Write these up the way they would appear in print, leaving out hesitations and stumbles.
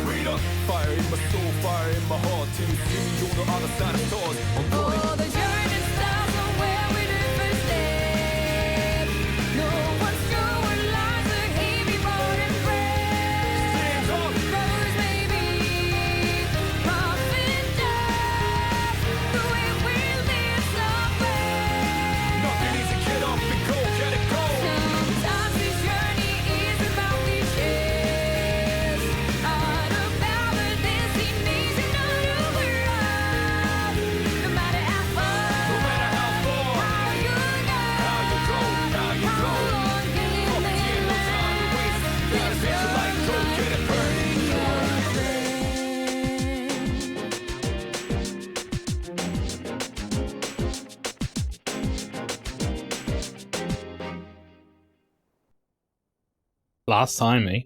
read up. Fire in my soul, fire in my heart. Till you see me on the other side of stars. I'm going. Oh, the journey starts from where we do first step. No one's sure what lies ahead before and breath. Stand up. Rose maybe, profit death. The way we live somewhere. Nothing easy, get up and go, get it go. Sometimes this journey is about these years. Not about the destination, not who we're at. No matter how far, No matter how far, how you go, how you go, how you how go. long can you Fuck it, live? no time to waste. Gotta bet your life, go get it burning. Last time, eh?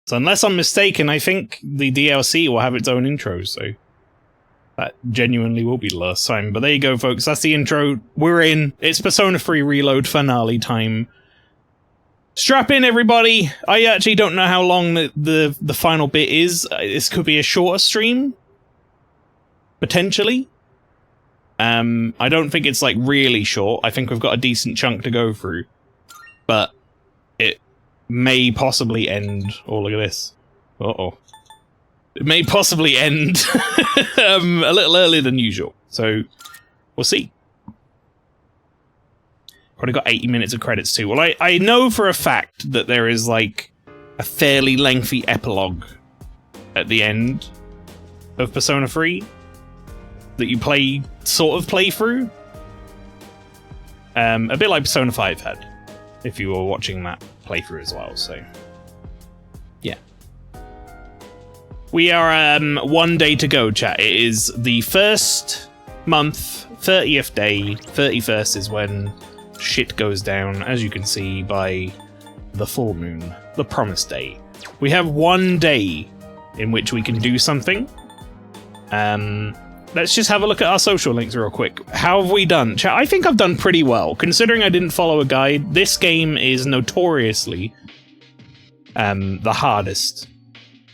So unless I'm mistaken, I think the DLC will have its own intro, so that genuinely will be the last time. But there you go, folks. That's the intro. We're in. It's Persona 3 Reload finale time. Strap in, everybody. I actually don't know how long the final bit is. This could be a shorter stream, potentially. I don't think it's like really short. I think we've got a decent chunk to go through. But it may possibly end... Oh, look at this. Uh-oh. It may possibly end a little earlier than usual. So, we'll see. Already got 80 minutes of credits too. Well, I know for a fact that there is, like, a fairly lengthy epilogue at the end of Persona 3 that you sort of play through. A bit like Persona 5 had. If you were watching that playthrough as well, so yeah. We are 1 day to go, chat. It is the first month, 30th day, 31st is when shit goes down, as you can see by the full moon, the promised day. We have 1 day in which we can do something. Let's just have a look at our social links real quick. How have we done? Chat, I think I've done pretty well. Considering I didn't follow a guide, this game is notoriously the hardest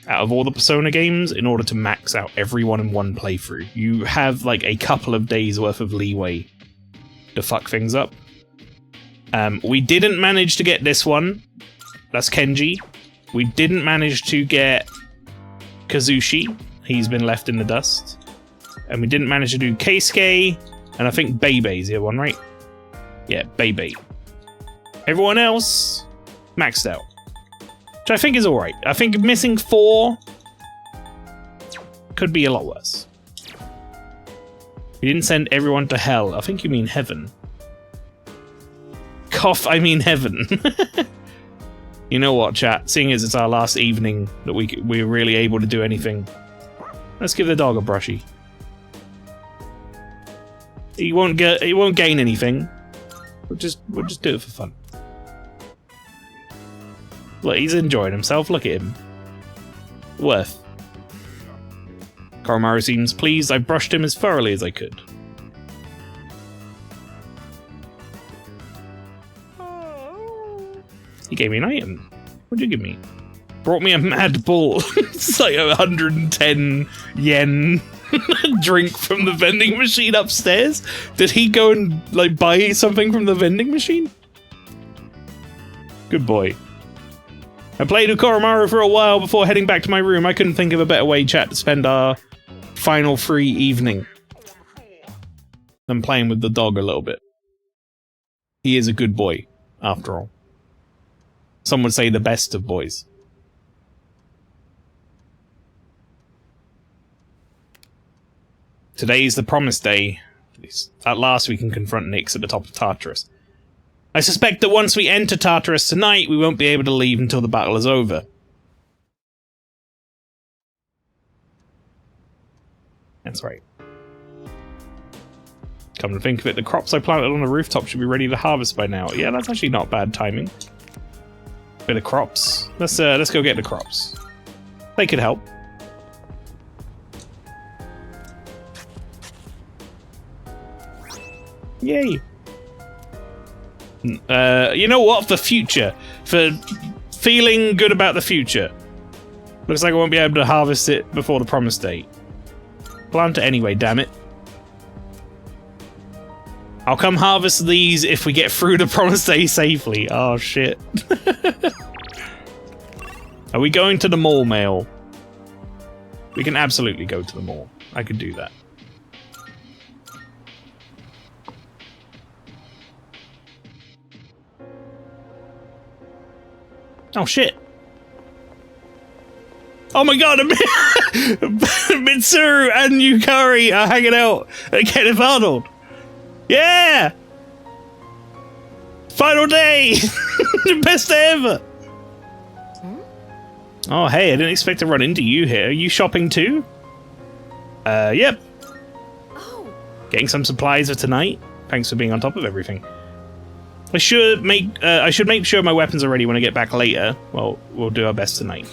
out of all the Persona games in order to max out everyone in one playthrough. You have like a couple of days worth of leeway to fuck things up. We didn't manage to get this one. That's Kenji. We didn't manage to get Kazushi. He's been left in the dust. And we didn't manage to do Keisuke, and I think Beibei's the other one, right? Yeah, Beibei. Everyone else, maxed out. Which I think is alright. I think missing 4 could be a lot worse. We didn't send everyone to hell. I think you mean heaven. Cough, I mean heaven. You know what, chat? Seeing as it's our last evening that we're really able to do anything, let's give the dog a brushy. He won't gain anything. We'll just do it for fun. Look, he's enjoying himself. Look at him. Worth. Koromaru seems pleased. I brushed him as thoroughly as I could. He gave me an item. What'd you give me? Brought me a Mad Bull. It's like 110 yen. Drink from the vending machine upstairs? Did he go and like buy something from the vending machine? Good boy. I played with Koromaru for a while before heading back to my room. I couldn't think of a better way, chat, to spend our final free evening than playing with the dog a little bit. He is a good boy, after all. Some would say the best of boys. Today's the promised day. At last we can confront Nyx at the top of Tartarus. I suspect that once we enter Tartarus tonight, we won't be able to leave until the battle is over. That's right. Come to think of it, the crops I planted on the rooftop should be ready to harvest by now. Yeah, that's actually not bad timing. Bit of crops. Let's go get the crops. They could help. Yay. You know what? For future, for Feeling good about the future. Looks like I won't be able to harvest it before the promised date. Plant it anyway, damn it. I'll come harvest these if we get through the promised day safely. Oh, shit. Are we going to the mall, Mael? We can absolutely go to the mall. I could do that. Oh, shit. Oh my god, Mitsuru and Yukari are hanging out at Kenneth Arnold. Yeah! Final day! Best day ever! Oh, hey, I didn't expect to run into you here. Are you shopping too? Yep. Oh. Getting some supplies for tonight. Thanks for being on top of everything. I should make sure my weapons are ready when I get back later. Well, we'll do our best tonight.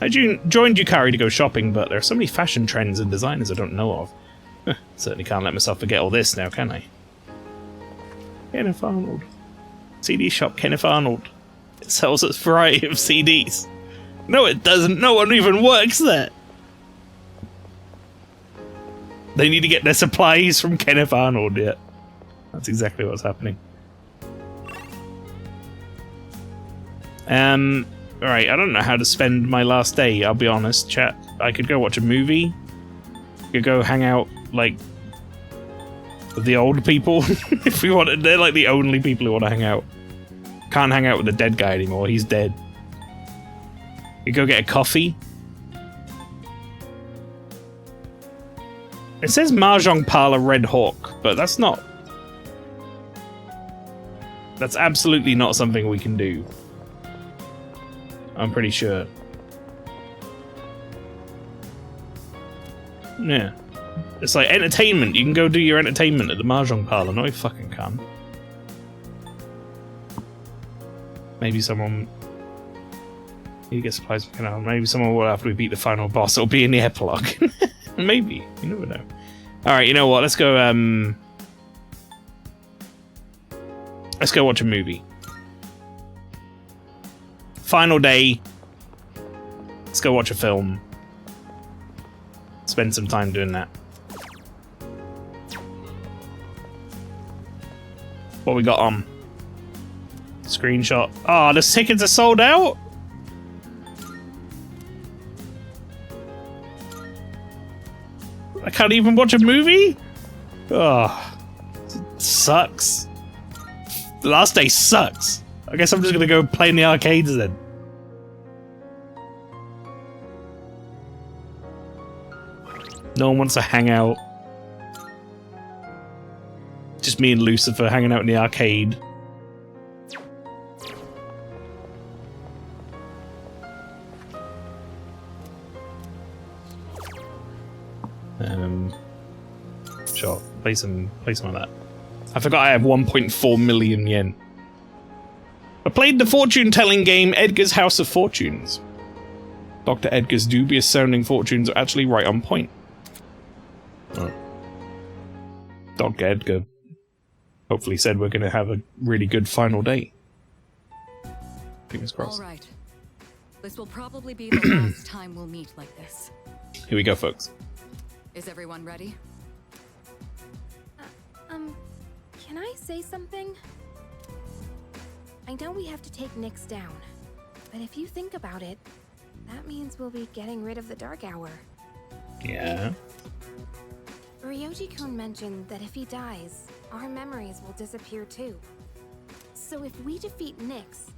I joined Yukari to go shopping, but there are so many fashion trends and designers I don't know of. Certainly can't let myself forget all this now, can I? Kenneth Arnold. CD shop Kenneth Arnold. It sells a variety of CDs. No, it doesn't. No one even works there. They need to get their supplies from Kenneth Arnold, yeah. That's exactly what's happening. Alright, I don't know how to spend my last day, I'll be honest, chat. I could go watch a movie. I could go hang out, like, with the old people, if we wanted. They're, like, the only people who want to hang out. Can't hang out with the dead guy anymore, he's dead. You go get a coffee. It says Mahjong Parlor Red Hawk, but that's not... That's absolutely not something we can do. I'm pretty sure. Yeah. It's like entertainment. You can go do your entertainment at the Mahjong Parlor. No, you fucking can. Maybe someone... You get supplies from Canal. Maybe someone will, after we beat the final boss, it'll be in the epilogue. Maybe. You never know. Alright, you know what? Let's go, let's go watch a movie. Final day. Let's go watch a film. Spend some time doing that. What we got on? Screenshot. Oh, the tickets are sold out? I can't even watch a movie? Oh, sucks. The last day sucks. I guess I'm just gonna go play in the arcades then. No one wants to hang out. Just me and Lucifer hanging out in the arcade. Sure, play some of that. I forgot I have 1.4 million yen. I played the fortune-telling game Edgar's House of Fortunes. Dr. Edgar's dubious-sounding fortunes are actually right on point. Oh. Dr. Edgar hopefully said we're going to have a really good final day. Fingers crossed. All right. This will probably be the last time we'll meet like this. Here we go, folks. Is everyone ready? Can I say something? I know we have to take Nyx down, but if you think about it, that means we'll be getting rid of the Dark Hour. Yeah. Ryoji-kun mentioned that if he dies, our memories will disappear too. So if we defeat Nyx,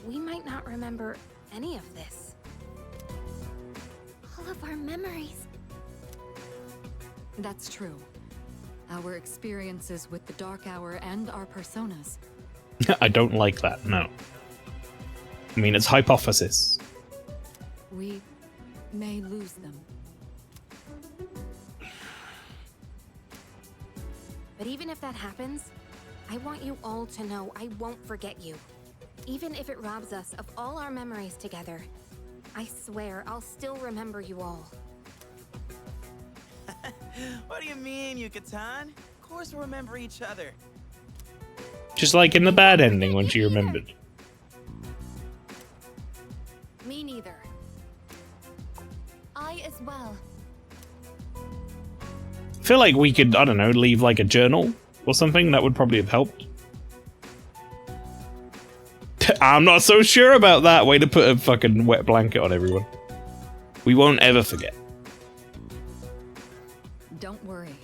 we might not remember any of this. All of our memories. That's true. Our experiences with the Dark Hour and our personas. I don't like that, no. I mean, it's hypothesis. We may lose them. But even if that happens, I want you all to know I won't forget you. Even if it robs us of all our memories together, I swear I'll still remember you all. What do you mean, Yucatan? Of course we'll remember each other. Just like in the bad ending when she remembered. Me neither. I as well. I feel like we could, I don't know, leave like a journal or something. That would probably have helped. I'm not so sure about that. Way to put a fucking wet blanket on everyone. We won't ever forget. Don't worry.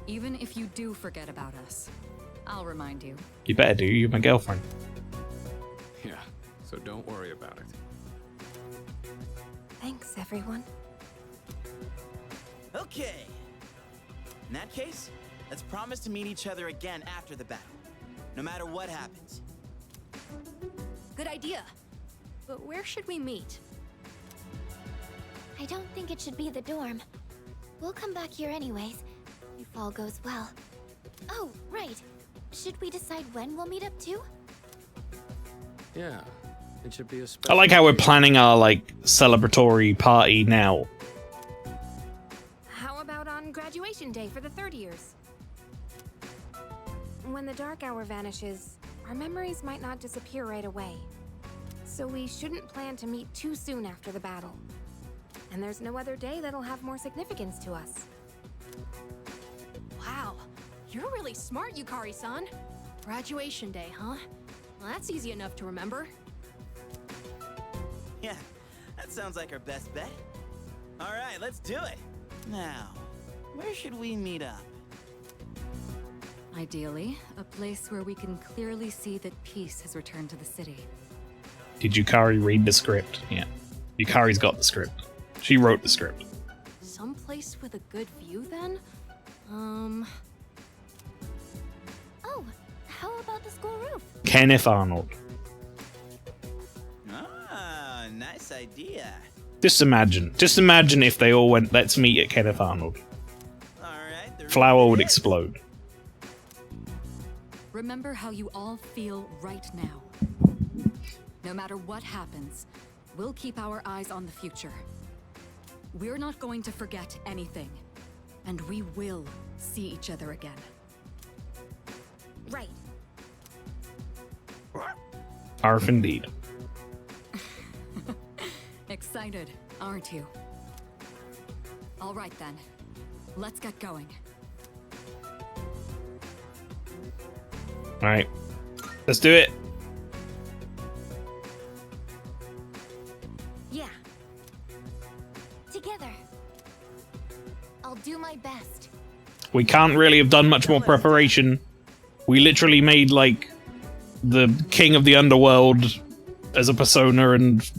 Even if you do forget about us, I'll remind you. You better do. You're my girlfriend. Yeah, so don't worry about it. Thanks, everyone. Okay. In that case, let's promise to meet each other again after the battle, no matter what happens. Good idea. But where should we meet? I don't think it should be the dorm. We'll come back here anyways, if all goes well. Oh, right. Should we decide when we'll meet up too? Yeah, it should be a I special. like how we're planning our like celebratory party now. How about on graduation day for the third years? When the dark hour vanishes, our memories might not disappear right away. So we shouldn't plan to meet too soon after the battle. And there's no other day that'll have more significance to us. Wow, you're really smart, Yukari-san. Graduation day, huh? Well, that's easy enough to remember. Yeah, that sounds like our best bet. All right, let's do it. Now, where should we meet up? Ideally, a place where we can clearly see that peace has returned to the city. Did Yukari read the script? Yeah. Yukari's got the script. She wrote the script. Someplace with a good view, then? Oh, how about the school roof? Kenneth Arnold. Ah, nice idea. Just imagine if they all went, let's meet at Kenneth Arnold. All right. the Flower roof would it is. explode. Remember how you all feel right now. No matter what happens, we'll keep our eyes on the future. We're not going to forget anything. And we will see each other again. Right. Arf indeed. Excited, aren't you? All right then. Let's get going. Alright. Let's do it. Yeah. Together. I'll do my best. We can't really have done much more preparation. We literally made, like, the king of the underworld as a persona and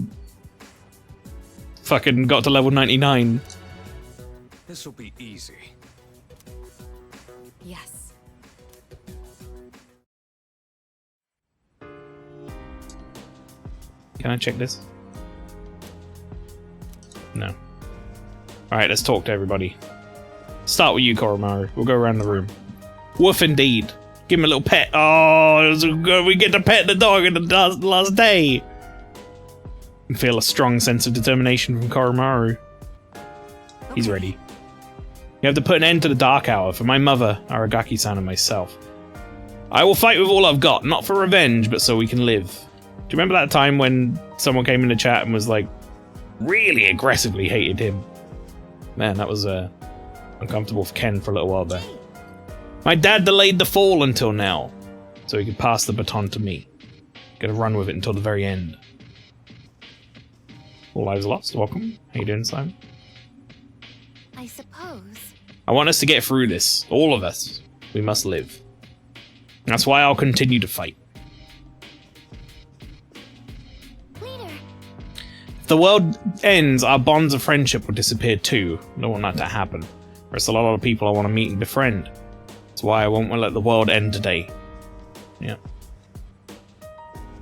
fucking got to level 99. This'll be easy. Yes. Can I check this? No. Alright, let's talk to everybody. Start with you, Koromaru. We'll go around the room. Woof indeed. Give him a little pet. Oh, it's good. We get to pet the dog in the last day. I feel a strong sense of determination from Koromaru. He's ready. You have to put an end to the dark hour for my mother, Aragaki-san, and myself. I will fight with all I've got, not for revenge, but so we can live. Do you remember that time when someone came in the chat and was like, really aggressively hated him? Man, that was uncomfortable for Ken for a little while there. My dad delayed the fall until now, so he could pass the baton to me. Gonna run with it until the very end. All lives lost, welcome. How you doing, Simon? I suppose. I want us to get through this. All of us. We must live. That's why I'll continue to fight. Leader. If the world ends, our bonds of friendship will disappear too. I don't want that to happen. There's a lot of people I want to meet and befriend. That's why I won't let the world end today. Yeah.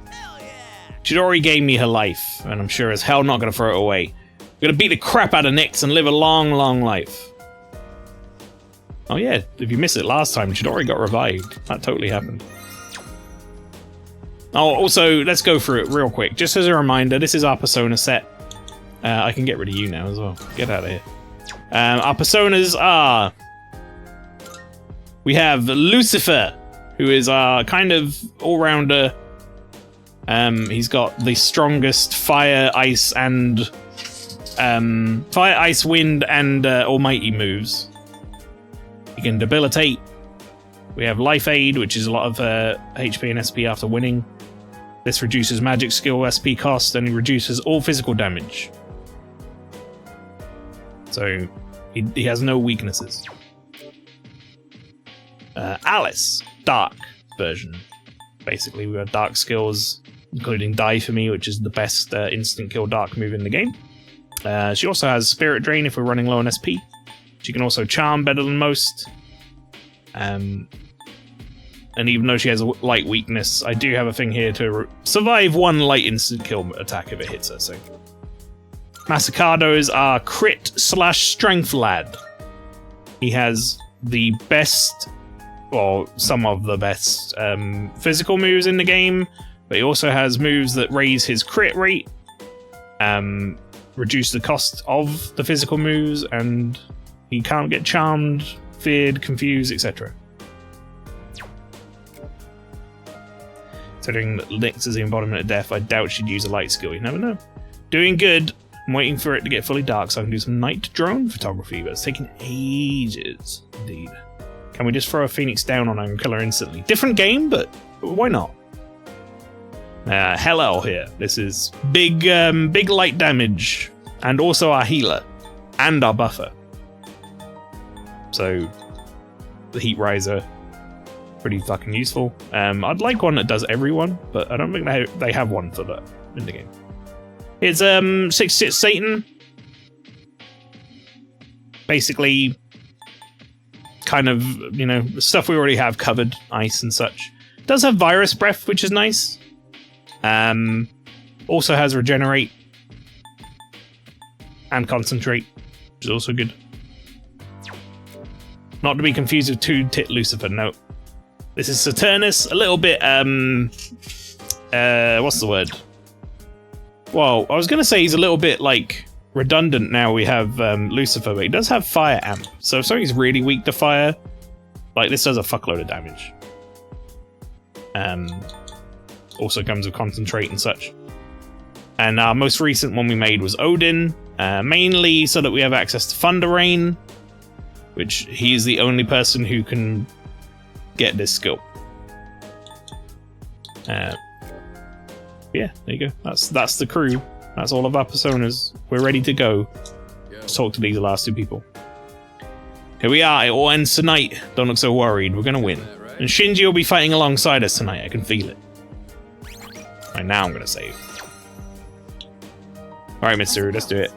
Hell yeah! Chidori gave me her life, and I'm sure as hell not gonna throw it away. I'm gonna beat the crap out of Nyx and live a long, long life. Oh yeah, if you missed it last time, Chidori got revived. That totally happened. Oh, also, let's go through it real quick. Just as a reminder, this is our persona set. I can get rid of you now as well. Get out of here. Our personas are... We have Lucifer, who is our kind of all-rounder He's got the strongest fire, ice, and fire, ice, wind, and almighty moves. He can debilitate. We have life aid, which is a lot of HP and SP after winning. This reduces magic skill SP cost, and he reduces all physical damage. So he has no weaknesses. Alice, dark version. Basically, we have dark skills, including Die For Me, which is the best instant kill dark move in the game. She also has Spirit Drain if we're running low on SP. She can also Charm better than most. And even though she has a light weakness, I do have a thing here to survive one light instant kill attack if it hits her. So Masacados are crit / strength lad. He has the best, well, some of the best physical moves in the game, but he also has moves that raise his crit rate, reduce the cost of the physical moves, and he can't get charmed, feared, confused, etc. Considering that Nyx is the embodiment of death, I doubt she'd use a light skill. You never know. Doing good. I'm waiting for it to get fully dark so I can do some night drone photography, but it's taking ages. Indeed. Can we just throw a Phoenix down on her and kill her instantly? Different game, but why not? Hell here. This is big light damage, and also our healer, and our buffer. So, the Heat Riser, pretty fucking useful. I'd like one that does everyone, but I don't think they have one for that in the game. It's 6-6 Satan. Basically, kind of, you know, the stuff we already have covered, ice and such. It does have Virus Breath, which is nice. Also has Regenerate and Concentrate, which is also good. Not to be confused with Two-Tit Lucifer, no. This is Saturnus, a little bit, what's the word? Well, I was going to say he's a little bit, like, redundant now we have Lucifer, but he does have Fire Amp. So if something's really weak to fire, like, this does a fuckload of damage. Also comes with Concentrate and such. And our most recent one we made was Odin, mainly so that we have access to Thunder Rain, which he is the only person who can get this skill. Yeah, there you go. That's the crew. That's all of our personas. We're ready to go. Let's talk to these last two people. Here we are. It all ends tonight. Don't look so worried. We're gonna win. And Shinji will be fighting alongside us tonight. I can feel it. Right now, I'm gonna save. All right, Mitsuru, let's do it.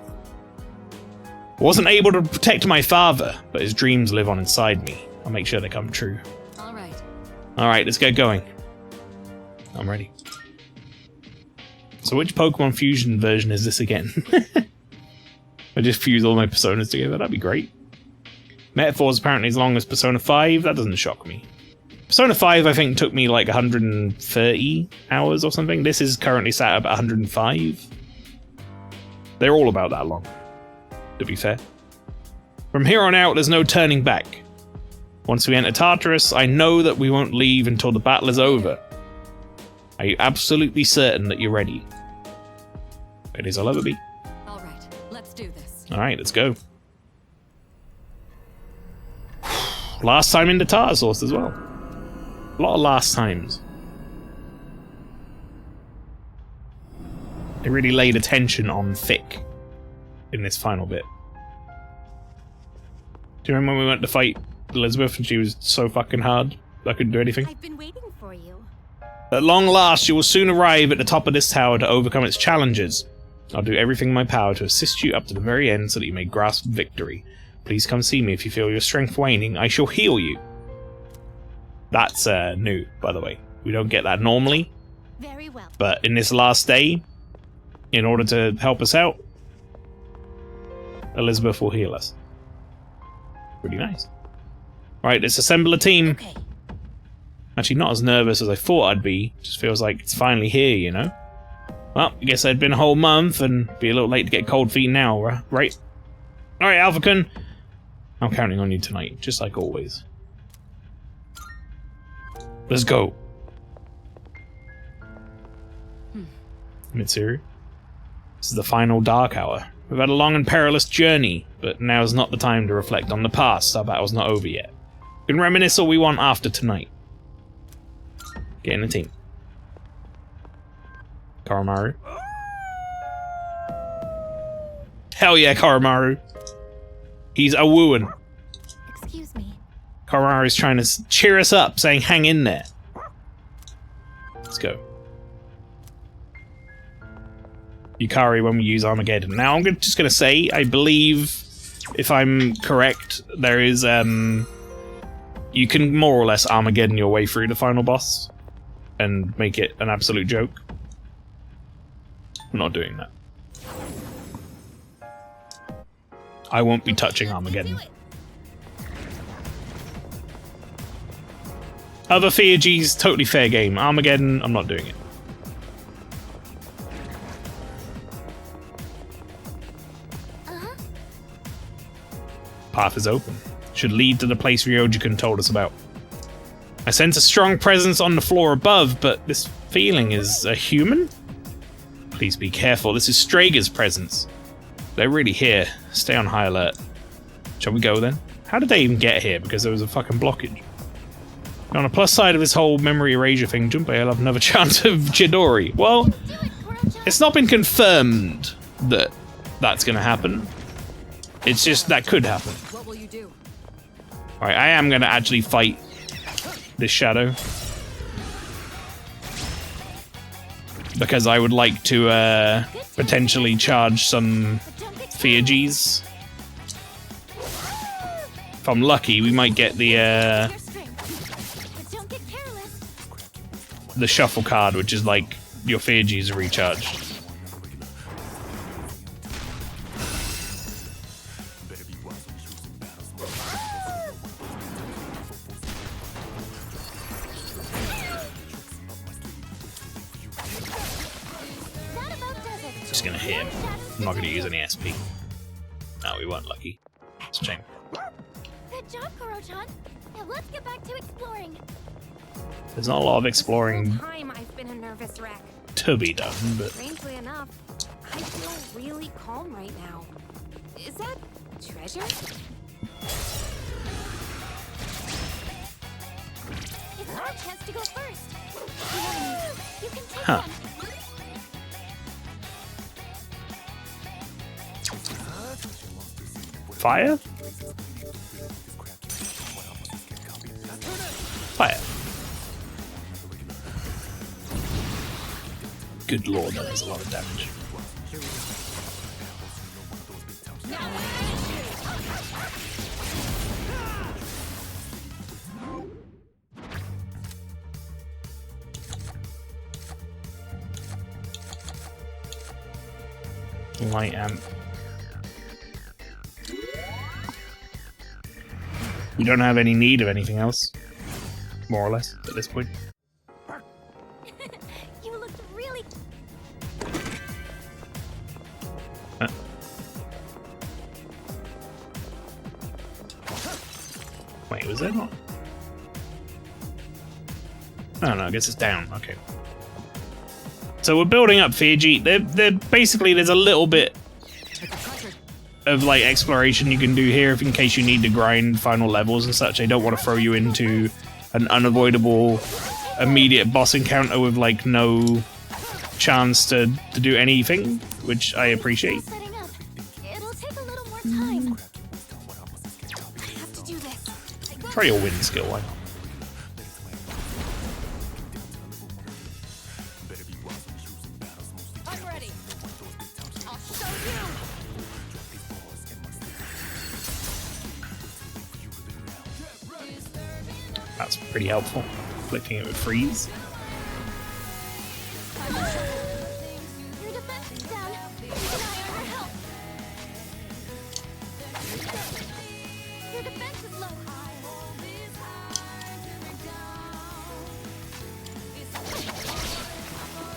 Wasn't able to protect my father, but his dreams live on inside me. I'll make sure they come true. All right. All right, let's get going. I'm ready. So which Pokemon Fusion version is this again? I just fuse all my personas together, that'd be great. Metaphor's apparently as long as Persona 5, that doesn't shock me. Persona 5 I think took me like 130 hours or something. This is currently sat at about 105. They're all about that long, to be fair. From here on out, there's no turning back. Once we enter Tartarus, I know that we won't leave until the battle is over. Are you absolutely certain that you're ready? Ready as I'll ever be. All right, let's do this. All right, let's go. Last time in the Tartarus as well. A lot of last times. They really laid attention on thick in this final bit. Do you remember when we went to fight Elizabeth and she was so fucking hard I couldn't do anything? I've been waiting for you. At long last, you will soon arrive at the top of this tower to overcome its challenges. I'll do everything in my power to assist you up to the very end so that you may grasp victory. Please come see me if you feel your strength waning. I shall heal you. That's new, by the way. We don't get that normally. Very well. But in this last day, in order to help us out, Elizabeth will heal us. Pretty nice. Right, let's assemble a team. Okay. Actually, not as nervous as I thought I'd be. Just feels like it's finally here, you know? Well, I guess I'd been a whole month and be a little late to get cold feet now, right? Alright, Alphacon. I'm counting on you tonight, just like always. Let's go. Mitsuru. This is the final dark hour. We've had a long and perilous journey, but now's not the time to reflect on the past. Our battle's not over yet. We can reminisce all we want after tonight. Get in the team. Koromaru. Hell yeah, Koromaru. He's a wooing. Excuse me. Koromaru's trying to cheer us up, saying hang in there. Let's go. Yukari when we use Armageddon. Now I'm just going to say, I believe, if I'm correct, there is, you can more or less Armageddon your way through the final boss and make it an absolute joke. I'm not doing that. I won't be touching Armageddon. Other Theurgies, totally fair game. Armageddon, I'm not doing it. Path is open. Should lead to the place Ryojikan told us about. I sense a strong presence on the floor above, but this feeling is a human? Please be careful, this is Strager's presence. They're really here. Stay on high alert. Shall we go then? How did they even get here? Because there was a fucking blockage. On the plus side of this whole memory erasure thing, Junpei will have another chance of Chidori. Well, it's not been confirmed that that's going to happen. It's just that could happen. What will you do? Alright, I am going to actually fight this shadow. Because I would like to potentially charge some Theurgies. If I'm lucky, we might get the shuffle card, which is like your Theurgies are recharged. Just gonna hit him. I'm not gonna use any SP. No, we weren't lucky. It's a shame. Good job, Koro-chan. Now let's get back to exploring. There's not a lot of exploring Time I've been a nervous wreck. to be done, but Strangely enough, I feel really calm right now. Is that treasure? It's our chance to go first. You can take Huh. them. fire? Fire. Good lord, that is a lot of damage. Light amp. We don't have any need of anything else, more or less, at this point. You looked really. Wait, was that not? Oh no, I guess it's down. Okay. So we're building up Theurgy. They're basically, there's a little bit of like exploration you can do here if in case you need to grind final levels and such. They don't want to throw you into an unavoidable immediate boss encounter with like no chance to do anything, which I appreciate. Setting up. It'll take a little more time. I have to do this. Try your wind skill, why not? I'm ready. I'll show you. That's pretty helpful. Flicking it with freeze. Your defense is down. Keep an eye on your health. Your defense is low.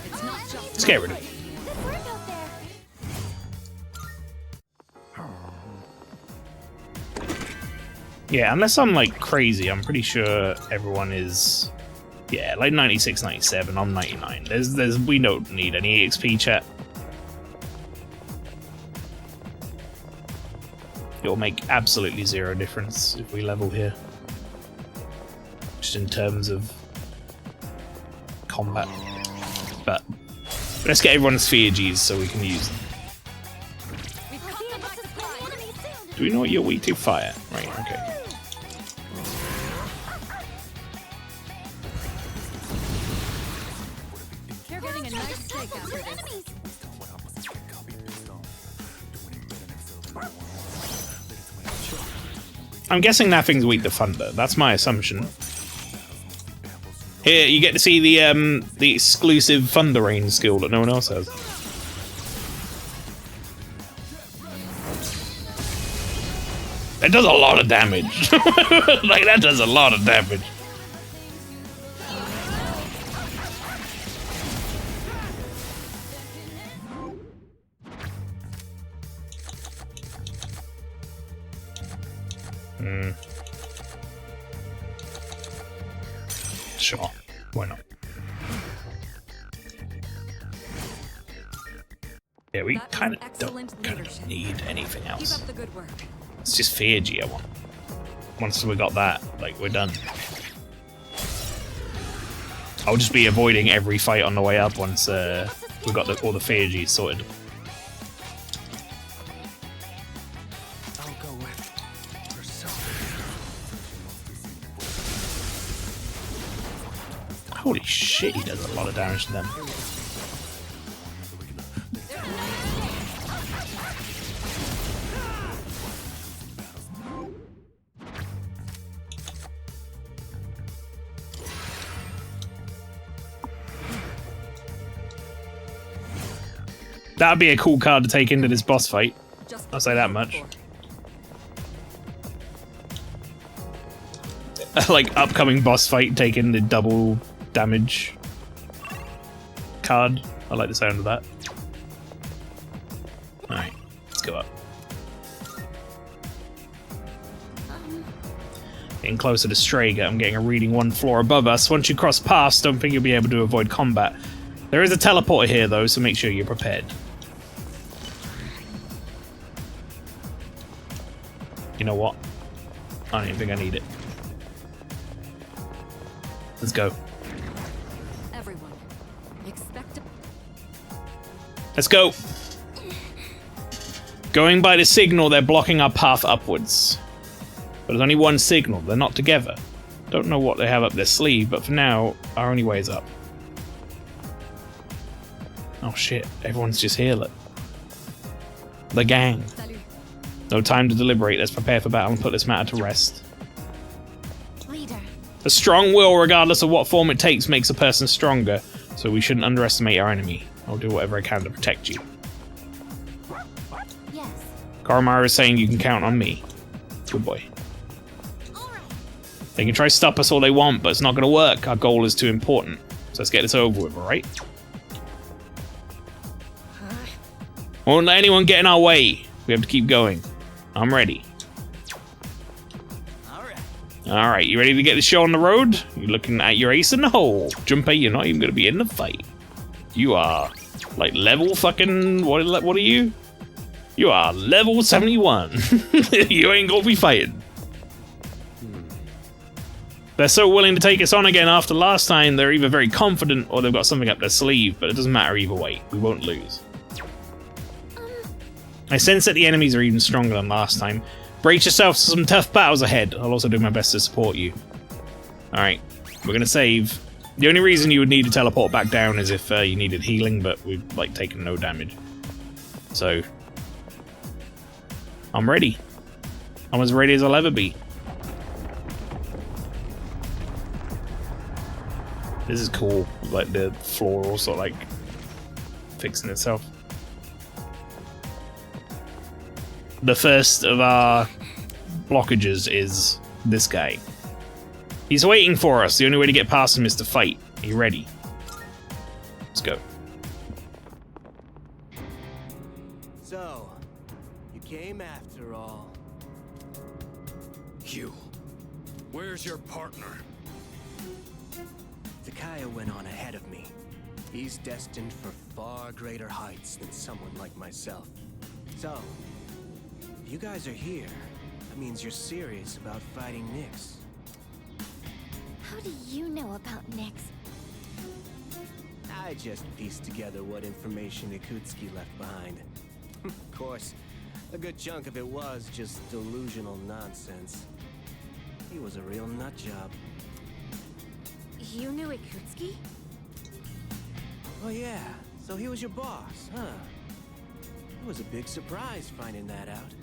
It's not just Let's get rid of it. Good work out there. Yeah, unless I'm like crazy, I'm pretty sure everyone is Yeah, like 96, 97. I'm 99. We don't need any EXP, chat. It'll make absolutely zero difference if we level here. Just in terms of combat. But let's get everyone's Theurgies so we can use them. Do we know what you're weak to? Fire. Right, okay. You're getting a nice steak after this. I'm guessing that thing's weak to thunder. That's my assumption. Here, you get to see the exclusive Thunder Rain skill that no one else has. It does a lot of damage. Like, that does a lot of damage. Sure, why not? Yeah, we That was kind of excellent don't leadership. need anything Keep else. up the good work. It's just Theurgy I want. Once we got that, like, we're done. I'll just be avoiding every fight on the way up once we got all the Theurgies sorted. I'll go for some. Holy shit, he does a lot of damage to them. That'd be a cool card to take into this boss fight. Just I'll say that much. Like, upcoming boss fight, taking the double damage card. I like the sound of that. Alright, let's go up. Getting closer to Strager, I'm getting a reading one floor above us. Once you cross past, don't think you'll be able to avoid combat. There is a teleporter here though, so make sure you're prepared. You know what? I don't even think I need it. Let's go. everyone. Expect a Let's go. Going by the signal, they're blocking our path upwards. But there's only one signal, they're not together. Don't know what they have up their sleeve, but for now, our only way is up. Oh shit, everyone's just here, look. The gang. salut. No time to deliberate, let's prepare for battle and put this matter to rest. Leader. A strong will, regardless of what form it takes, makes a person stronger, so we shouldn't underestimate our enemy. I'll do whatever I can to protect you. Yes. Koromara is saying you can count on me. Good boy. Alright. They can try to stop us all they want, but it's not going to work. Our goal is too important. So let's get this over with, alright? Won't let anyone get in our way. We have to keep going. I'm ready. Alright, you ready to get the show on the road? You're looking at your ace in the hole. Junpei, you're not even going to be in the fight. You are, like, level fucking... What are you? You are level 71. You ain't going to be fighting. They're so willing to take us on again after last time, they're either very confident or they've got something up their sleeve, but it doesn't matter either way. We won't lose. I sense that the enemies are even stronger than last time. Brace yourself for some tough battles ahead. I'll also do my best to support you. Alright, we're gonna save. The only reason you would need to teleport back down is if you needed healing, but we've, like, taken no damage. So, I'm ready. I'm as ready as I'll ever be. This is cool, like the floor also, like, fixing itself. The first of our blockages is this guy. He's waiting for us. The only way to get past him is to fight. Are you ready? Let's go. So, you came after all. You. Where's your partner? Takaya went on ahead of me. He's destined for far greater heights than someone like myself. So, if you guys are here, that means you're serious about fighting Nyx. How do you know about Nyx? I just pieced together what information Ikutsuki left behind. Of course, a good chunk of it was just delusional nonsense. He was a real nutjob. You knew Ikutsuki? Oh yeah, so he was your boss, huh? It was a big surprise finding that out.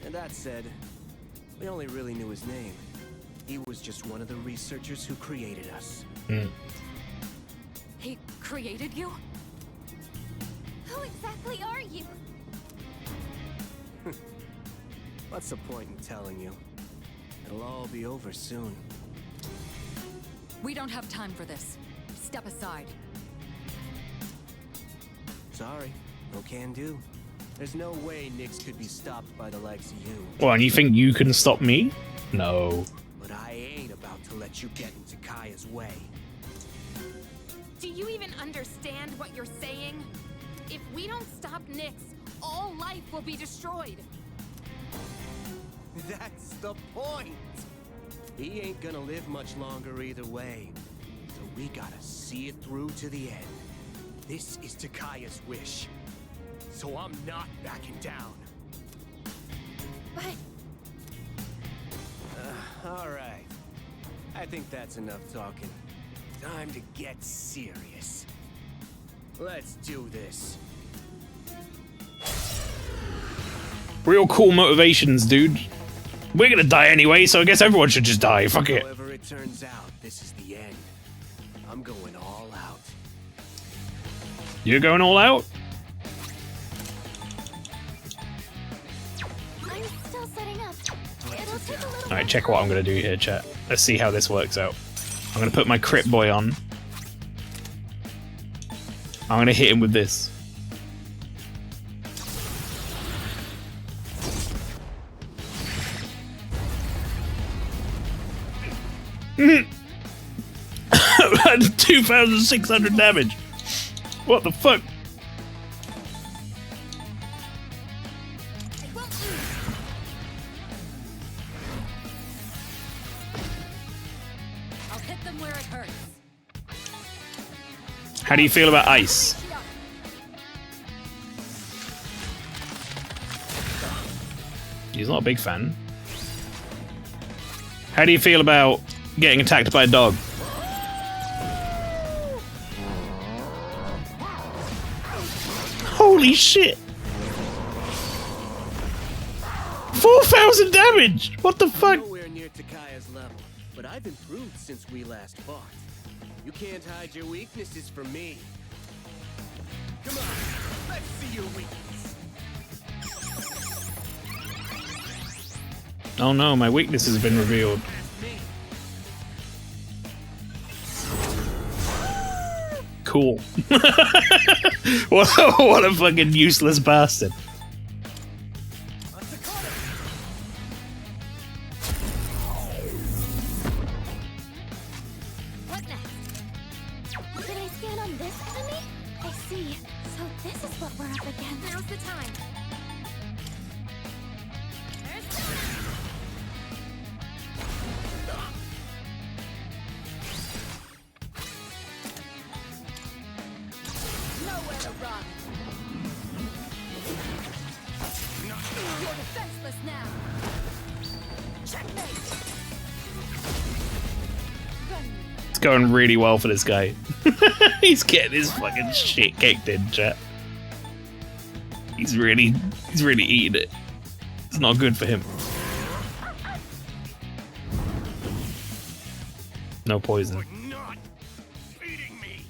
And that said, we only really knew his name. He was just one of the researchers who created us. He created you? Who exactly are you? What's the point in telling you? It'll all be over soon. We don't have time for this. Step aside. Sorry, no can do. There's no way Nyx could be stopped by the likes of you. Well, and you think you can stop me? No. But I ain't about to let you get into Kaya's way. Do you even understand what you're saying? If we don't stop Nyx, all life will be destroyed. That's the point! He ain't gonna live much longer either way. So we gotta see it through to the end. This is Takaya's wish. So I'm not backing down. But Alright. I think that's enough talking. Time to get serious. Let's do this. Real cool motivations, dude. We're gonna die anyway, so I guess everyone should just die. Fuck it. However it turns out, this is the end. I'm going all out. You're going all out? I'm still setting up. It'll take a little Alright, check what I'm gonna do here, chat. Let's see how this works out. I'm gonna put my crit boy on. I'm gonna hit him with this. Mm-hmm. 2,600 damage. What the fuck? I'll hit them where it hurts. How do you feel about ice? He's not a big fan. How do you feel about getting attacked by a dog? Holy shit! 4,000 damage! What the fuck? Nowhere near Takaya's level, but I've improved since we last fought. You can't hide your weaknesses from me. Come on, let's see your weakness. Oh no, my weakness has been revealed. Cool. What a fucking useless bastard. What next? Did I scan on this enemy? I see. So this is what we're up against. Now's the time. Nowhere to run. You're defenseless now. Checkmate. It's going really well for this guy. He's getting his fucking shit kicked in, chat. He's really eating it. It's not good for him. No poison. Not beating me.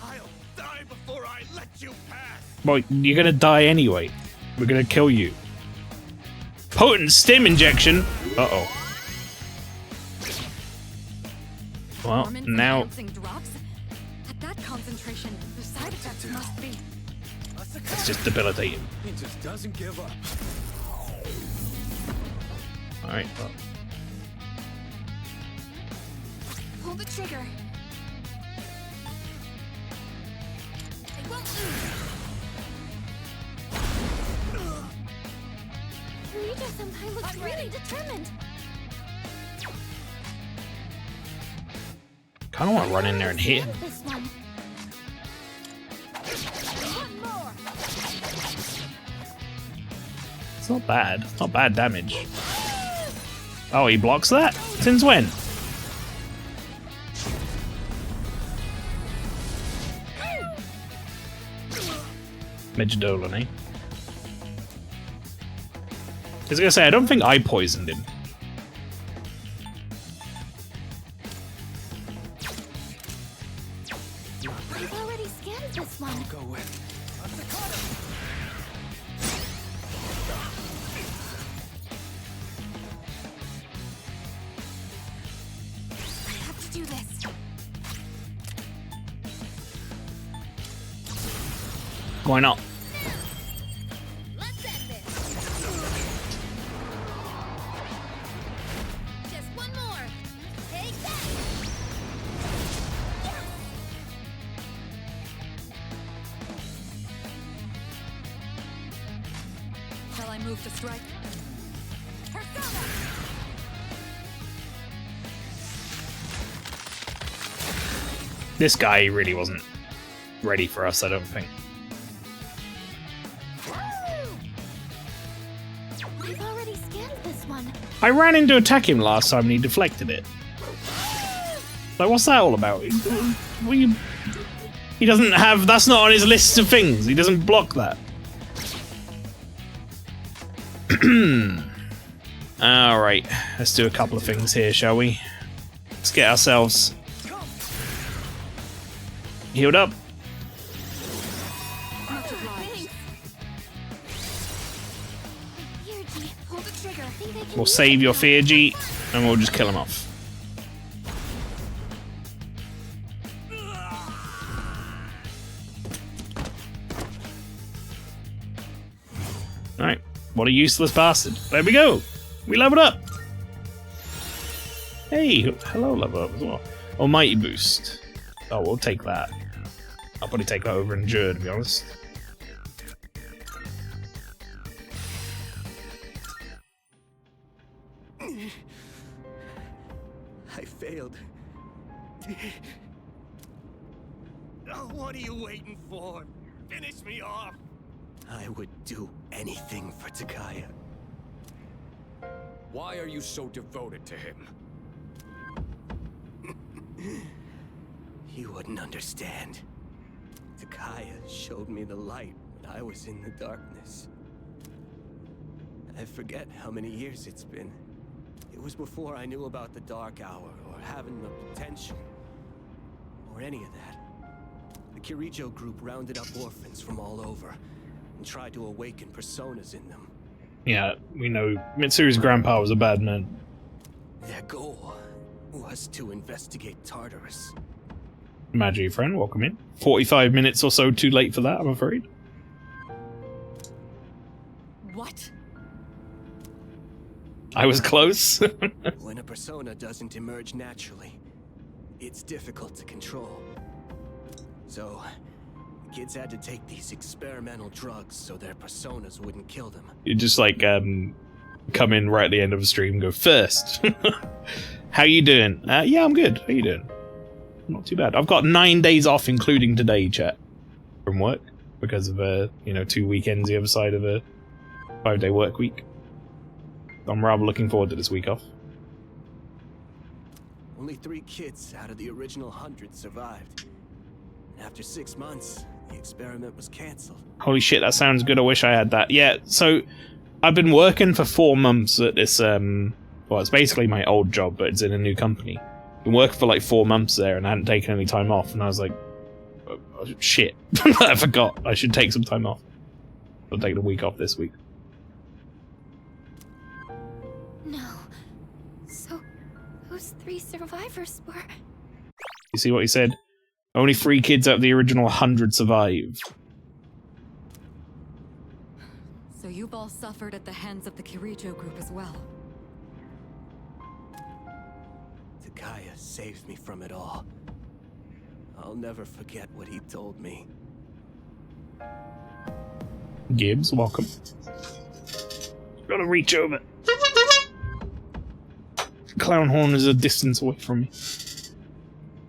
I'll die before I let you pass. Well, you're gonna die anyway. We're gonna kill you. Potent stim injection. Uh-oh. Well, Performance now enhancing drugs? At that concentration, the side effects must be. it's just debilitating. He just doesn't give up. Alright, well. Pull the trigger. Kirito-senpai looks really determined. Kind of want to run in there and hit him. This one. One more. It's not bad. It's not bad damage. Oh, he blocks that? Since when? Midgedolan, eh? I was gonna say, I don't think I poisoned him. I've already scanned this one. Go with. I have to do this. Why not? Let's end this. Just one more. Take that. Shall I move to strike? Persona. This guy really wasn't ready for us, I don't think. I've already scanned this one. I ran in to attack him last time and he deflected it. Like, what's that all about? He doesn't have... That's not on his list of things. He doesn't block that. Alright, let's do a couple of things here, shall we? Let's get ourselves healed up. Much obliged. Here, G. Hold the trigger. I think I can We'll use save it your now. fear, G, and we'll just kill him off. Alright, what a useless bastard. There we go! We leveled up! Hey, hello, level up as well. Almighty boost. Oh, we'll take that. I'll probably take that over Endure, to be honest. I failed. Oh, what are you waiting for? Finish me off! I would do anything for Takaya. Why are you so devoted to him? You wouldn't understand. Takaya showed me the light when I was in the darkness. I forget how many years it's been. It was before I knew about the Dark Hour, or having the potential, or any of that. The Kirijo group rounded up orphans from all over, and tried to awaken personas in them. Yeah, we know Mitsuru's grandpa was a bad man. Their goal was to investigate Tartarus. Magi friend, welcome in. 45 minutes or so too late for that, I'm afraid. What? I was close. When a persona doesn't emerge naturally, it's difficult to control. So, the kids had to take these experimental drugs so their personas wouldn't kill them. You just like come in right at the end of the stream and go first. How you doing? Yeah, I'm good. How you doing? Not too bad. I've got 9 days off, including today, chat, from work because of 2 weekends the other side of a 5-day work week. I'm rather looking forward to this week off. Only 3 kids out of the original 100 survived. And after 6 months, the experiment was cancelled. Holy shit, that sounds good. I wish I had that. Yeah, so I've been working for 4 months at this, well, it's basically my old job, but it's in a new company. Been working for like 4 months there and I hadn't taken any time off, and I was like, oh, shit, I forgot. I should take some time off. I'll take a week off this week. No. So, those 3 survivors were... You see what he said? Only 3 kids out of the original 100 survive. So you've all suffered at the hands of the Kirijo group as well. Takaya saved me from it all. I'll never forget what he told me. Gibbs, welcome. Gotta reach over. Clown horn is a distance away from me.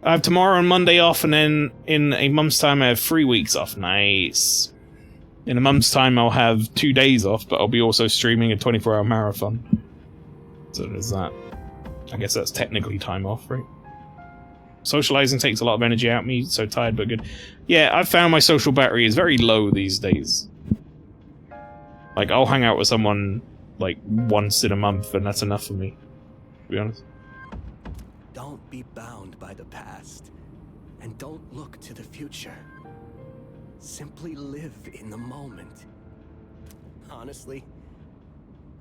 I have tomorrow and Monday off, and then in a month's time I have 3 weeks off. Nice. In a month's time I'll have 2 days off, but I'll be also streaming a 24-hour marathon. So there's that. I guess that's technically time off, right? Socializing takes a lot of energy out of me, so tired but good. Yeah, I've found my social battery is very low these days. Like, I'll hang out with someone, like, once in a month, and that's enough for me, to be honest. Don't be bound by the past, and don't look to the future. Simply live in the moment. Honestly,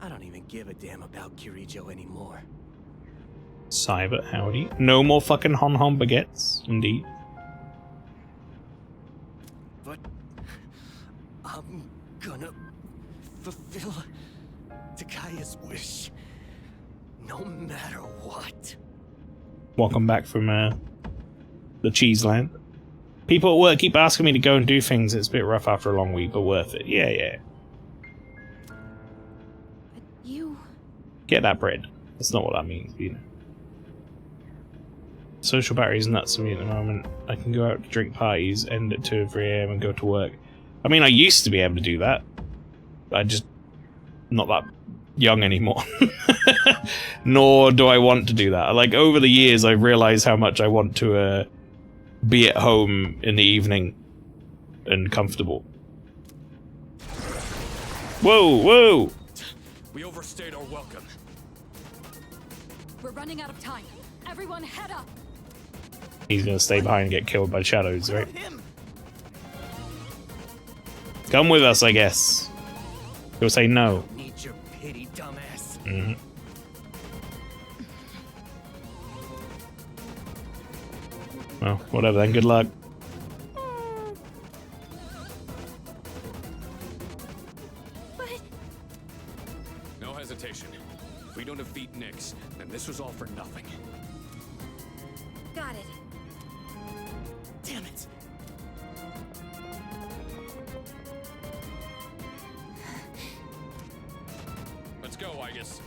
I don't even give a damn about Kirijo anymore. Cyber, howdy. No more fucking hon-hon baguettes, indeed. But I'm gonna fulfill Takaya's wish, no matter what. Welcome back from the cheese land. People at work keep asking me to go and do things. It's a bit rough after a long week, but worth it. Yeah, yeah. But you... Get that bread. That's not what that means, you know. Social battery's nuts for me at the moment. I can go out to drink parties, end at 2 or 3 AM and go to work. I mean, I used to be able to do that. I just... not that young anymore. Nor do I want to do that. Like, over the years, I've realized how much I want to be at home in the evening and comfortable. Whoa, whoa! We overstayed our welcome. We're running out of time. Everyone head up. He's gonna stay behind and get killed by shadows, right? Him. Come with us, I guess. He'll say no. Need your pity, dumbass. Mm-hmm. Well, whatever then, good luck. No hesitation. If we don't defeat Nyx, then this was all for nothing. Got it. Damn it. Let's go, Aegis.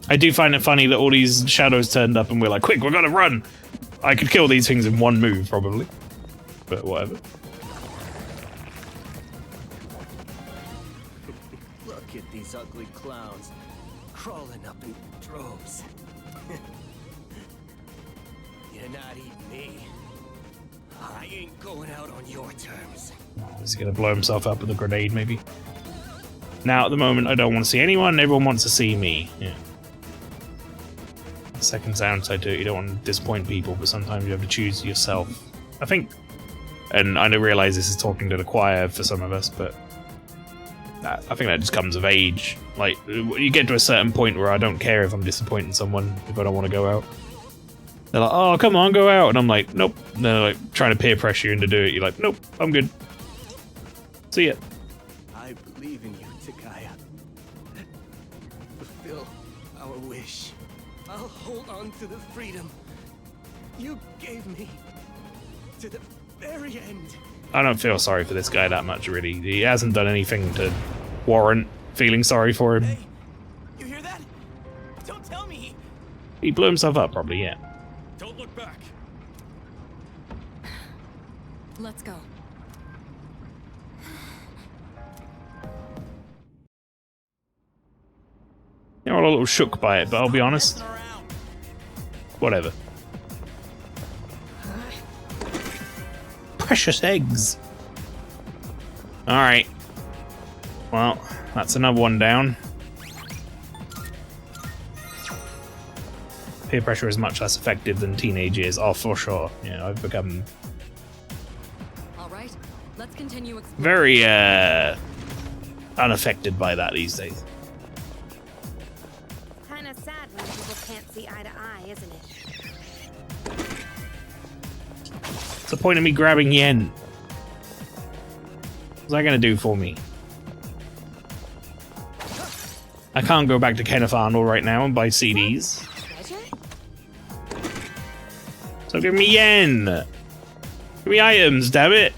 I do find it funny that all these shadows turned up and we're like, quick, we're gonna run! I could kill these things in one move, probably. But whatever. Look at these ugly clowns crawling up in droves. You're not eating me. I ain't going out on your terms. Is he gonna blow himself up with a grenade, maybe? Now, at the moment, I don't want to see anyone, everyone wants to see me. Yeah. Second downside to it, you don't want to disappoint people, but sometimes you have to choose yourself. I think, and I don't realize this is talking to the choir for some of us, but I think that just comes of age. Like, you get to a certain point where I don't care if I'm disappointing someone, if I don't want to go out. They're like, oh, come on, go out. And I'm like, nope. And they're like trying to peer pressure you into do it. You're like, nope, I'm good. See ya. I believe in you, Takaya. Fulfill our wish. I'll hold on to the freedom you gave me to the very end. I don't feel sorry for this guy that much, really. He hasn't done anything to warrant feeling sorry for him. Hey, you hear that? Don't tell me. He blew himself up, probably, yeah. Don't look back. Let's go. Yeah, we're all a little shook by it, but I'll be honest. Messing around. Whatever. Precious eggs. Alright. Well, that's another one down. Peer pressure is much less effective than teenage years. Oh, for sure. Yeah, I've become All right, let's continue exploring. very, unaffected by that these days. Kinda sad when people can't see eye to eye, isn't it? What's the point of me grabbing yen? What's that gonna do for me? I can't go back to Kenneth Arnold right now and buy CDs. Treasure? So give me yen! Give me items, damn it!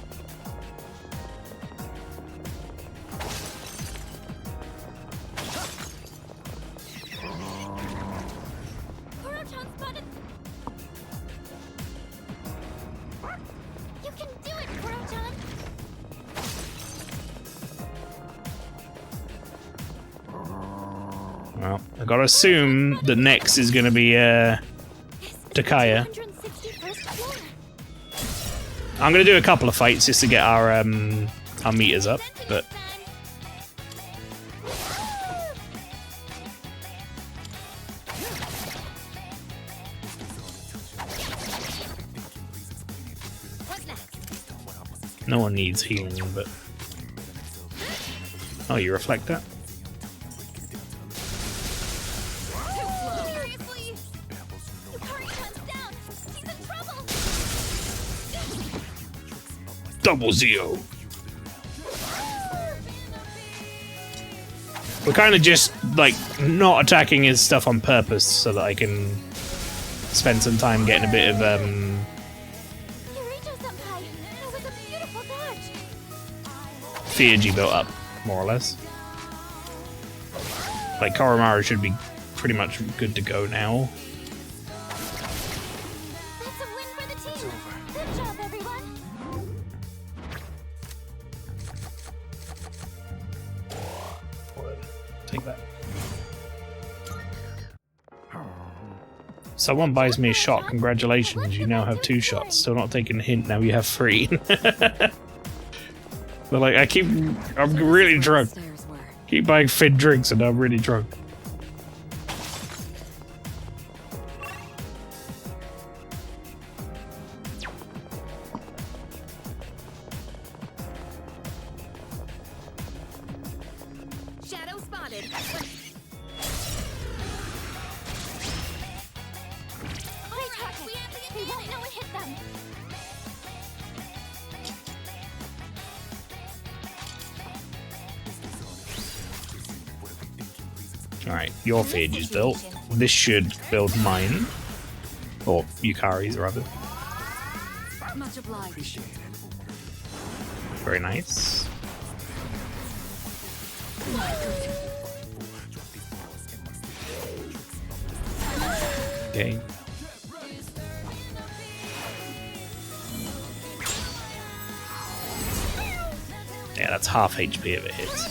Well, I gotta assume that next is gonna be Takaya. 261st floor. I'm gonna do a couple of fights just to get our meters up, but no one needs healing, but oh, you reflect that? Seriously? Yukari-chan's down. He's in trouble. Double zero. We're kind of just like not attacking his stuff on purpose so that I can spend some time getting a bit of Kirito-senpai, that was a beautiful dodge. Fiji built up, more or less. Like Koromaru should be pretty much good to go now. That's a win for the team. Good job, everyone. Take that. Someone buys me a shot. Congratulations, you now have 2 shots. Still not taking a hint. Now you have 3. But like, I'm really drunk. Stairs were. Keep buying Finn drinks, and I'm really drunk. Shadow spotted. Great target. They won't know it hit them. Alright, your Fiji is built. This should build mine. Or Yukari's, rather. Much obliged. Very nice. Okay. Yeah, that's half HP if it hits.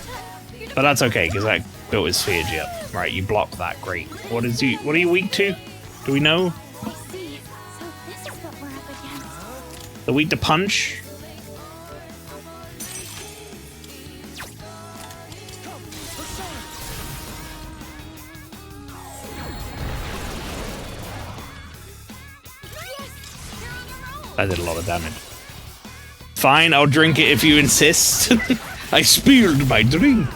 But that's okay, because that built his Fiji up. Right, you blocked that, great. What are you weak to? Do we know? I see. So this is what we're up against. The weak to punch? That did a lot of damage. Fine, I'll drink it if you insist. I spilled my drink.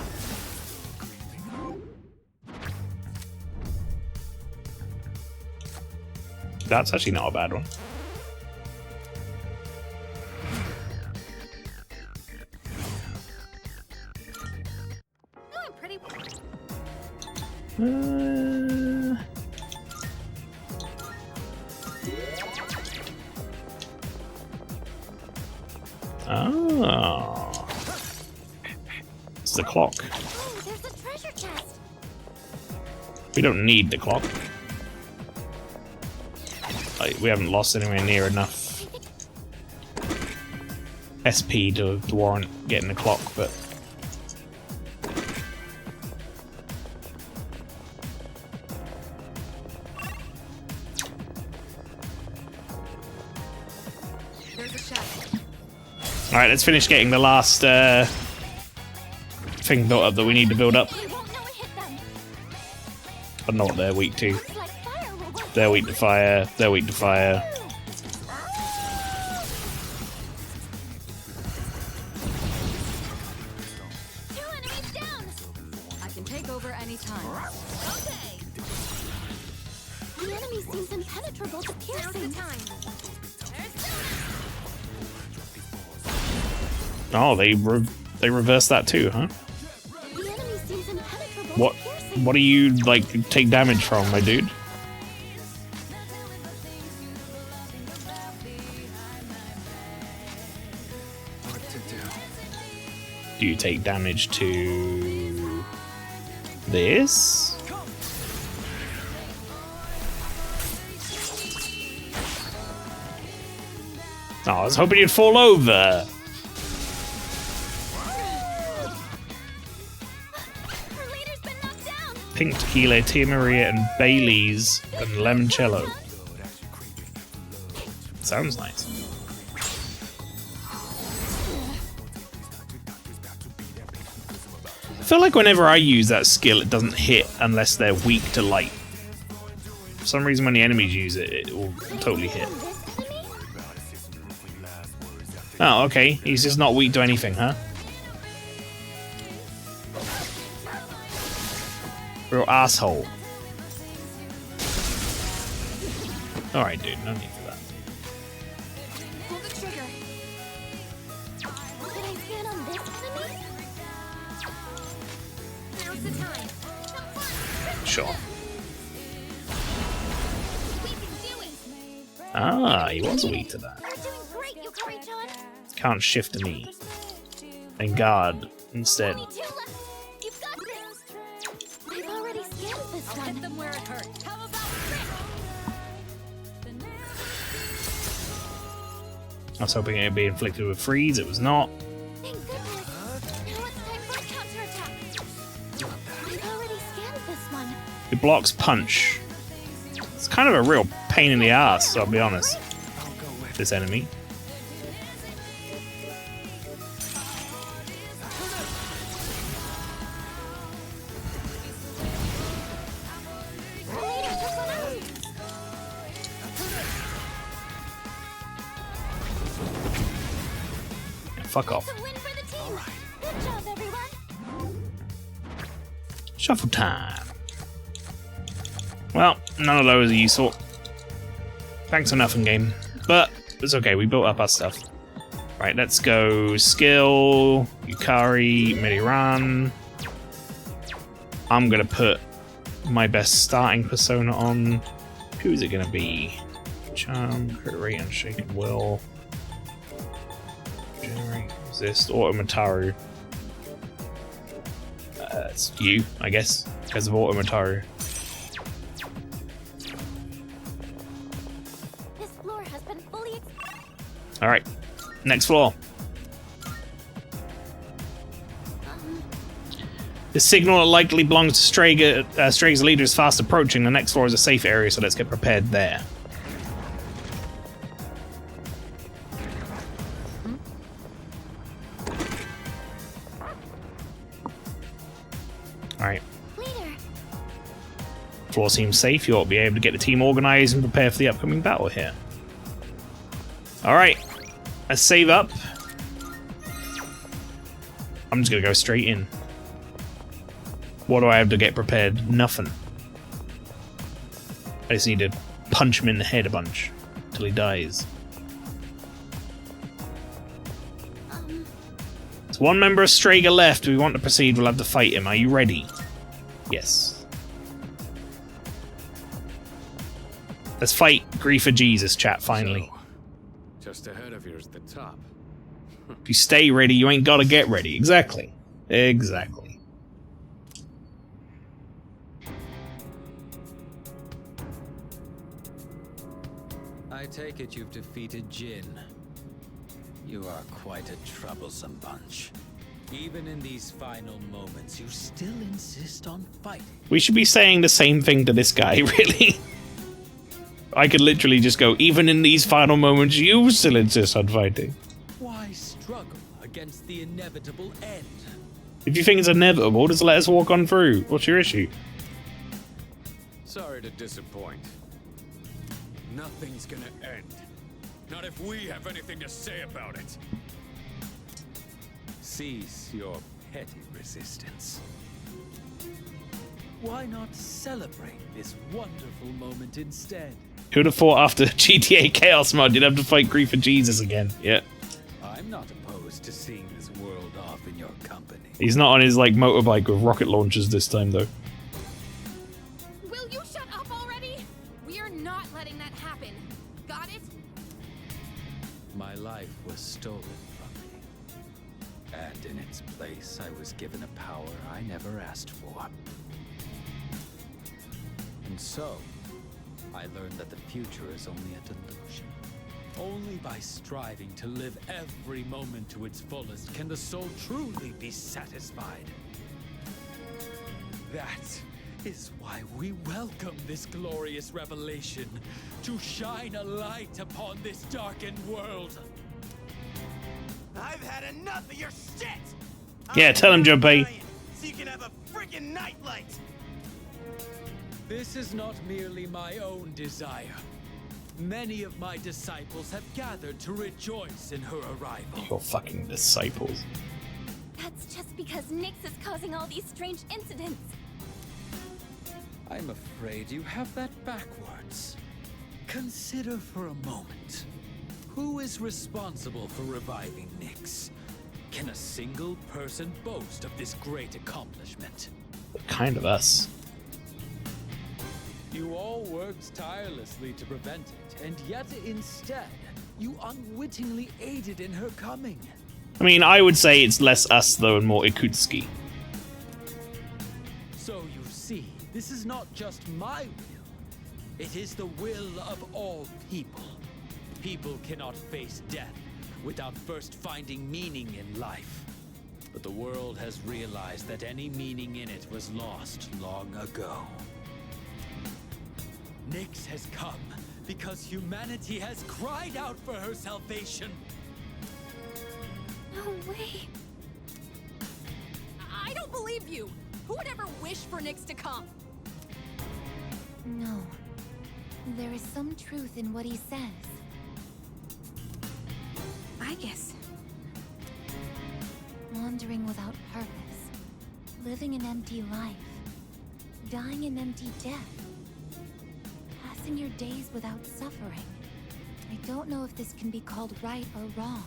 That's actually not a bad one. Doing pretty Oh. It's the clock. Oh, there's a treasure chest. We don't need the clock. Like, we haven't lost anywhere near enough SP to warrant getting the clock, but There's a shadow. alright, let's finish getting the last thing built up that we need to build up. They won't know it hit them. I don't know what they're weak to. Looks like fire will work. They're weak to fire, they're weak to fire. 2 enemies down. I can take over anytime. Okay. The enemy seems impenetrable to now's piercing. the time. Oh, they reversed that too, huh? The enemy seems impenetrable What to piercing. what do you like take damage from, my dude? What to do? Do you take damage to this? Oh, I was hoping you'd fall over. Our leader's been knocked down. pink tequila, Tia Maria, and Bailey's, and limoncello. Sounds nice. I feel like whenever I use that skill, it doesn't hit unless they're weak to light. For some reason, when the enemies use it, it will totally hit. Oh, okay. He's just not weak to anything, huh? Real asshole. Alright, dude. No need for that. Pull the trigger. Did I scan on this enemy? Now's the time. Sure. We can do it! Ah, he was weak to that. You're doing great, Yukari-chan! Can't shift a knee. And guard instead. Only 2 left! You've got this! I've already scanned this I'll one. hit them where it hurts. How about I was hoping it'd be inflicted with freeze. It was not. Thank goodness! Now it's time for a counterattack! I've already scanned this one. It blocks punch. It's kind of a real pain in the ass, I'll be honest. This enemy. Later, took one out! Fuck off. It's a win for the team! Good job, everyone! Shuffle time. Well, none of those are useful. Thanks for nothing, game. But it's okay, we built up our stuff. Right, let's go skill, Yukari, Mediran. I'm gonna put my best starting persona on. Who's it gonna be? Charm, crit rate, unshaken will. Generate, resist, Automataru. It's you, I guess, because of Automataru. This floor has been fully Alright, next floor. The signal likely belongs to Stray's leader is fast approaching. The next floor is a safe area, so let's get prepared there. Alright. Later. Floor seems safe. You ought to be able to get the team organized and prepare for the upcoming battle here. Alright. Let's save up. I'm just gonna go straight in. What do I have to get prepared? Nothing. I just need to punch him in the head a bunch till he dies. There's one member of Strega left. If we want to proceed, we'll have to fight him. Are you ready? Yes. Let's fight Grief of Jesus, chat, finally. Just ahead of here's the top. If you stay ready, you ain't gotta get ready. Exactly. Exactly. I take it you've defeated Jin. You are quite a troublesome bunch. Even in these final moments, you still insist on fighting. We should be saying the same thing to this guy, really. I could literally just go, even in these final moments, you still insist on fighting. Why struggle against the inevitable end? If you think it's inevitable, just let us walk on through. What's your issue? Sorry to disappoint. Nothing's gonna end. Not if we have anything to say about it. Cease your petty resistance. Why not celebrate this wonderful moment instead? Who'd have thought after GTA Chaos Mod you'd have to fight Grief of Jesus again? Yeah. I'm not opposed to seeing this world off in your company. He's not on his, like, motorbike with rocket launchers this time, though. Will you shut up already? We are not letting that happen. Got it? My life was stolen from me. And in its place, I was given a power I never asked for. And so, I learned that the future is only a delusion. Only by striving to live every moment to its fullest can the soul truly be satisfied. That is why we welcome this glorious revelation to shine a light upon this darkened world. I've had enough of your shit! Yeah, tell him, Joe Bay. So you can have a friggin' nightlight! This is not merely my own desire. Many of my disciples have gathered to rejoice in her arrival. Your fucking disciples. That's just because Nyx is causing all these strange incidents. I'm afraid you have that backwards. Consider for a moment. Who is responsible for reviving Nyx? Can a single person boast of this great accomplishment? Kind of us. You all worked tirelessly to prevent it, and yet instead, you unwittingly aided in her coming. I mean, I would say it's less us, though, and more Ikutsuki. So you see, this is not just my will. It is the will of all people. People cannot face death without first finding meaning in life. But the world has realized that any meaning in it was lost long ago. Nyx has come because humanity has cried out for her salvation. No way. I don't believe you! Who would ever wish for Nyx to come? No. There is some truth in what he says. I guess. Wandering without purpose. Living an empty life. Dying an empty death. Passing your days without suffering. I don't know if this can be called right or wrong.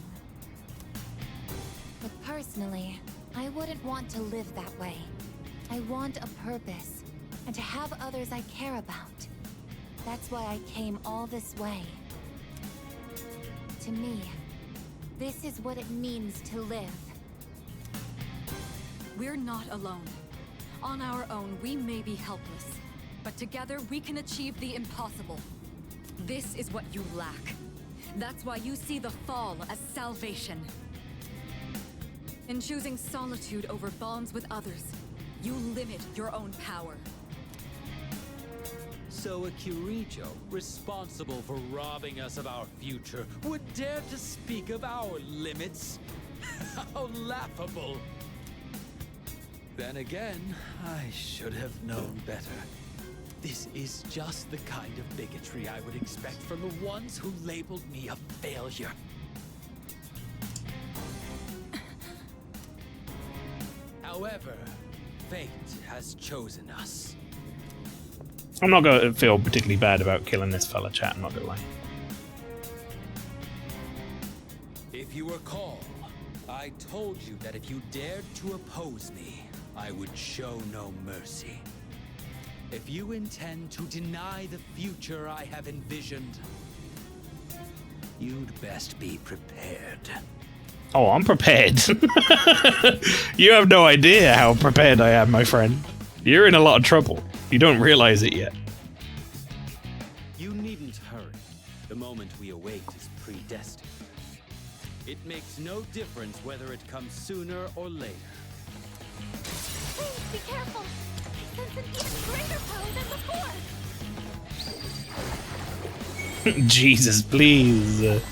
But personally, I wouldn't want to live that way. I want a purpose, and to have others I care about. That's why I came all this way. To me, this is what it means to live. We're not alone. On our own, we may be helpless, but together we can achieve the impossible. This is what you lack. That's why you see the fall as salvation. In choosing solitude over bonds with others, you limit your own power. So a Kirijo, responsible for robbing us of our future, would dare to speak of our limits? How laughable! Then again, I should have known better. This is just the kind of bigotry I would expect from the ones who labeled me a failure. However, fate has chosen us. I'm not going to feel particularly bad about killing this fella, chat, I'm not going to lie. If you recall, I told you that if you dared to oppose me, I would show no mercy. If you intend to deny the future I have envisioned, you'd best be prepared. Oh, I'm prepared. You have no idea how prepared I am, my friend. You're in a lot of trouble. You don't realize it yet. You needn't hurry. The moment we await is predestined. It makes no difference whether it comes sooner or later. Please be careful. I sense an even greater power than before. Jesus, please.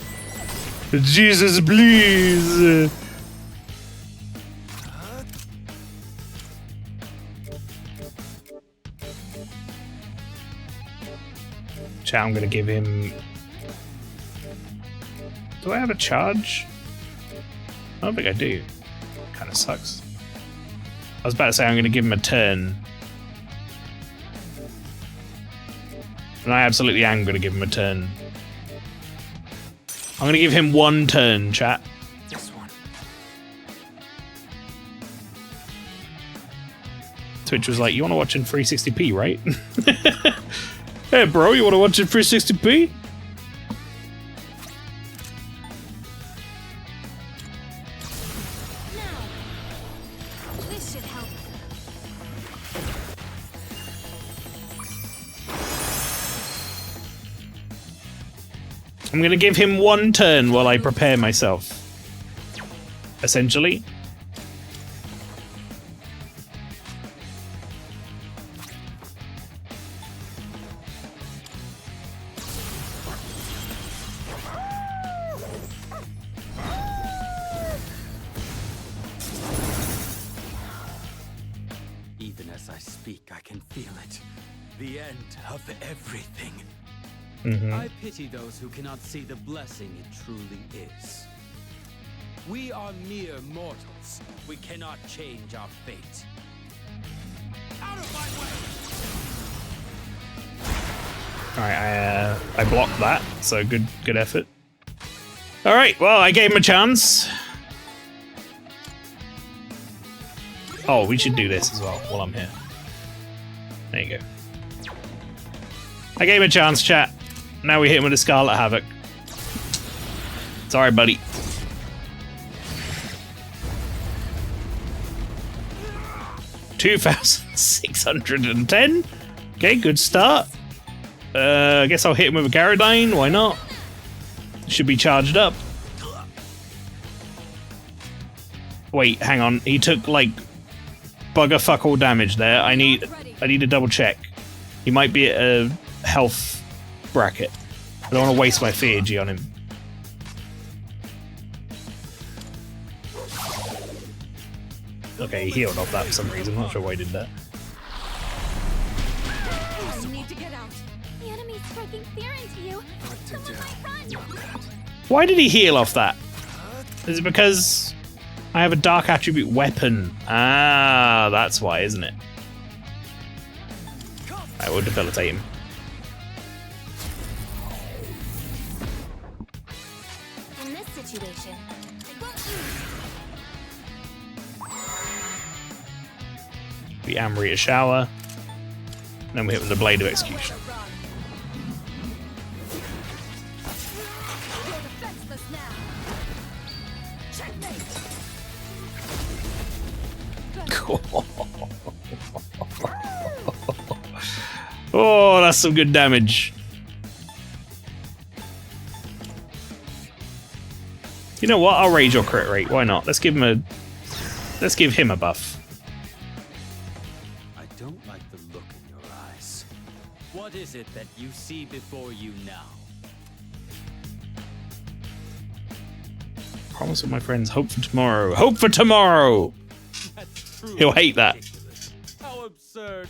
Jesus, please. Chat, I'm gonna give him... Do I have a charge? I don't think I do. Kinda sucks. I was about to say I'm gonna give him a turn. And I absolutely am gonna give him a turn. I'm gonna give him one turn, chat. This one. Twitch was like, you wanna watch in 360p, right? Hey bro, you wanna watch in 360p? Now, this should help. I'm gonna give him one turn while I prepare myself. Essentially. Even as I speak, I can feel it. The end of everything. I pity those who cannot see the blessing it truly is. We are mere mortals. We cannot change our fate. Out of my way! Alright, I blocked that, so good effort. Alright, well, I gave him a chance. Oh, we should do this as well while I'm here. There you go. I gave him a chance, chat. Now we hit him with a Scarlet Havoc. Sorry, buddy. $2,610. Okay, good start. I guess I'll hit him with a Gyaradyne. Why not? Should be charged up. Wait, hang on. He took like bugger fuck all damage there. I need to double check. He might be at a health bracket. I don't want to waste my Theurgy on him. Okay, he healed off that for some reason. I'm not sure why he did that. I need to get out. The enemy's striking fear into you. Someone might run. Why did he heal off that? Is it because I have a dark attribute weapon? Ah, that's why, isn't it? I will debilitate him. In this situation, I won't use. The Amrita Shower. Then we hit with the Blade of Execution. You're defenseless now. Checkmate. Oh, that's some good damage. You know what? I'll raise your crit rate. Why not? Let's give him a buff. I don't like the look in your eyes. What is it that you see before you now? Promise of my friends, hope for tomorrow. Hope for tomorrow! That's truly He'll hate that. ridiculous. How absurd.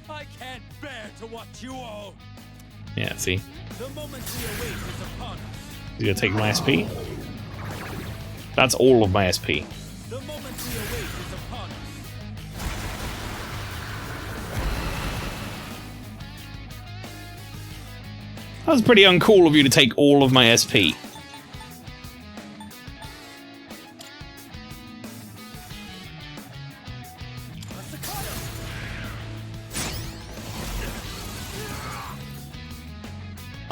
I can't bear to watch you all. Yeah, see? The moment we await is upon us. He's gonna take my SP. That's all of my SP. The moment we await is upon us. That was pretty uncool of you to take all of my SP.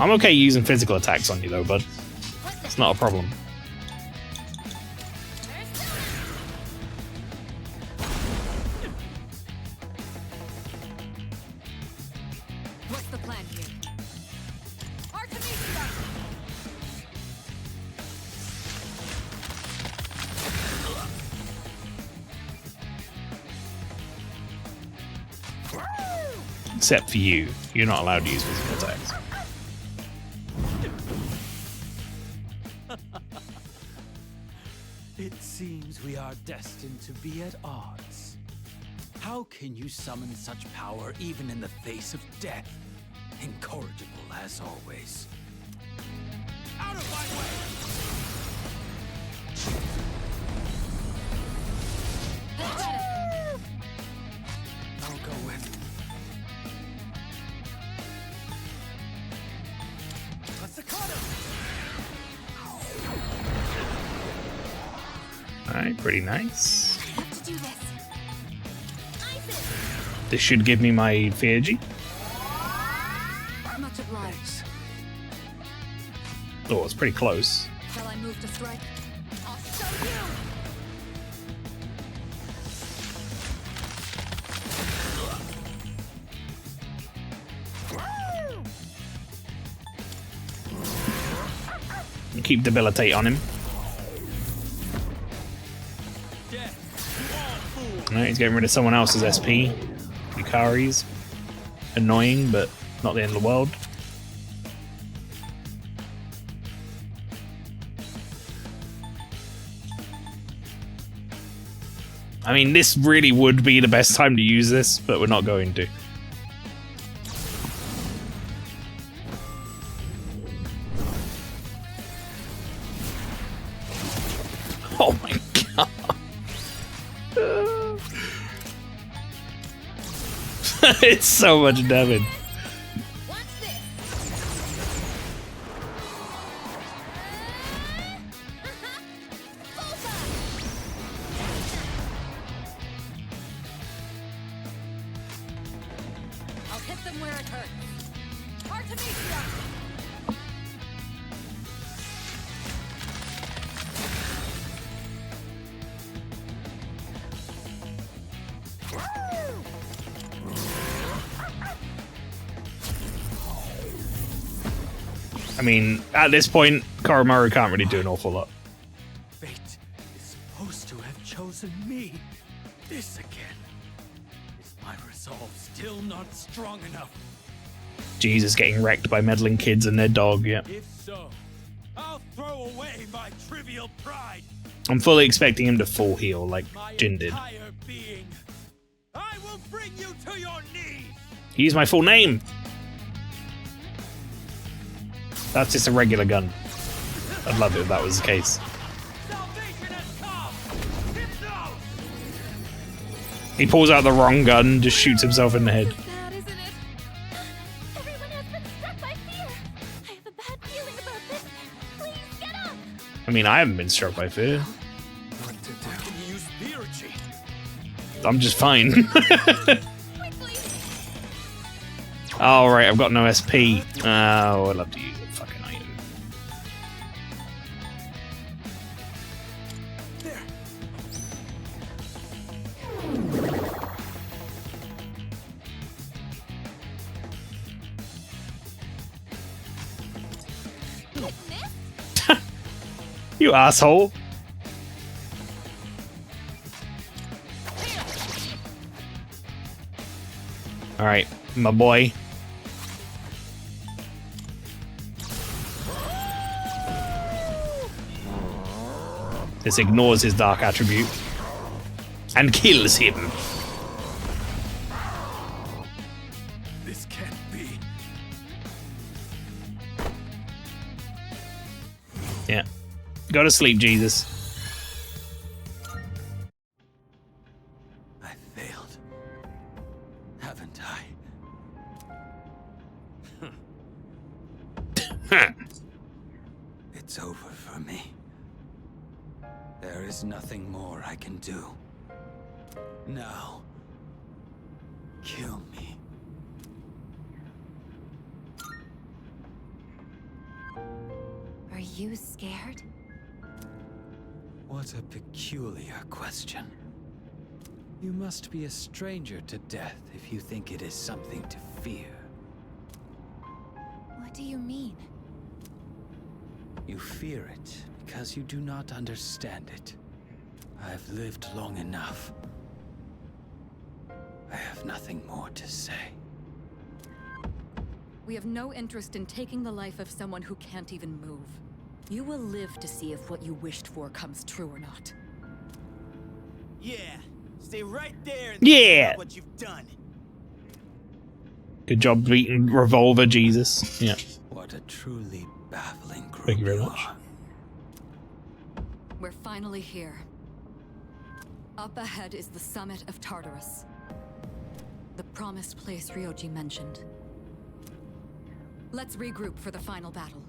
I'm okay using physical attacks on you though, bud. It's not a problem. What's the plan here? Artemisia. Except for you. You're not allowed to use physical attacks. It seems we are destined to be at odds. How can you summon such power even in the face of death? Incorrigible as always. Out of my way! I'll go with. Alright, pretty nice. Have to do this. This should give me my Theurgy. Much obliged. Oh, it's pretty close. Shall I move to strike? I'll show you. Keep debilitate on him. Alright, he's getting rid of someone else's SP. Yukari's. Annoying, but not the end of the world. I mean, this really would be the best time to use this, but we're not going to. Oh my god. It's so much damage. I'll hit them where it hurts. Artemisia! I mean, at this point, Koromaru can't really do an awful lot. Fate is supposed to have chosen me. This again. Is my resolve still not strong enough? Jesus getting wrecked by meddling kids and their dog, yeah. If so, I'll throw away my trivial pride. I'm fully expecting him to full heal like My Jin did. entire being. I will bring you to your knees. Use my full name! That's just a regular gun. I'd love it if that was the case. Salvation has come. Hypnos! He pulls out the wrong gun, just shoots himself in the head. Bad, isn't it? Everyone has been struck by fear. I have a bad feeling about this. Please get up. I mean, I haven't been struck by fear. What to do? Can you use theurgy? I'm just fine. Quickly. Oh, right, I've got no SP. Oh, I'd love to use a fucking item. There. You asshole. Alright, my boy. This ignores his dark attribute and kills him. This can't be. Yeah. Go to sleep, Jesus. I failed. Haven't I? It's over for me. There is nothing more I can do. Now, kill me. Are you scared? What a peculiar question. You must be a stranger to death if you think it is something to fear. What do you mean? You fear it because you do not understand it. I've lived long enough. I have nothing more to say. We have no interest in taking the life of someone who can't even move. You will live to see if what you wished for comes true or not. Yeah, stay right there and Yeah. think about what you've done. Good job beating Revolver, Jesus. Yeah. What a truly baffling group Thank you very much. are. We're finally here. Up ahead is the summit of Tartarus. The promised place Ryoji mentioned. Let's regroup for the final battle.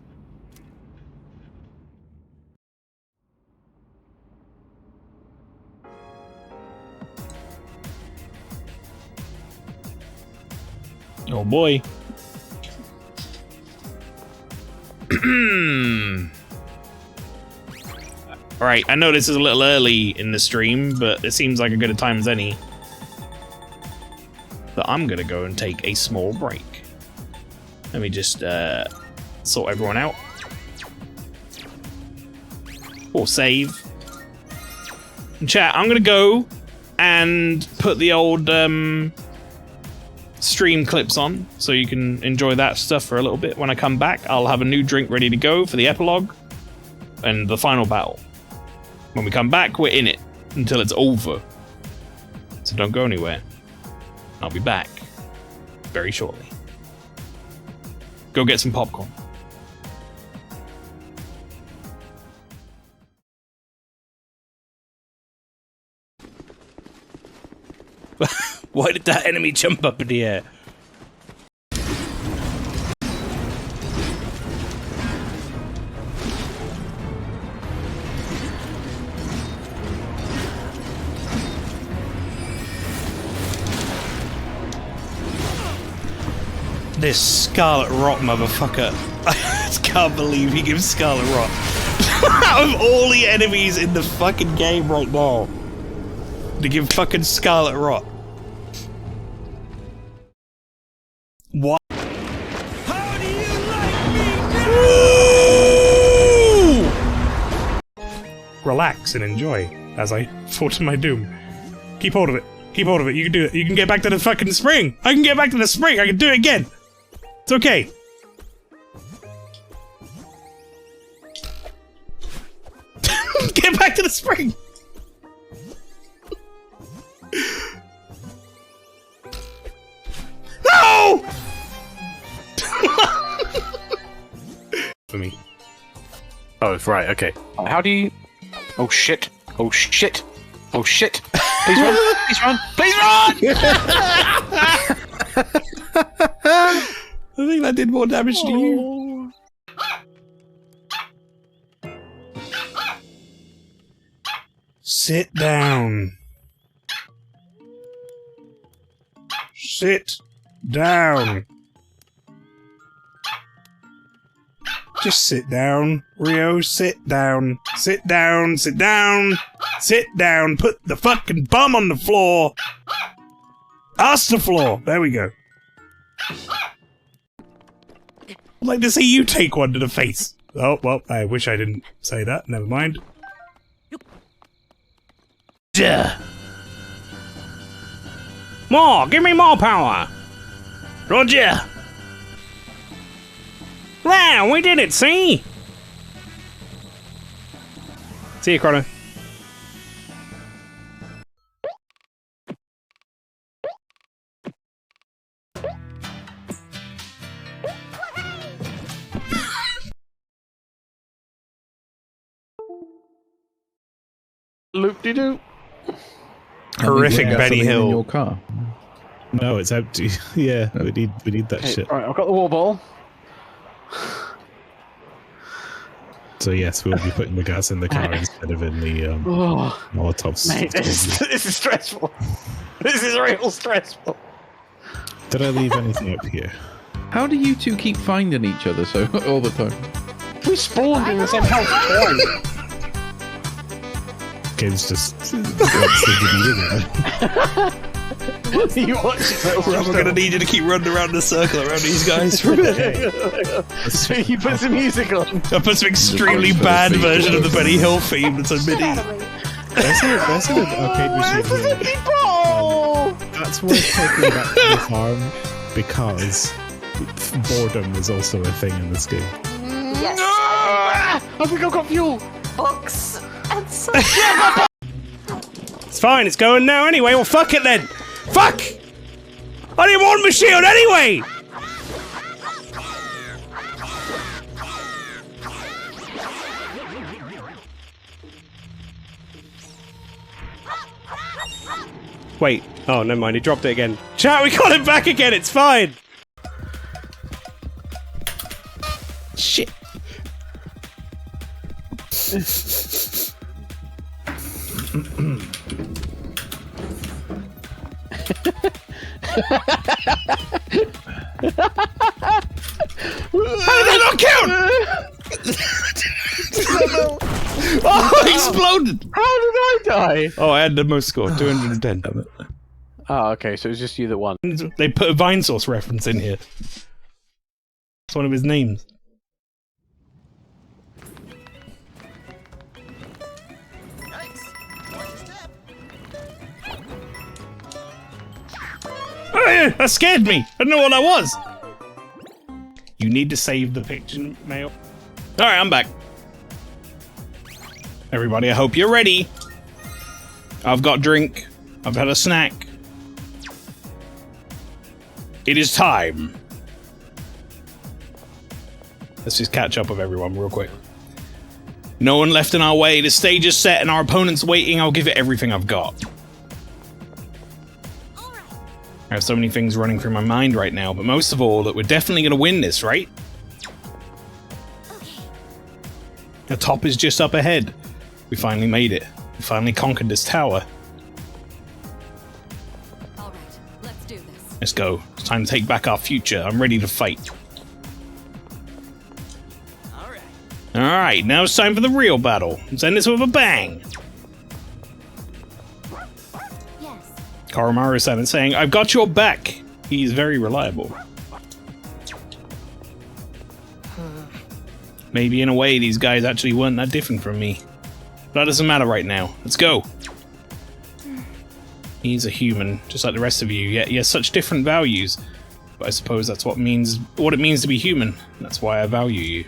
Oh boy. Alright, I know this is a little early in the stream, but it seems like a good a time as any. But I'm gonna go and take a small break. Let me just sort everyone out. Or save. And chat, I'm gonna go and put the old stream clips on so you can enjoy that stuff for a little bit. When I come back, I'll have a new drink ready to go for the epilogue and the final battle. When we come back, we're in it until it's over. So don't go anywhere. I'll be back very shortly. Go get some popcorn. Why did that enemy jump up in the air? This Scarlet Rot motherfucker. I just can't believe he gives Scarlet Rot. Out of all the enemies in the fucking game right now, to give fucking Scarlet Rot. What? How do you like me now? Relax and enjoy as I fall to my doom. Keep hold of it. Keep hold of it. You can do it. You can get back to the fucking spring. I can get back to the spring. I can do it again. It's okay. Get back to the spring. No! For me. Oh, right, okay. How do you... Oh shit. Oh shit. Oh shit. Please run. Please run. Please run! I think that did more damage to you. Sit down. Sit down. Just sit down, Rio. Sit down. Sit down. Sit down. Sit down. Put the fucking bum on the floor. Ask the floor. There we go. I'd like to see you take one to the face. Oh, well, I wish I didn't say that. Never mind. Duh. More! Give me more power! Roger! There! We did it, see? See you, Chrono. Loop-de-doo. Horrific Benny Hill. In your car. No, it's empty. Yeah, we need that shit. Right, I've got the wall ball. So yes, we'll be putting the gas in the car instead of in the Molotovs. Mate, this is stressful. This is real stressful. Did I leave anything up here? How do you two keep finding each other so all the time? We spawned in the same house twice. Game's just wants to be in there. You watch I'm gonna need you to keep running around the circle around these guys for a bit. So you put some music on. I put some extremely bad version of the Benny Hill theme that's a MIDI. There's an arcade machine here. That's worth taking back to the farm because boredom is also a thing in this game. Yes. I think I've got fuel. Books and some. It's fine, it's going now anyway. Well, fuck it then. Fuck! I didn't want my shield anyway! Wait. Oh, never mind. He dropped it again. Chat, we got him back again. It's fine. Shit. How did that not count? Oh, it exploded! How did I die? Oh, I had the most score, 210. Oh, okay, so it was just you that won. They put a Vine Source reference in here. It's one of his names. Oh, that scared me! I didn't know what that was! You need to save the picture, Mael. Alright, I'm back. Everybody, I hope you're ready. I've got drink. I've had a snack. It is time. Let's just catch up with everyone real quick. No one left in our way. The stage is set and our opponent's waiting. I'll give it everything I've got. I have so many things running through my mind right now, but most of all, that we're definitely going to win this, right? The top is just up ahead. We finally made it. We finally conquered this tower. All right, let's do this. Let's go. It's time to take back our future. I'm ready to fight. Alright, now it's time for the real battle. Let's end this with a bang. Yes. Koromaru-san is saying, I've got your back. He's very reliable. Maybe in a way these guys actually weren't that different from me. But that doesn't matter right now. Let's go. He's a human, just like the rest of you, yet he has such different values. But I suppose that's what it means to be human. That's why I value you.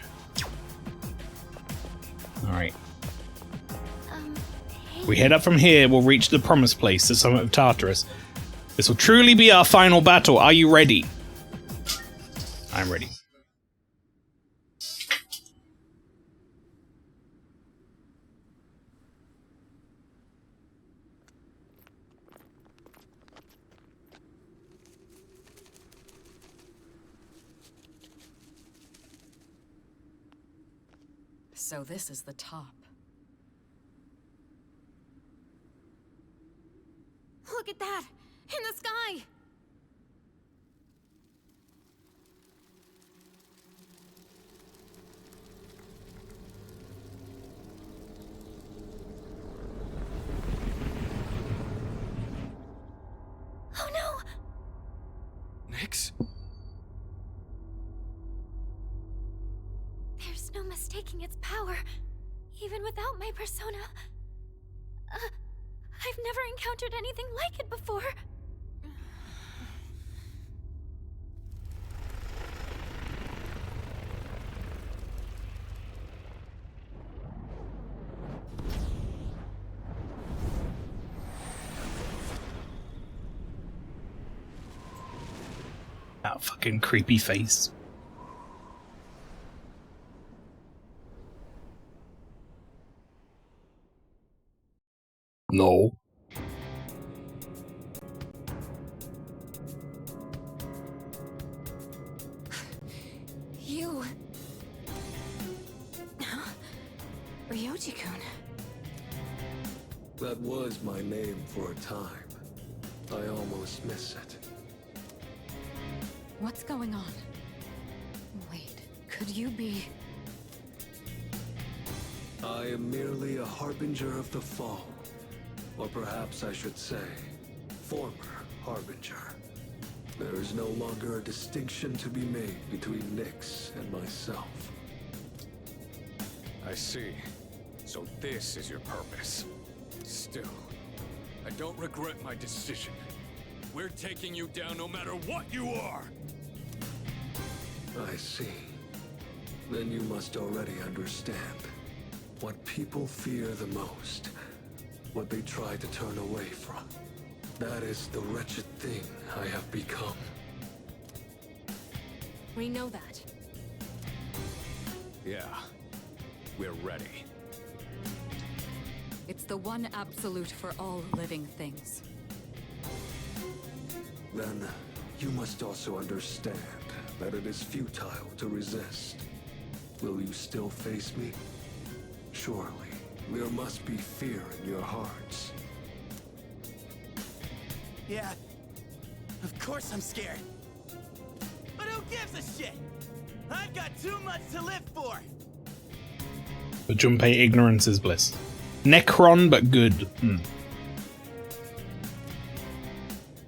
Alright. We head up from here, we'll reach the promised place, the summit of Tartarus. This will truly be our final battle. Are you ready? I'm ready. So this is the top. Look at that! In the sky! Oh no! Nyx? There's no mistaking its power, even without my persona. I've never encountered anything like it before. That fucking creepy face. No. You... Ryoji-kun. That was my name for a time. I almost miss it. What's going on? Wait, could you be... I am merely a harbinger of the fall. Or perhaps I should say, former harbinger. There is no longer a distinction to be made between Nyx and myself. I see. So this is your purpose. Still, I don't regret my decision. We're taking you down no matter what you are! I see. Then you must already understand what people fear the most. What they try to turn away from. That is the wretched thing I have become. We know that. Yeah. We're ready. It's the one absolute for all living things. Then you must also understand that it is futile to resist. Will you still face me? Surely. There must be fear in your hearts. Yeah, of course I'm scared. But who gives a shit? I've got too much to live for. For Junpei, ignorance is bliss. Necron, but good.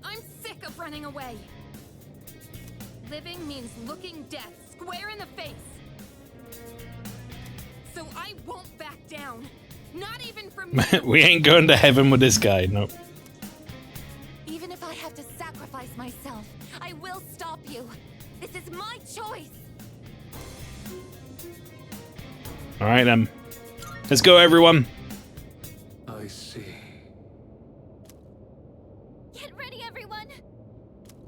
I'm sick of running away. Living means looking death square in the face. So I won't back down. Not even from you. We ain't going to heaven with this guy, no. Even if I have to sacrifice myself, I will stop you. This is my choice. Alright then. Let's go, everyone. I see. everyone!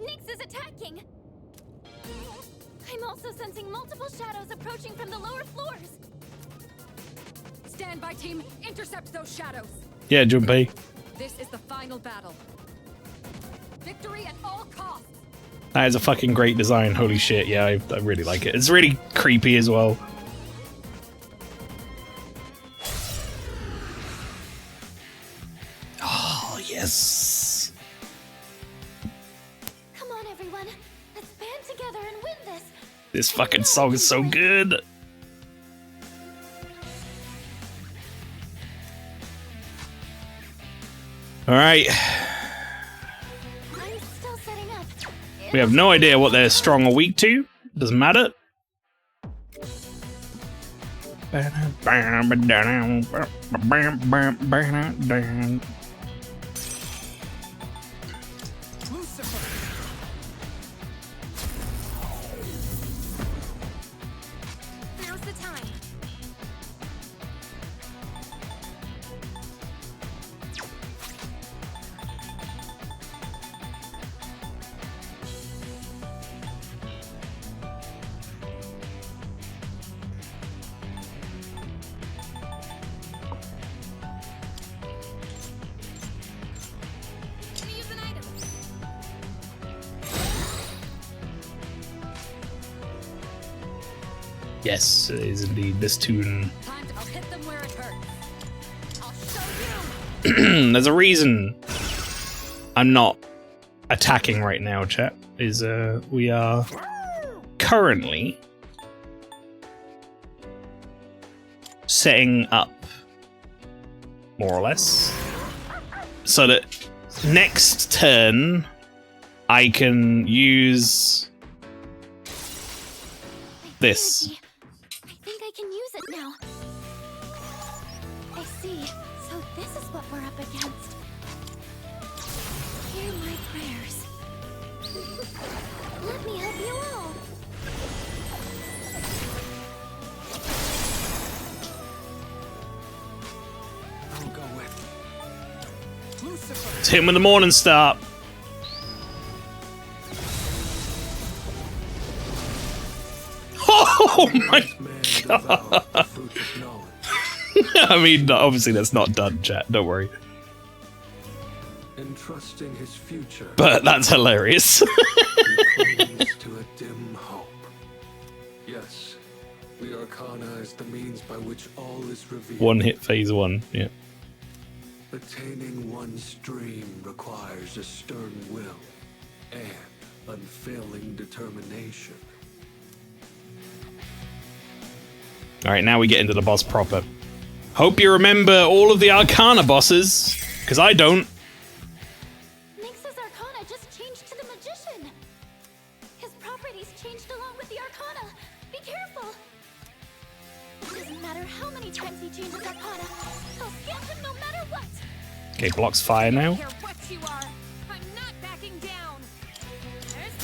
Nyx is attacking! I'm also sensing multiple shadows approaching from the lower floors. Stand by, team. Intercept those shadows. Yeah, Junpei. This is the final battle. Victory at all costs. That is a fucking great design. Holy shit, yeah, I really like it. It's really creepy as well. Oh, yes. Come on, everyone. Let's band together and win this. This fucking song is so good. Alright. I'm still setting up. We have no idea what they're strong or weak to. Doesn't matter. Now's the time. Gonna use an item. Yes, it is indeed this tune. I'll hit them where it hurts. I'll show you. There's a reason I'm not attacking right now, chat. We are currently setting up, more or less, so that next turn I can use this. I think I can use it now. I see. So this is what we're up against. Hear my prayers. Let me help you all. I'll go with Lucifer. Let's hit him with the morning star. Oh my god! I mean, obviously that's not done, chat. Don't worry. Entrusting his future. But that's hilarious. He clings to a dim hope. Yes, the Arcana is the means by which all is revealed. One hit phase one. Yeah. Attaining one's dream requires a stern will and unfailing determination. Alright, now we get into the boss proper. Hope you remember all of the Arcana bosses, because I don't. Nyx's Arcana just changed to the Magician. His properties changed along with the Arcana. Be careful. It doesn't matter how many times he changes Arcana. I'll scan him no matter what. Okay, blocks fire now. Here, what you are. I'm not backing down. There's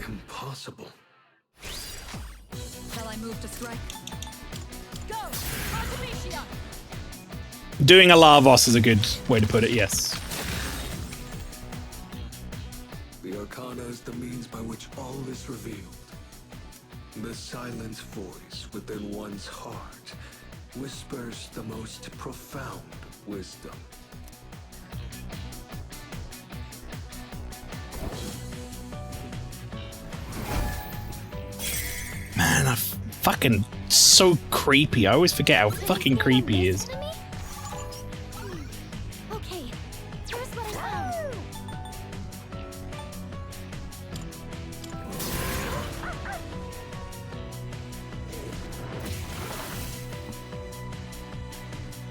Impossible. Shall I move to strike? Go! Artemisia! Doing a Larvos is a good way to put it, yes. The Arcana is the means by which all is revealed. The silent voice within one's heart whispers the most profound wisdom. Man, fucking so creepy. I always forget how fucking creepy he is. Okay, here's what I found.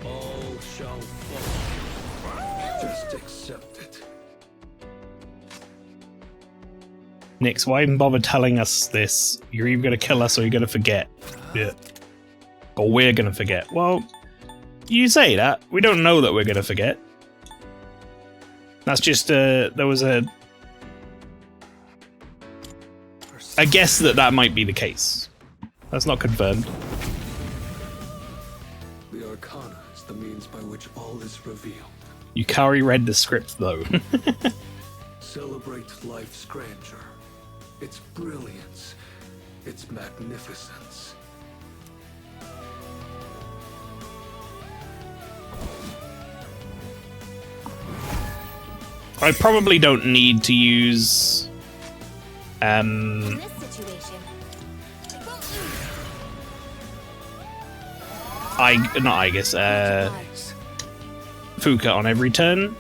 All shall fall. Just accept it. Nyx, why even bother telling us this? You're either gonna kill us or you're gonna forget. Yeah. Or we're gonna forget. Well, you say that. We don't know that we're gonna forget. That's just, there was a guess that might be the case. That's not confirmed. The Arcana is the means by which all is revealed. Yukari read the script though. Celebrate life's grandeur, its brilliance, its magnificence. I probably don't need to use In this situation, Fuka on every turn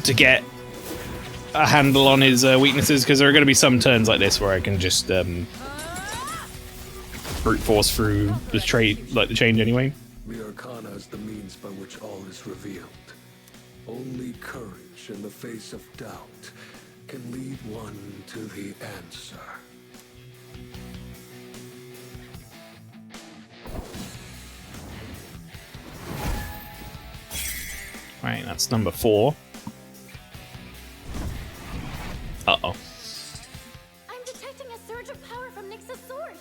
to get a handle on his weaknesses, because there are going to be some turns like this where I can just brute force through the the change anyway. The Arcana is the means by which all is revealed. Only courage in the face of doubt can lead one to the answer. Right, that's number 4. Uh-oh. I'm detecting a surge of power from Nyx's sword.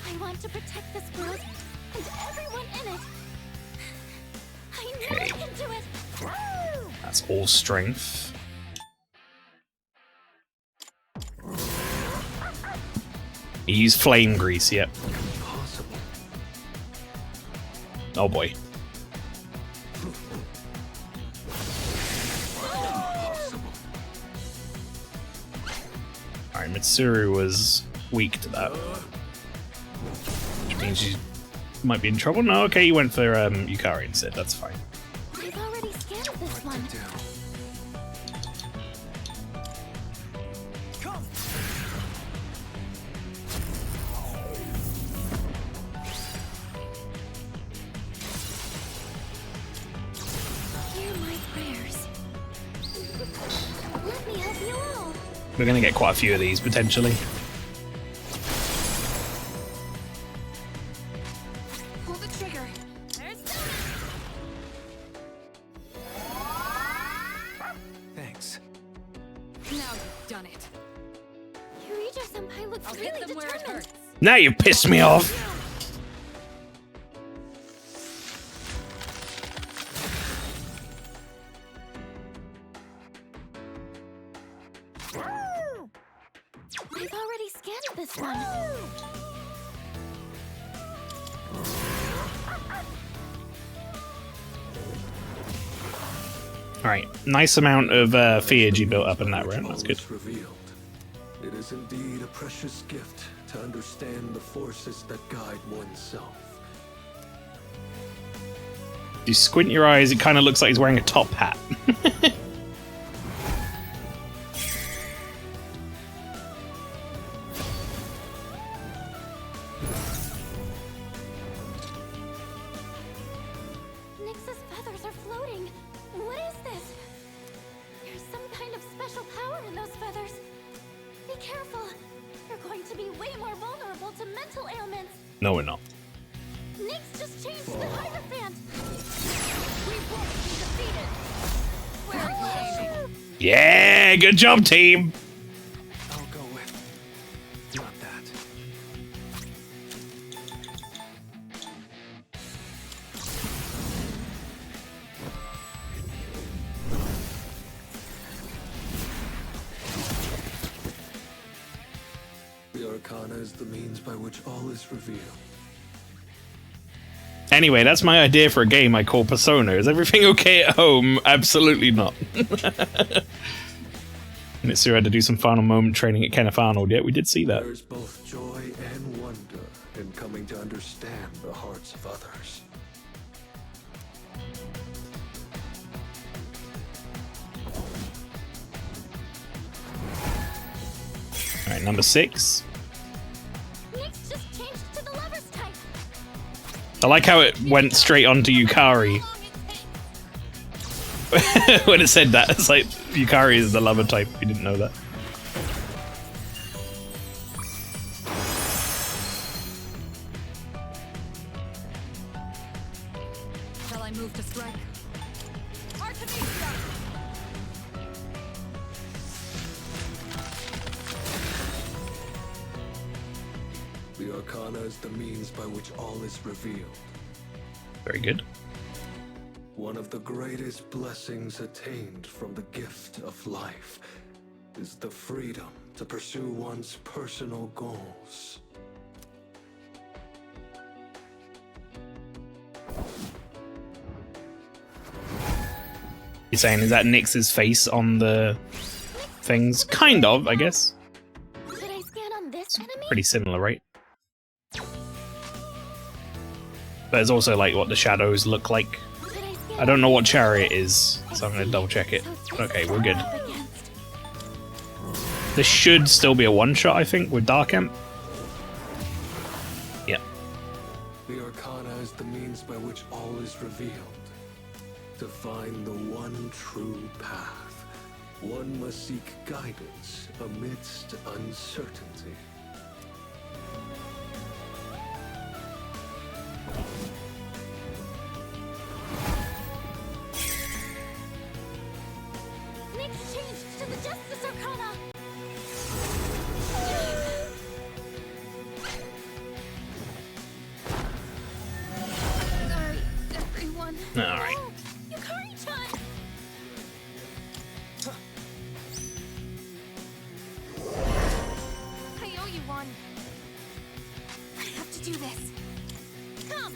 I want to protect this world and everyone in it. I know I can do it. That's all strength. Use flame grease, yep. Oh boy. Alright, Mitsuru was weak to that. Which means she might be in trouble. No, okay, you went for Yukari instead, that's fine. I've already scanned this one. Hear my prayers. Let me help you all. We're gonna get quite a few of these potentially. Pull the trigger. There's Thanks. Now you've done it. Yurija-senpai looks I'll hit really them where it determined. hurts. Now you pissed me off! I've already scanned this one. Alright, nice amount of Theurgy built up in that round, that's good. Revealed. It is indeed a precious gift to understand the forces that guide oneself. You squint your eyes, it kind of looks like he's wearing a top hat. Nyx's feathers are floating. What is this? There's some kind of special power in those feathers. Be careful. You're going to be way more vulnerable to mental ailments. No, we're not. Nyx just changed to the Hierophant. We won't be defeated. Where are you aiming? Yeah, good job, team! I'll go with not that. The Arcana is the means by which all is revealed. Anyway, that's my idea for a game I call Persona. Is everything okay at home? Absolutely not. Mitsuru had to do some final moment training at Kenneth Arnold. Yeah, we did see that. There's both joy and wonder in coming to understand the hearts of others. Alright, number 6. Nyx just changed to the Lover's type. I like how it went straight onto Yukari. When it said that, it's like Yukari is the lover type. You didn't know that. Shall I move to strike? Artemisia! The arcana is the means by which all is revealed. Very good. One of the greatest blessings attained from the gift of life is the freedom to pursue one's personal goals. You're saying, is that Nyx's face on the things? Kind of, I guess. Should I scan on this enemy? Pretty similar, right? But it's also like what the shadows look like. I don't know what chariot is, so I'm gonna double check it. Okay, we're good. This should still be a one-shot, I think, with Dark Amp. Yep. The arcana is the means by which all is revealed. To find the one true path, one must seek guidance amidst uncertainty. Nyx changed to the Justice Arcana! Sorry, everyone. Alright. Yukari-chan! I owe you one. I have to do this. Come!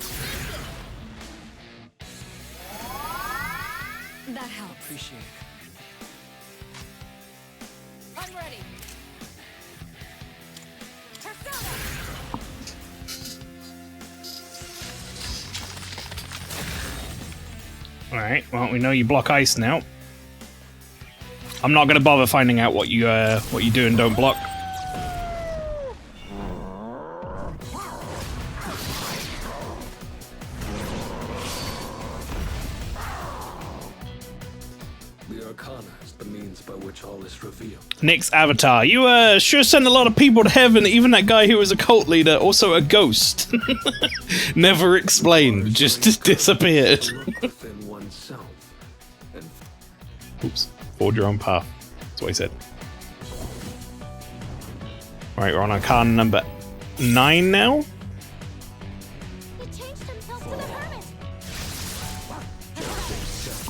That helps. Appreciate it. I'm ready. Persona! Alright, well, we know you block ice now. I'm not gonna bother finding out what you do and don't block. The arcana is the means by which all is revealed. Nyx avatar, you sure sent a lot of people to heaven, even that guy who was a cult leader, also a ghost. Never explained, just disappeared. Look within oneself and Oops, forge your own path. That's what he said. Alright, we're on arcana number 9 now. He changed himself to the hermit!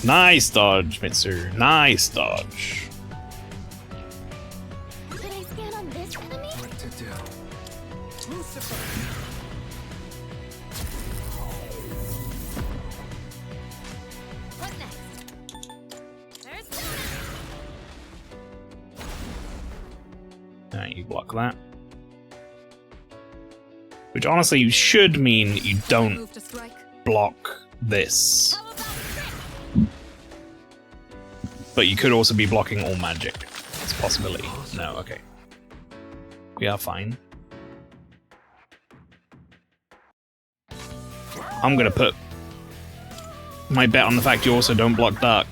Nice dodge, Mitsu. Nice dodge. Should I scan on this enemy? what to do. What next? Persona! Alright, you block that. Which honestly should mean you don't Move to strike. block this. How about this? But you could also be blocking all magic. It's a possibility. No, okay. We are fine. I'm gonna put my bet on the fact you also don't block dark.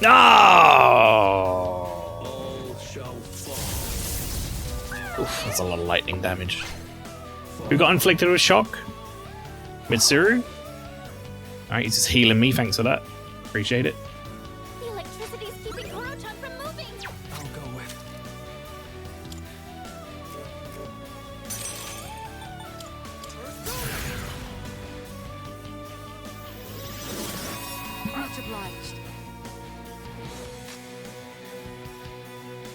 No! All shall fall. Oof, that's a lot of lightning damage. Who got inflicted with shock? Mitsuru? Alright, he's just healing me, thanks for that. Appreciate it. The electricity's keeping Koro-chan from moving! I'll go with. Much obliged.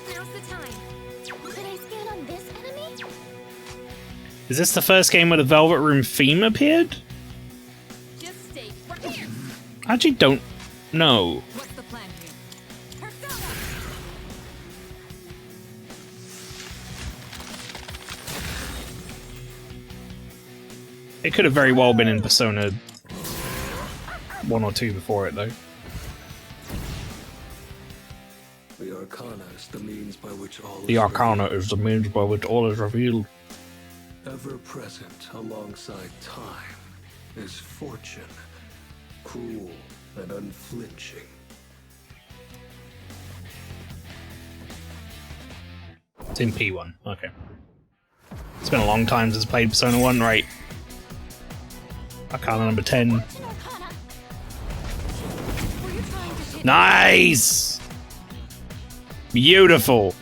Now's the time. Should I scan on this enemy? Is this the first game where the Velvet Room theme appeared? Just stay right here! I actually don't know. What's the plan here? Persona! It could have very well been in Persona 1 or 2 before it, though. The arcana is the means by which all The is Arcana revealed. is the means by which all is revealed. Ever present alongside time is fortune, cruel and unflinching. It's in P1, okay. It's been a long time since I played Persona 1, right? Arcana number 10. Fortune Arcana! Were you trying to hit Nice! Beautiful!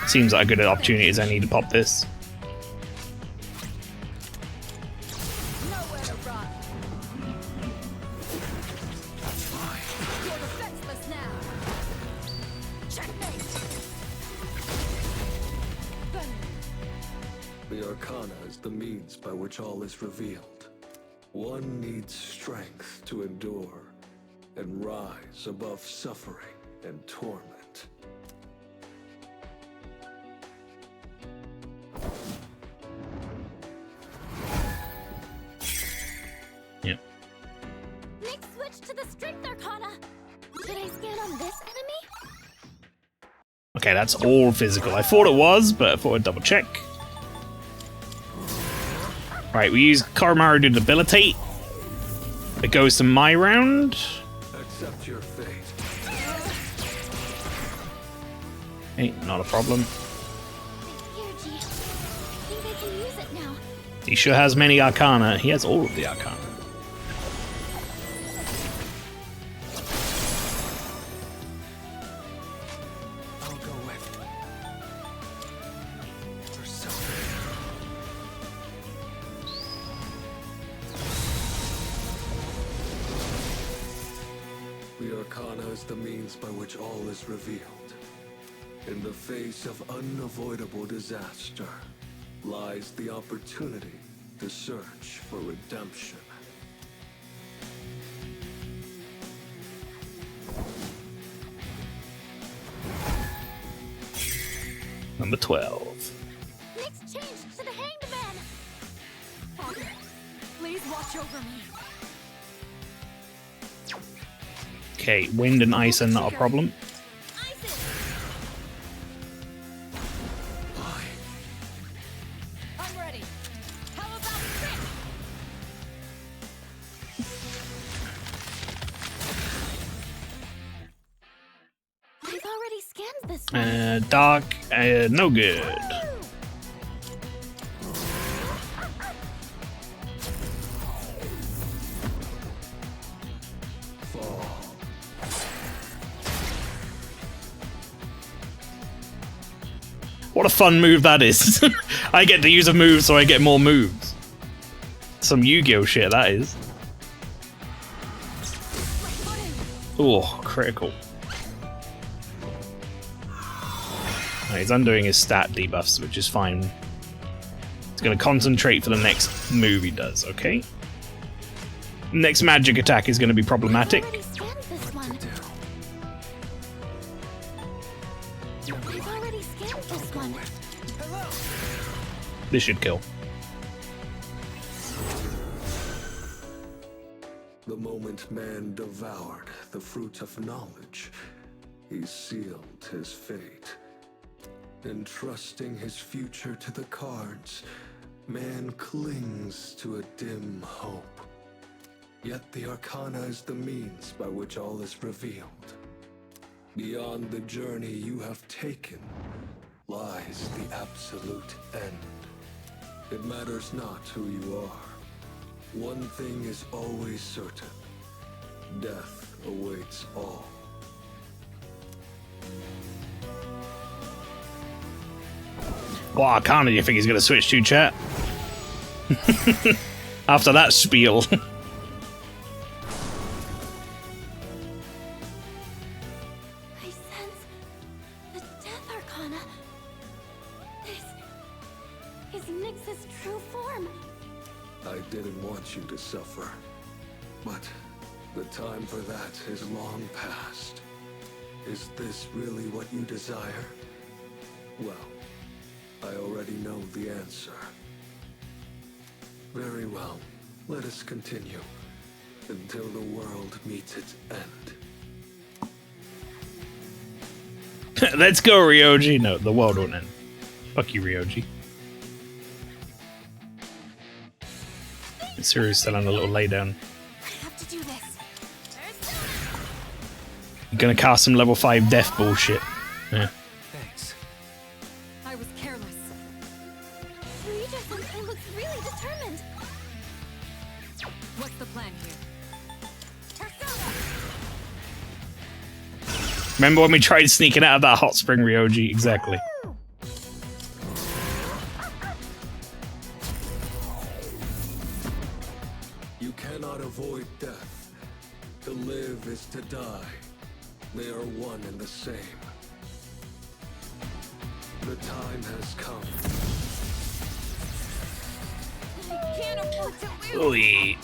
Seems like a good opportunity as any to pop this. Nowhere to run. You're defenseless now. Checkmate. The Arcana is the means by which all is revealed. One needs strength to endure and rise above suffering and torment. Yep. Next switch to the Strength Arcana. Should I scan on this enemy? Okay, that's all physical. I thought it was, but I thought I'd double check. Right, we use Koromaru to debilitate. It goes to my round. Accept your fate. Hey, not a problem. Here, G. I think I can use it now. He sure has many Arcana. He has all of the Arcana. I'll go with Persona. The Arcana is the means by which all is revealed. In the face of unavoidable disaster lies the opportunity to search for redemption. Number 12. Next change to the Hanged Man. Father, please watch over me. Okay, wind and ice are not a problem. I'm ready. How about Crit? I've already scanned this one. Dark, no good. What a fun move that is. I get to use a move so I get more moves. Some Yu-Gi-Oh shit that is. Oh, critical. Oh, he's undoing his stat debuffs, which is fine. He's going to concentrate for the next move he does, okay? Next magic attack is going to be problematic. I've already scanned this one. I've already scanned this one. This should kill. The moment man devoured the fruit of knowledge, he sealed his fate. Entrusting his future to the cards, man clings to a dim hope. Yet the Arcana is the means by which all is revealed. Beyond the journey you have taken lies the absolute end. It matters not who you are. One thing is always certain. Death awaits all. What Arcana do you think he's going to switch to, chat? After that spiel. I sense the Death Arcana. This is Nyx's true form. I didn't want you to suffer, but the time for that is long past. Is this really what you desire? Well, I already know the answer. Very well, let us continue until the world meets its end. Let's go, Ryoji. No, the world won't end. Fuck you, Ryoji. Tsuru's still on a little laydown. I have to do this. You're gonna cast some level 5 death bullshit. Yeah. Thanks. I was careless. Ryuja-sensei looks really determined. What's the plan here? Remember when we tried sneaking out of that hot spring, Ryoji? Exactly. avoid death. To live is to die. They are one and the same. The time has come. I can't afford to lose. Oy.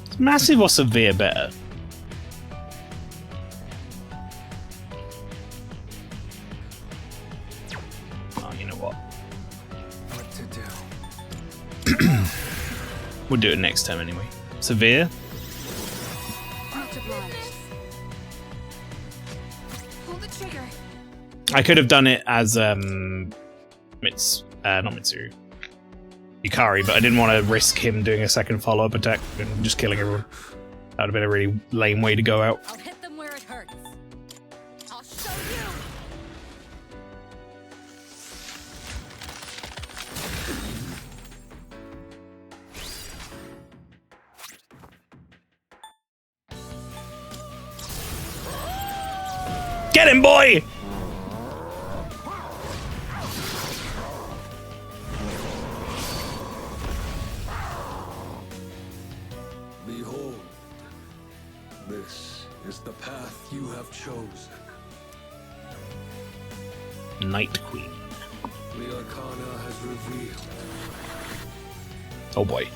Is massive or severe better? Oh, you know what? What to do? We'll do it next time anyway. Severe? Much obliged. Pull the trigger. I could have done it as not Mitsuru. Yukari, but I didn't want to risk him doing a second follow-up attack and just killing everyone. That would have been a really lame way to go out. I'll hit them where it hurts. I'll show you. Get him, boy! Behold, this is the path you have chosen. Night Queen. The Arcana has revealed. Oh boy.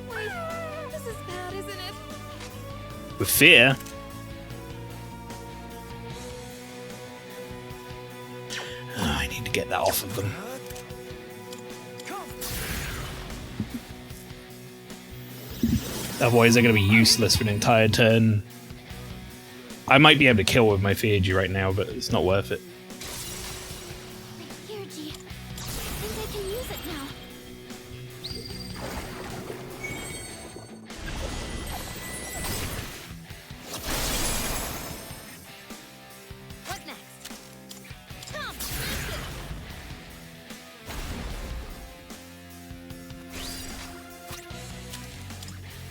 Wait, this is bad, isn't it? With fear. Oh, I need to get that off of them. Otherwise they're going to be useless for an entire turn. I might be able to kill with my Theurgy right now, but it's not worth it. Theurgy. I think I can use it now. What next? Come,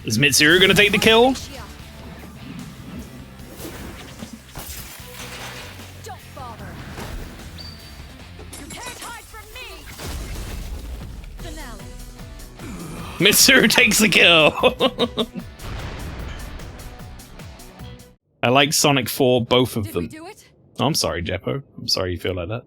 Is Mitsuru going to take the kill? don't bother. You can't hide from me. Finale. Mitsuru takes the kill! I like Sonic 4, both of them. Do it? Oh, I'm sorry, Jeppo. I'm sorry you feel like that.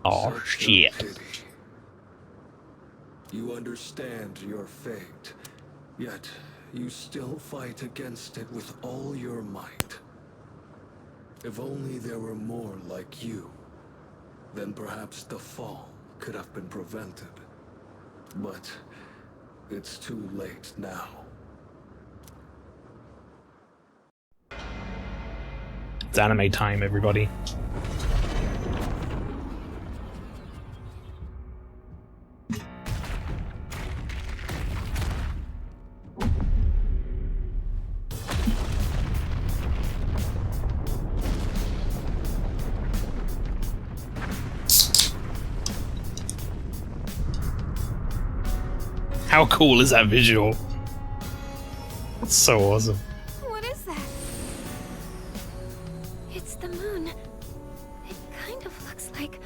Oh, Such a shit. pity. You understand your fate, yet you still fight against it with all your might. If only there were more like you, then perhaps the fall could have been prevented. But it's too late now. It's anime time, everybody. How cool is that visual? It's so awesome. What is that? It's the moon. It kind of looks like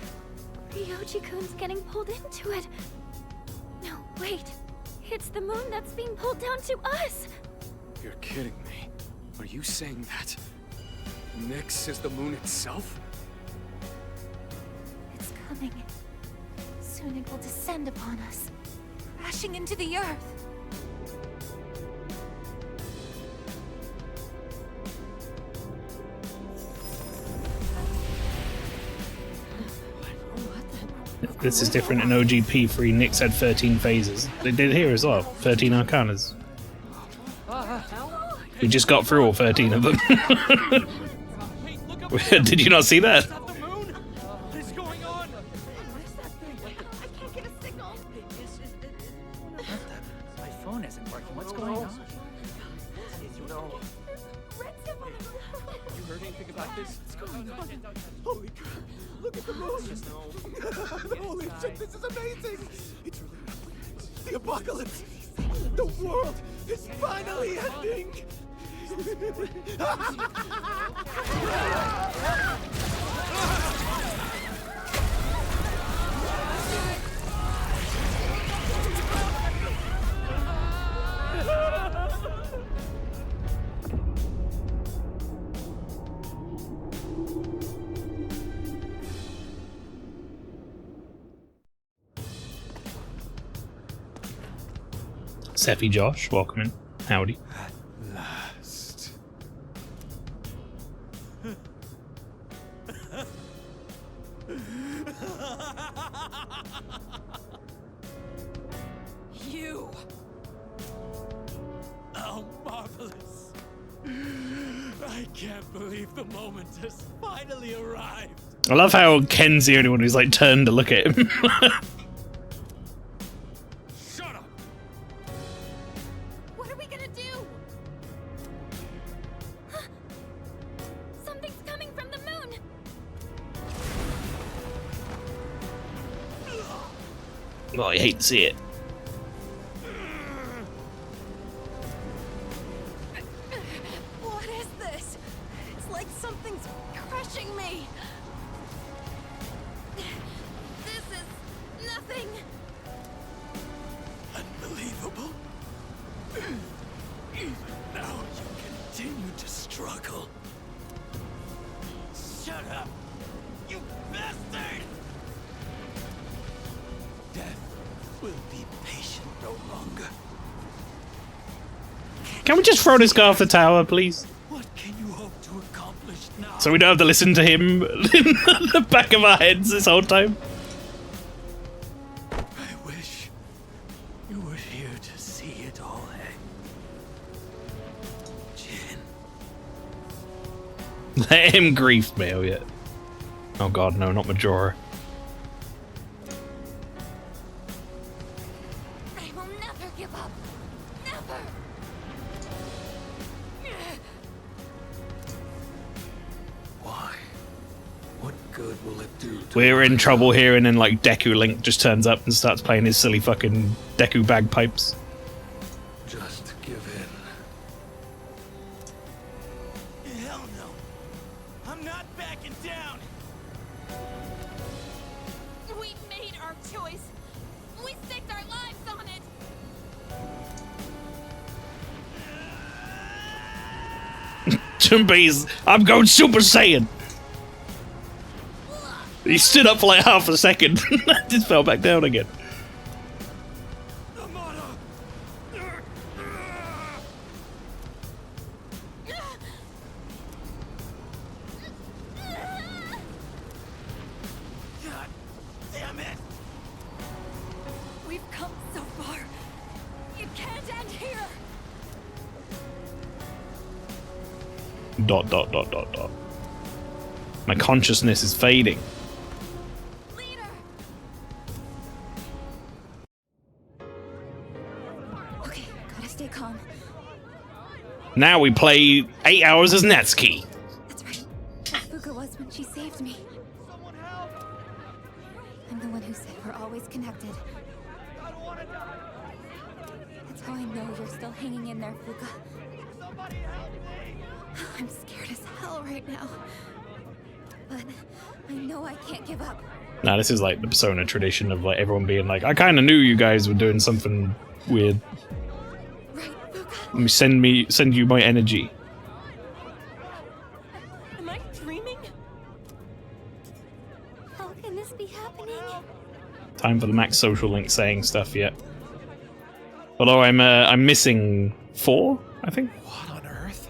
Ryoji-kun's getting pulled into it. No, wait. It's the moon that's being pulled down to us. You're kidding me. Are you saying that Nyx is the moon itself? It's coming. Soon it will descend upon us, crashing into the earth. This is different in OGP3. Nyx had 13 phases. They did here as well. 13 Arcanas. We just got through all 13 of them. Did you not see that? What is going on? What is that thing? I can't get a signal. My phone isn't working. What's going on? What's going on? Holy crap! Look at the moon! Holy shit, this is amazing! It's really happening. The apocalypse! The world is finally ending! Seffy Josh, welcome in. Howdy. Last. You! Oh, marvelous. I can't believe the moment has finally arrived. I love how Ken's the only one who's like turned to look at him. Shut up! What are we gonna do? Something's coming from the moon! Oh, I hate to see it. What is this? It's like something's crushing me. This is nothing. Unbelievable. Even now you continue to struggle. Shut up, you bastard! Death will be patient no longer. Can we just throw this guy off the tower, please? What can you hope to accomplish now? So we don't have to listen to him in the back of our heads this whole time? I wish you were here to see it all end. Jin. Let him grief mail yet. Oh god, no, not Majora. I will never give up. Never. Why? What good will it do to We're in trouble here, and then like Deku Link just turns up and starts playing his silly fucking Deku bagpipes. just give in? Hell no! I'm not backing down! We made our choice. We staked our lives on it. Junpei's, I'm going Super Saiyan! He stood up for like half a second, just fell back down again. God damn it! We've come so far. It can't end here. Dot dot dot dot dot. My consciousness is fading. Okay, gotta stay calm. Now we play 8 hours as Natsuki. That's right. Fuka was when she saved me. I'm the one who said we're always connected. That's how I know you're still hanging in there, Fuka. I'm scared as hell right now. But I know I can't give up. Nah, this is like the Persona tradition of like everyone being like, I kind of knew you guys were doing something weird. Let me send you my energy. Am I dreaming? How can this be happening? Time for the Max Social Link saying stuff yet. Although I'm missing 4, I think. What on earth?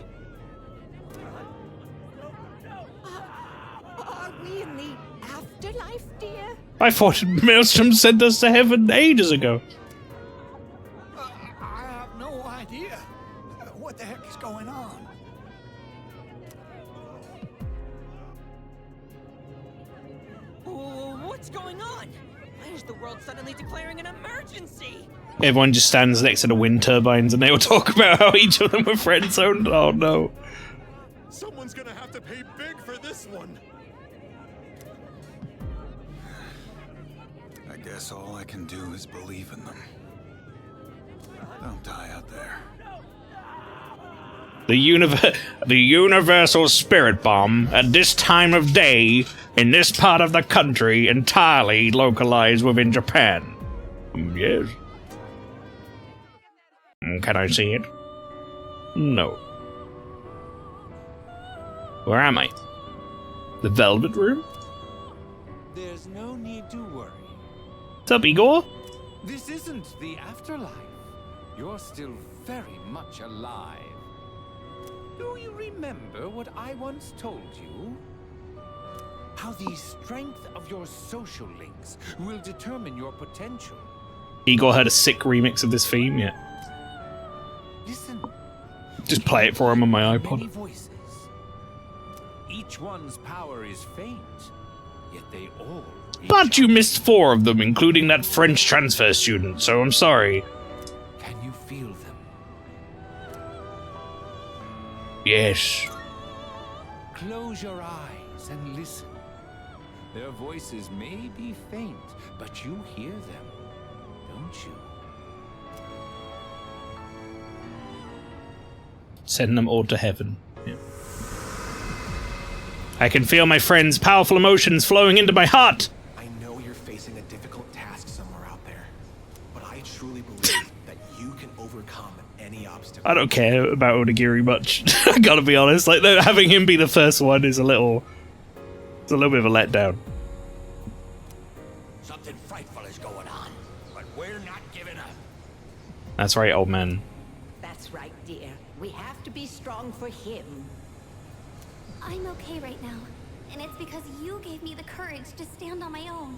Are we in the afterlife, dear? I thought Maelstrom sent us to heaven ages ago. I have no idea. What the heck is going on? What's going on? Why is the world suddenly declaring an emergency? Everyone just stands next to the wind turbines and they all talk about how each of them were friend zoned. Oh no. Someone's gonna have to pay big for this one. I guess all I can do is believe in them. Don't die out there. The universal spirit bomb at this time of day in this part of the country entirely localized within Japan. Yes. Can I see it? No. Where am I? The Velvet Room? There's no need to worry. What's up, Igor? This isn't the afterlife. You're still very much alive. Do you remember what I once told you? How the strength of your social links will determine your potential. Igor had a sick remix of this theme, yeah. Listen. Just play it for him on my Many iPod. voices. Each one's power is faint, yet they all. But you missed 4 of them, including that French transfer student, so I'm sorry. Can you feel them? Yes. Close your eyes and listen. Their voices may be faint, but you hear them, don't you? Send them all to heaven. Yeah. I can feel my friend's powerful emotions flowing into my heart. I know you're facing a difficult task somewhere out there, but I truly believe that you can overcome any obstacle. I don't care about Onigiri much. I gotta be honest. Like having him be the first one is it's a little bit of a letdown. Something frightful is going on, but we're not giving up. That's right, old man. That's right, dear. We have to be strong for him. I'm okay right now, and it's because you gave me the courage to stand on my own.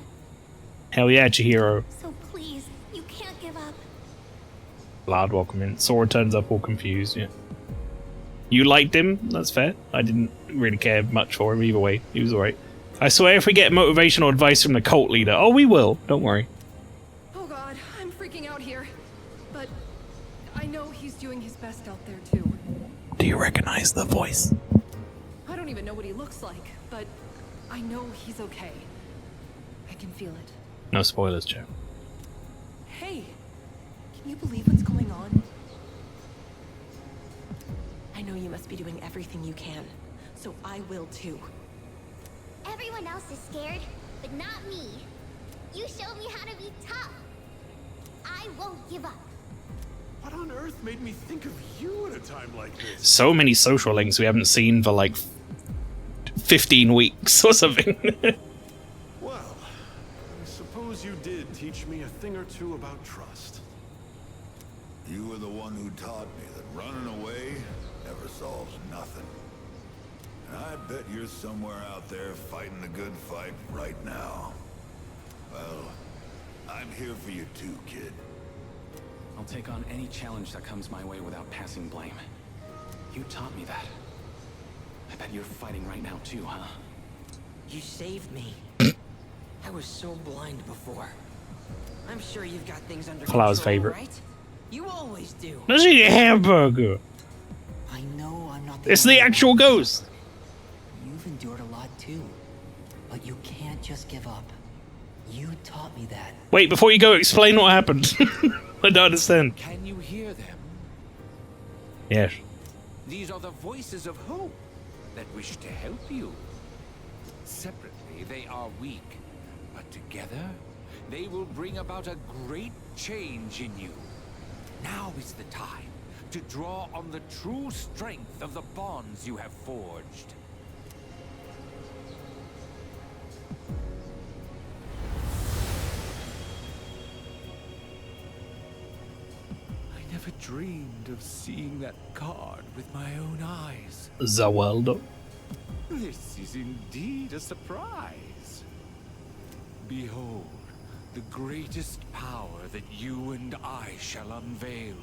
Hell yeah, Chihiro. So please, you can't give up. Loud welcome in. Sora turns up all confused, yeah. You liked him? That's fair. I didn't really care much for him either way. He was alright. I swear if we get motivational advice from the cult leader... Oh, we will. Don't worry. Oh god, I'm freaking out here. But I know he's doing his best out there too. Do you recognize the voice? I don't even know what he looks like, but I know he's okay. I can feel it. No spoilers, Joe. Hey, can you believe what's going on? I know you must be doing everything you can, so I will too. Everyone else is scared, but not me. You showed me how to be tough. I won't give up. What on earth made me think of you at a time like this? So many social links we haven't seen for like 15 weeks or something. Well, I suppose you did teach me a thing or two about trust. You were the one who taught me that running away never solves nothing. And I bet you're somewhere out there fighting the good fight right now. Well, I'm here for you too, kid. I'll take on any challenge that comes my way without passing blame. You taught me that. I bet you're fighting right now too, huh? You saved me. I was so blind before. I'm sure you've got things under Flowers' control, favorite. right? You always do. Let's eat a hamburger. I know I'm not It's the actual ghost. You've endured a lot too. But you can't just give up. You taught me that. Wait, before you go, explain what happened. I don't understand. Can you hear them? Yes. These are the voices of hope that wish to help you. Separately, they are weak, but together, they will bring about a great change in you. Now is the time to draw on the true strength of the bonds you have forged. I never dreamed of seeing that card with my own eyes. Zawaldo. This is indeed a surprise. Behold, the greatest power that you and I shall unveil.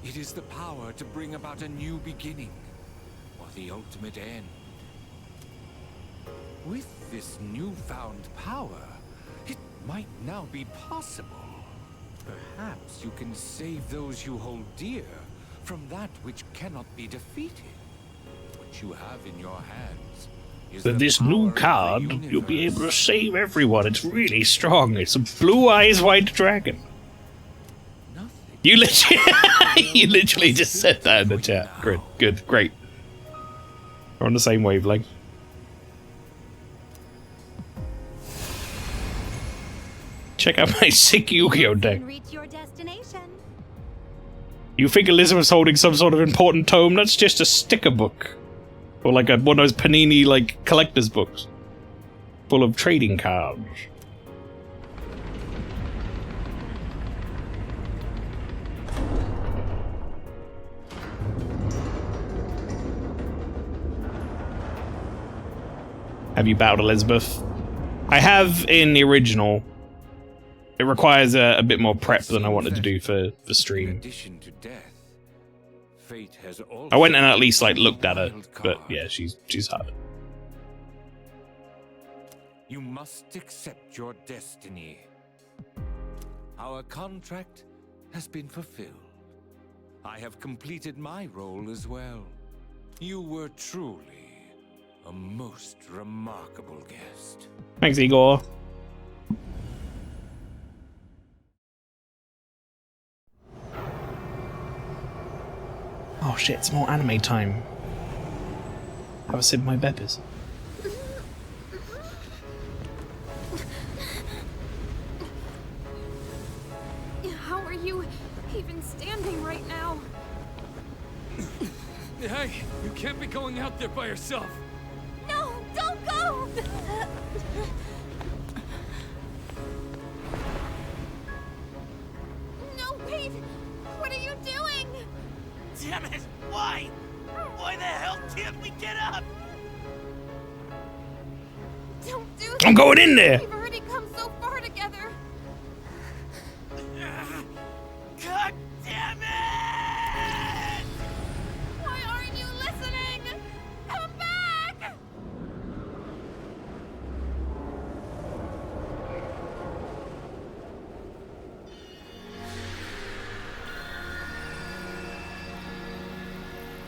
It is the power to bring about a new beginning, or the ultimate end. With this newfound power, it might now be possible. Perhaps you can save those you hold dear from that which cannot be defeated. Would what you have in your hands is With the this new power card, of the you'll be universe. able to save everyone. It's really strong. It's a blue eyes white dragon. You literally, you literally just said that in the chat. Good, great. We're on the same wavelength. Check out my sick Yu-Gi-Oh deck. Reach your destination. You think Elizabeth's holding some sort of important tome? That's just a sticker book. Or like one of those Panini, like, collector's books. Full of trading cards. Have you battled Elizabeth? I have in the original. It requires a bit more prep than I wanted to do for stream. In addition to death, fate has also I went and at least like looked at her, but yeah, she's hard. You must accept your destiny. Our contract has been fulfilled. I have completed my role as well. You were truly a most remarkable guest. Thanks, Igor. Oh shit, it's more anime time. Have a sip of my peppers. How are you even standing right now? Hey, you can't be going out there by yourself. No, don't go! No, Pete! What are you doing? Damn it! Why? Why the hell can't we get up? Don't do I'm going in there! We've already come so far together. God damn it! Why aren't you listening? Come back!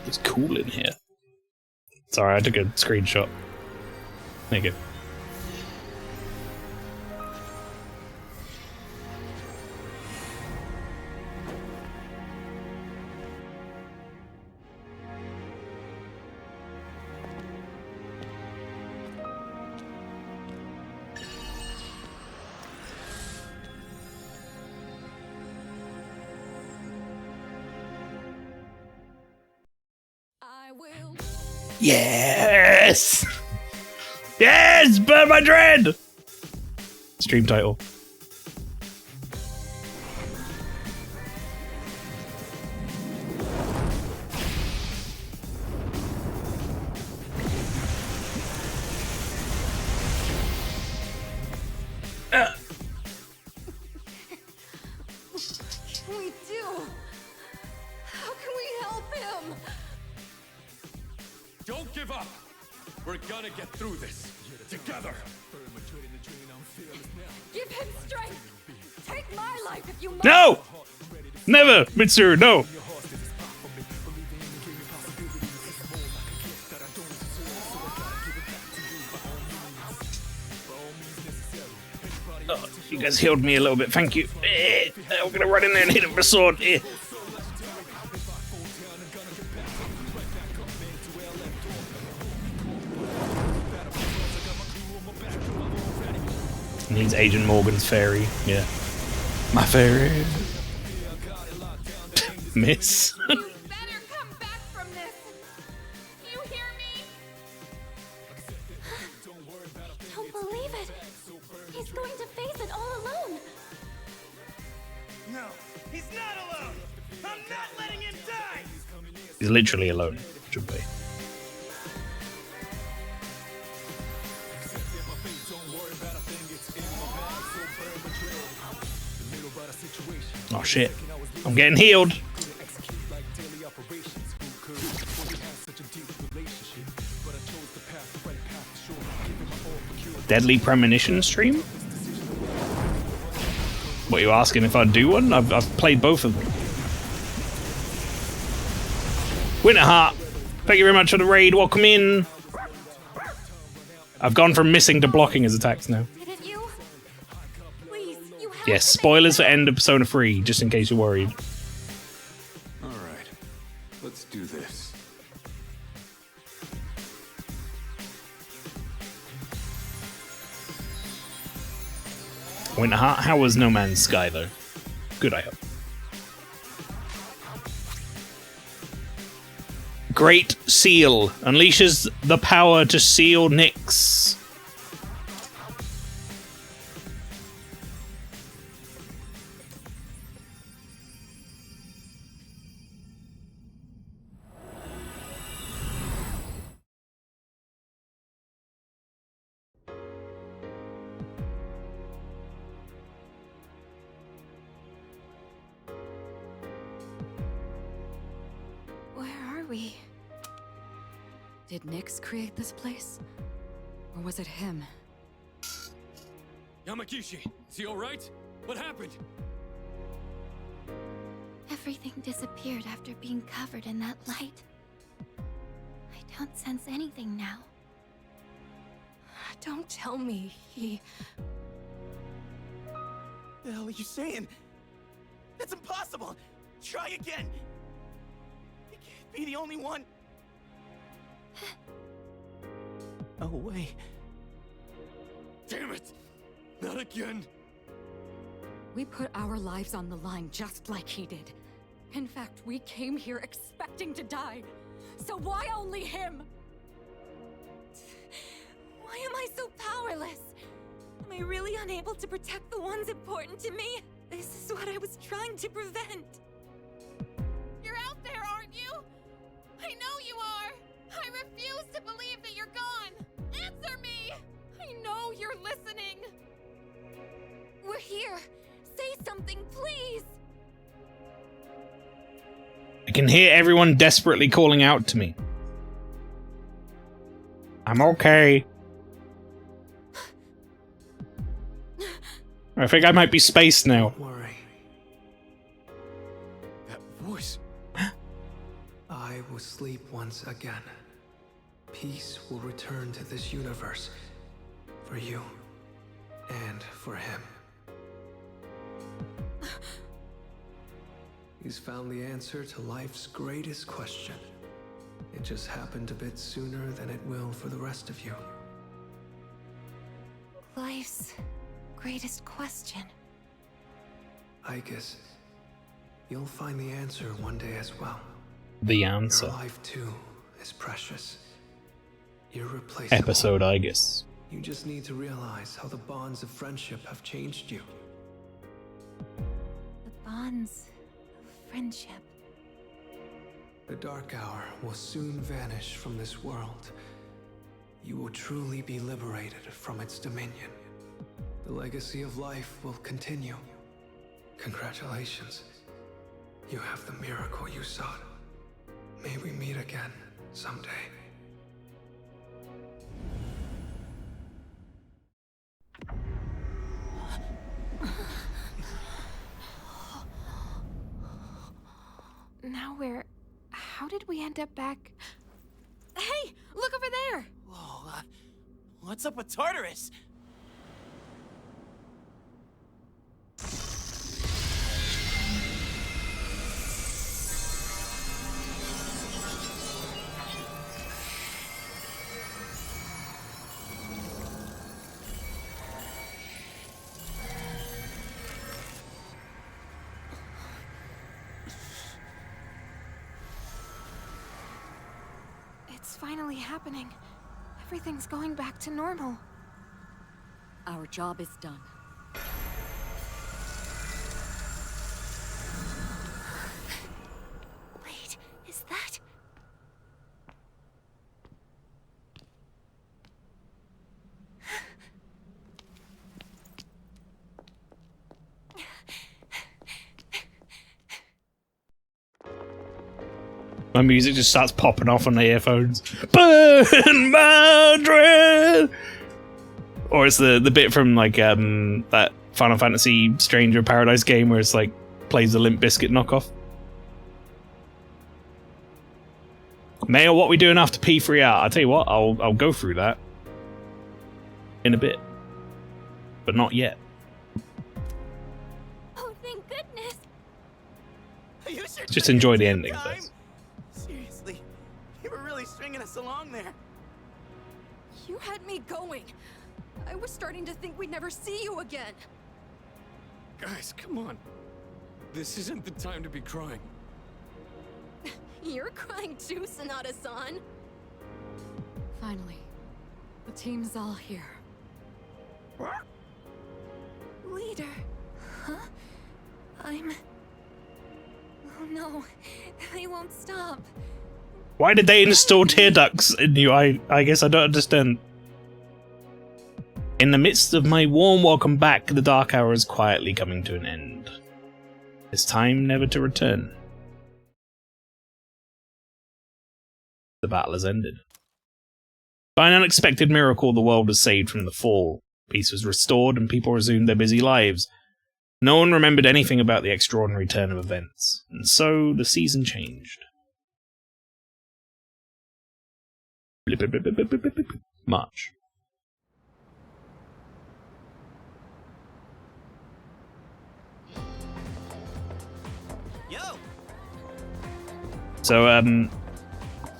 It's cool in here. Sorry, I took a screenshot. There you go. Yes! Yes! Burn my dread! Stream title. What can we do? How can we help him? Don't give up. We're gonna get through this together. Give him strength. Take my life if you must. No! Never! Mitsuru, no! Oh, you guys healed me a little bit, thank you. I'm gonna run in there and hit him with a sword. Needs Agent Morgan's fairy, yeah. My fairy. Miss. You better come back from this. You hear me? Don't believe it. He's going to face it all alone. No, he's not alone. I'm not letting him die. He's literally alone, should be. Oh shit. I'm getting healed. Deadly Premonition stream? What, are you asking if I'd do one? I've played both of them. Winterheart! Thank you very much for the raid. Welcome in. I've gone from missing to blocking his attacks now. Didn't you? Please, you have Yes, spoilers for end of Persona 3, just in case you're worried. All right, let's do this. Winterheart, how was No Man's Sky, though? Good, I hope. Great Seal unleashes the power to seal Nyx. Where are we? Did Nyx create this place? Or was it him? Yamagishi, is he alright? What happened? Everything disappeared after being covered in that light. I don't sense anything now. Don't tell me he... The hell are you saying? That's impossible! Try again! You can't be the only one! Oh, wait. Damn it! Not again! We put our lives on the line just like he did. In fact, we came here expecting to die. So why only him? Why am I so powerless? Am I really unable to protect the ones important to me? This is what I was trying to prevent. You're out there, aren't you? I know you are! I refuse to believe that you're gone! Answer me! I know you're listening! We're here. Say something, please. I can hear everyone desperately calling out to me. I'm okay. I think I might be spaced now. Don't worry. That voice. I will sleep once again. Peace will return to this universe. For you. And for him. He's found the answer to life's greatest question. It just happened a bit sooner than it will for the rest of you. Life's greatest question. I guess you'll find the answer one day as well. The answer. Your life too is precious. Irreplaceable. Episode, I guess. You just need to realize how the bonds of friendship have changed you. The bonds of friendship. The dark hour will soon vanish from this world. You will truly be liberated from its dominion. The legacy of life will continue. Congratulations. You have the miracle you sought. May we meet again someday. Now we're... How did we end up back? Hey! Look over there! Whoa, what's up with Tartarus? It's finally happening. Everything's going back to normal. Our job is done. Wait, is that... My music just starts popping off on the earphones. Burn Madrid! Or it's the bit from like that Final Fantasy Stranger of Paradise game where it's like plays the Limp Bizkit knockoff. Mael, what we doing after P3R? I'll tell you what, I'll go through that in a bit. But not yet. Oh, thank goodness. You sure Just took enjoy your the damn ending time? first. Seriously, you were really stringing us along there. You had me going. I was starting to think we'd never see you again. Guys, come on. This isn't the time to be crying. You're crying too, Sonata-san. Finally, the team's all here. Leader. Huh? Oh no, they won't stop. Why did they install tear ducts in you? I guess I don't understand. In the midst of my warm welcome back, the dark hour is quietly coming to an end. It's time never to return. The battle has ended. By an unexpected miracle, the world was saved from the fall. Peace was restored and people resumed their busy lives. No one remembered anything about the extraordinary turn of events, and so the season changed. March. Yo. So,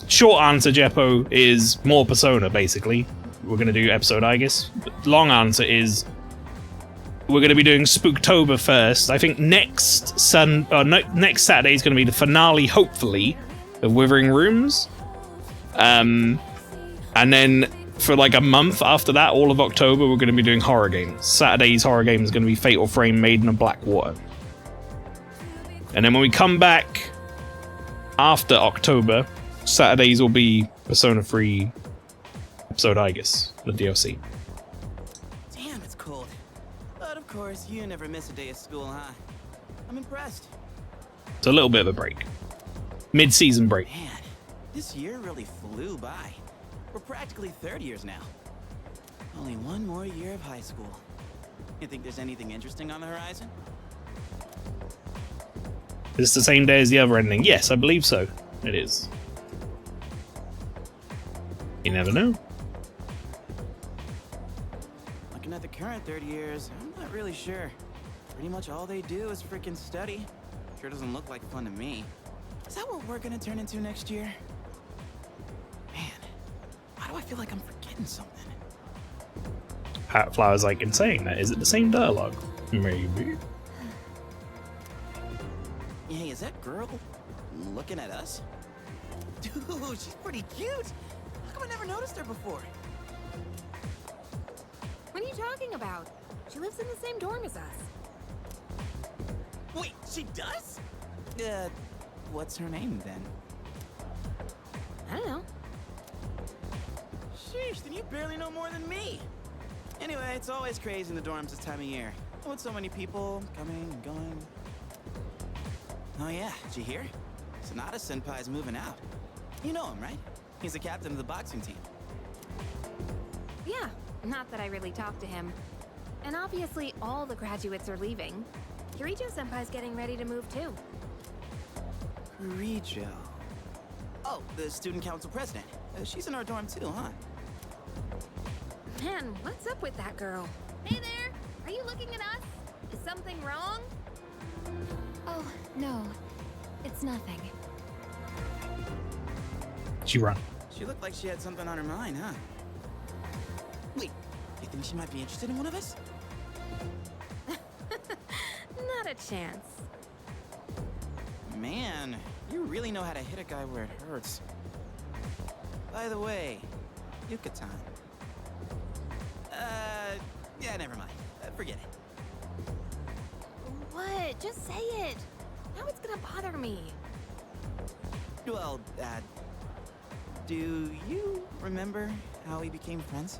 short answer, Jeppo, is more Persona, basically. We're going to do episode, I guess. Long answer is we're going to be doing Spooktober first. I think next Saturday is going to be the finale, hopefully, of Withering Rooms. And then for like a month after that, all of October, we're going to be doing horror games. Saturday's horror game is going to be Fatal Frame, Maiden of Blackwater. And then when we come back after October, Saturdays will be Persona 3 episode, I guess, the DLC. Damn, it's cold. But of course, you never miss a day of school, huh? I'm impressed. It's a little bit of a break. Mid-season break. Man, this year really flew by. We're practically third years now. Only one more year of high school. You think there's anything interesting on the horizon? Is this the same day as the other ending? Yes, I believe so. It is. You never know. Looking at the current third years, I'm not really sure. Pretty much all they do is freaking study. Sure doesn't look like fun to me. Is that what we're gonna turn into next year? Man, why do I feel like I'm forgetting something? Hat Flower's like, in saying that, is it the same dialogue? Maybe. Hey, is that girl looking at us? Dude, she's pretty cute. How come I never noticed her before? What are you talking about? She lives in the same dorm as us. Wait, she does? What's her name then? I don't know. Sheesh, then you barely know more than me. Anyway, it's always crazy in the dorms this time of year. With so many people coming and going. Oh yeah, did you hear? Sonata Senpai's moving out. You know him, right? He's the captain of the boxing team. Yeah, not that I really talked to him. And obviously all the graduates are leaving. Kirijo-senpai's getting ready to move too. Kirijo. Oh, the student council president. She's in our dorm too, huh? Man, what's up with that girl? Hey there! Are you looking at us? Is something wrong? Oh, no. It's nothing. She run. She looked like she had something on her mind, huh? Wait, you think she might be interested in one of us? Not a chance. Man, you really know how to hit a guy where it hurts. By the way, Yuka-tan. Yeah, never mind. Forget it. What? Just say it. Now it's gonna bother me. Well, do you remember how we became friends?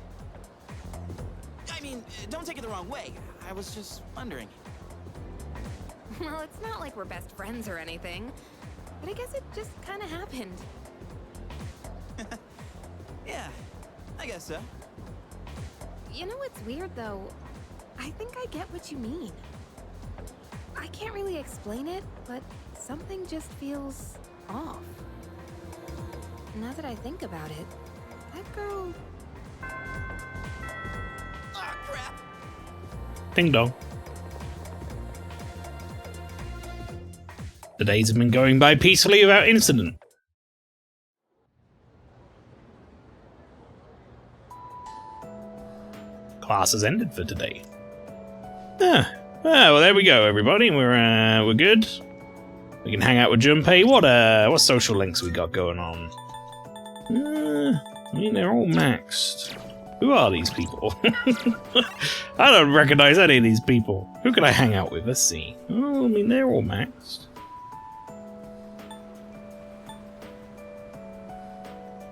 I mean, don't take it the wrong way. I was just wondering. Well, it's not like we're best friends or anything. But I guess it just kind of happened. Yeah, I guess so. You know what's weird, though? I think I get what you mean. I can't really explain it, but something just feels off. Now that I think about it, that girl... Ah, crap! Ding dong. The days have been going by peacefully without incident. Class has ended for today. Well, there we go, everybody. We're good. We can hang out with Junpei. What social links we got going on? I mean, they're all maxed. Who are these people? I don't recognize any of these people. Who can I hang out with? Let's see. Oh, I mean, they're all maxed.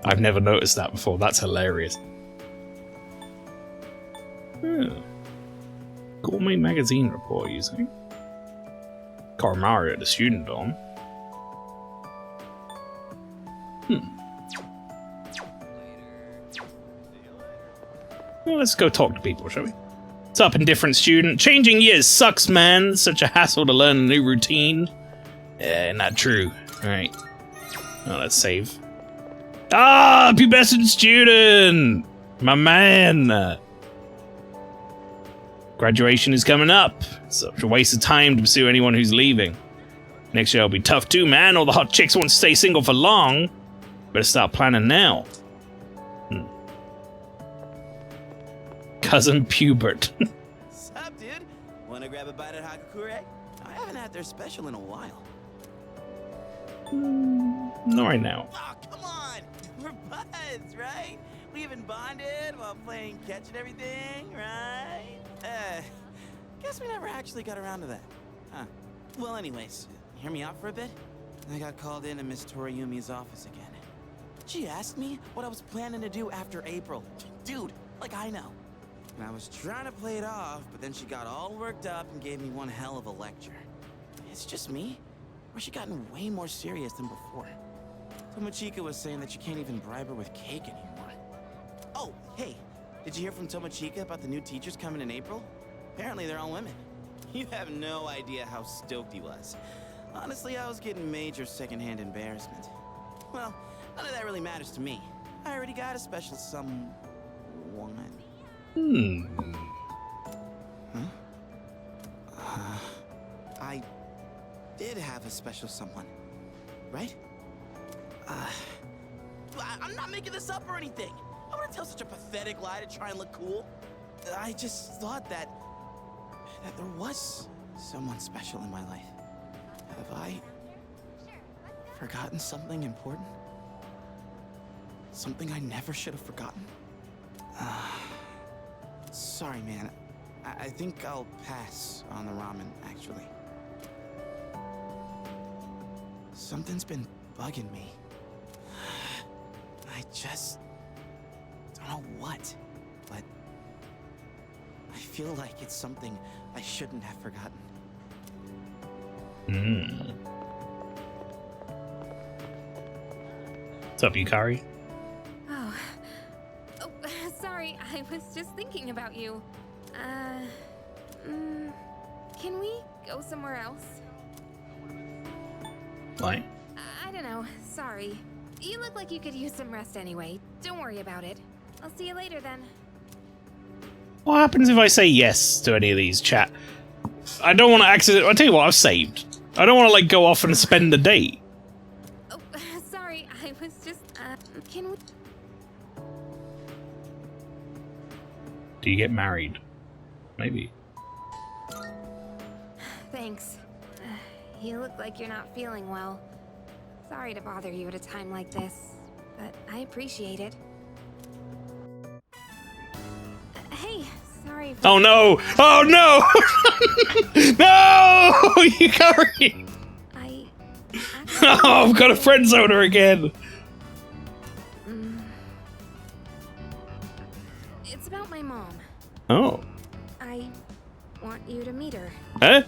I've never noticed that before. That's hilarious. Gourmet magazine report using Karmaria, the student dorm. Well, let's go talk to people, shall we? What's up, indifferent student? Changing years sucks, man. Such a hassle to learn a new routine. Not true. Alright. Oh, let's save. Ah, pubescent student! My man! Graduation is coming up. It's such a waste of time to pursue anyone who's leaving. Next year will be tough too, man. All the hot chicks won't stay single for long. Better start planning now. Cousin Pubert. Sup, dude? Wanna grab a bite at Hakakure? I haven't had their special in a while. Not right now. Oh, come on! We're buds, right? We even bonded while playing catch and everything, right? Guess we never actually got around to that. Huh. Well, anyways, hear me out for a bit? I got called in Miss Toriyumi's office again. She asked me what I was planning to do after April. Dude, like I know. And I was trying to play it off, but then she got all worked up and gave me one hell of a lecture. It's just me? Or she gotten way more serious than before? Tomochika was saying that you can't even bribe her with cake anymore. Oh, hey, did you hear from Tomochika about the new teachers coming in April? Apparently they're all women. You have no idea how stoked he was. Honestly, I was getting major secondhand embarrassment. Well, none of that really matters to me. I already got a special someone. I did have a special someone, right? I'm not making this up or anything. I wouldn't tell such a pathetic lie to try and look cool. I just thought that there was someone special in my life. Have I forgotten something important? Something I never should have forgotten? Sorry, man. I think I'll pass on the ramen, actually. Something's been bugging me. I just don't know what, but I feel like it's something I shouldn't have forgotten. What's up, Yukari? Oh, sorry, I was just thinking about you. Can we go somewhere else? Why? I don't know, sorry. You look like you could use some rest anyway. Don't worry about it. I'll see you later then. What happens if I say yes to any of these, chat? I don't want to accidentally... I'll tell you what, I've saved. I don't want to, like, go off and spend the day. Oh, sorry, I was just, can we... Do you get married? Maybe. Thanks. You look like you're not feeling well. Sorry to bother you at a time like this, but I appreciate it. Hey, sorry for... Oh no! Oh no! No! Yukari! Oh, I've got a friend zoner again! It's about my mom. Oh. I want you to meet her. Huh?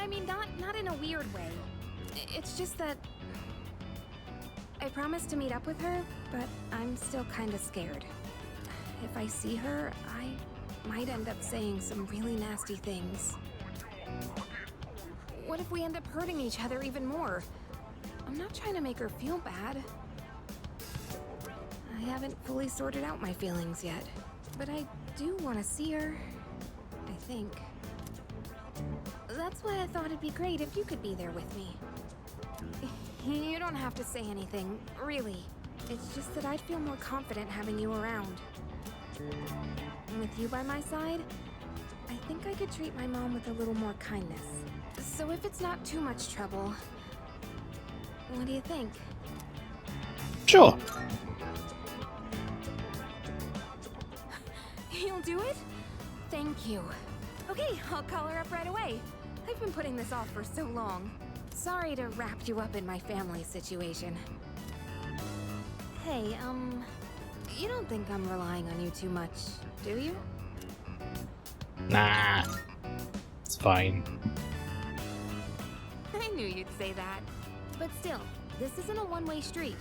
I mean, not in a weird way. It's just that I promised to meet up with her, but I'm still kind of scared. If I see her, I might end up saying some really nasty things. What if we end up hurting each other even more? I'm not trying to make her feel bad. I haven't fully sorted out my feelings yet, but I do want to see her, I think. That's why I thought it'd be great if you could be there with me. You don't have to say anything, really. It's just that I'd feel more confident having you around. With you by my side, I think I could treat my mom with a little more kindness. So if it's not too much trouble, what do you think? Sure. You'll do it? Thank you. Okay, I'll call her up right away. I've been putting this off for so long. Sorry to wrap you up in my family situation. Hey, you don't think I'm relying on you too much, do you? Nah. It's fine. I knew you'd say that. But still, this isn't a one-way street.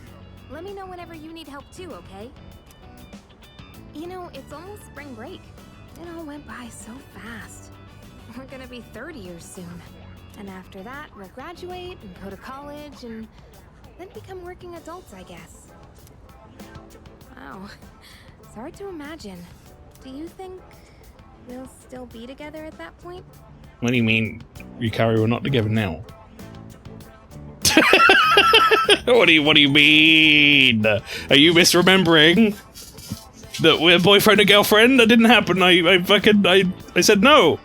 Let me know whenever you need help too, okay? You know, it's almost spring break. It all went by so fast. We're gonna be 30 years soon. And after that, we'll graduate and go to college and then become working adults, I guess. Wow. It's hard to imagine. Do you think we'll still be together at that point? What do you mean, Yukari, we're not together now? What do you mean? Are you misremembering that we're boyfriend and girlfriend? That didn't happen. I said no.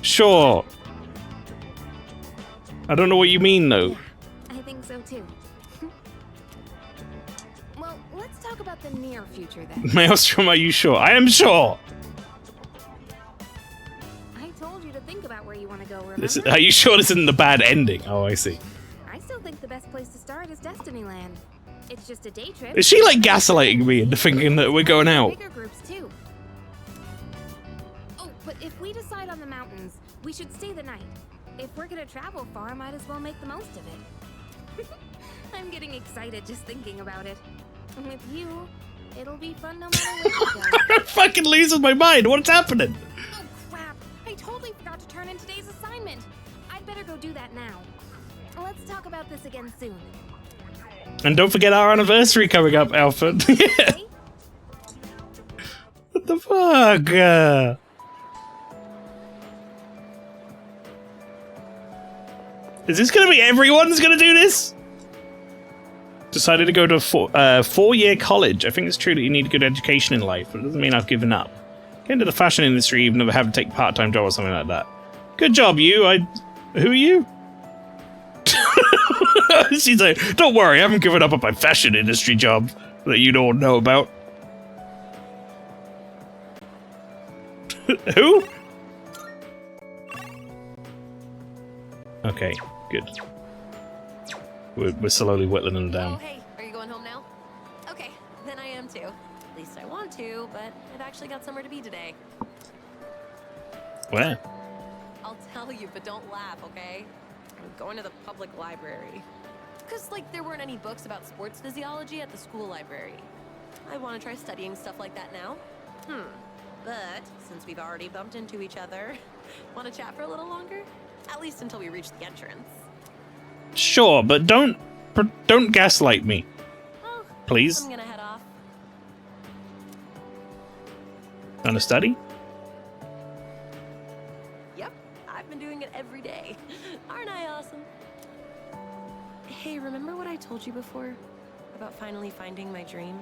Sure. I don't know what you mean though. Yeah, I think so too. Well, let's talk about the near future then. Maelstrom, are you sure? I am sure. I told you to think about where you want to go, remember? Are you sure this isn't the bad ending? Oh, I see. I still think the best place to start is Destinyland. It's just a day trip. Is she like gaslighting me into thinking that we're going out? Bigger groups too. Oh, but if we decide on the mountains, we should stay the night. If we're gonna travel far, might as well make the most of it. I'm getting excited just thinking about it. With you, it'll be fun no matter where we go. I'm fucking losing my mind. What's happening? Oh crap! I totally forgot to turn in today's assignment. I'd better go do that now. Let's talk about this again soon. And don't forget our anniversary coming up, Alpha. What the fuck? Is this gonna be everyone's gonna do this? Decided to go to a four-year college. I think it's true that you need a good education in life, but it doesn't mean I've given up. Get into the fashion industry even if I have to take a part-time job or something like that. Good job, you. Who are you? She's like, don't worry, I haven't given up on my fashion industry job that you don't know about. Who? Okay, good. We're slowly whittling them down. Oh, hey, are you going home now? Okay, then I am too. At least I want to, but I've actually got somewhere to be today. Where? I'll tell you, but don't laugh, okay? I'm going to the public library. Because, like, there weren't any books about sports physiology at the school library. I want to try studying stuff like that now. But, since we've already bumped into each other, want to chat for a little longer? At least until we reach the entrance. Sure, but don't gaslight me. Well, please. I'm gonna head off. Gonna study? Yep, I've been doing it every day. Aren't I awesome? Hey, remember what I told you before? About finally finding my dream?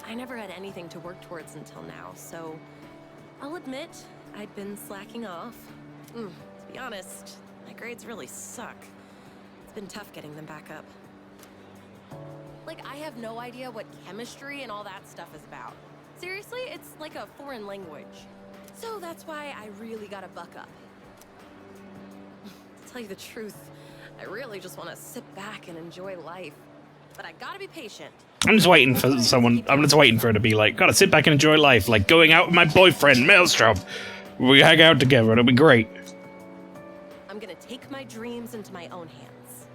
I never had anything to work towards until now, so I'll admit I'd been slacking off. To be honest, my grades really suck. It's been tough getting them back up. Like, I have no idea what chemistry and all that stuff is about. Seriously, it's like a foreign language. So that's why I really gotta buck up. To tell you the truth, I really just want to sit back and enjoy life. But I gotta be patient. I'm just waiting for someone. I'm just waiting for her to be like, gotta sit back and enjoy life, like going out with my boyfriend, Maelstrom. We hang out together, it'll be great. I'm gonna take my dreams into my own hands.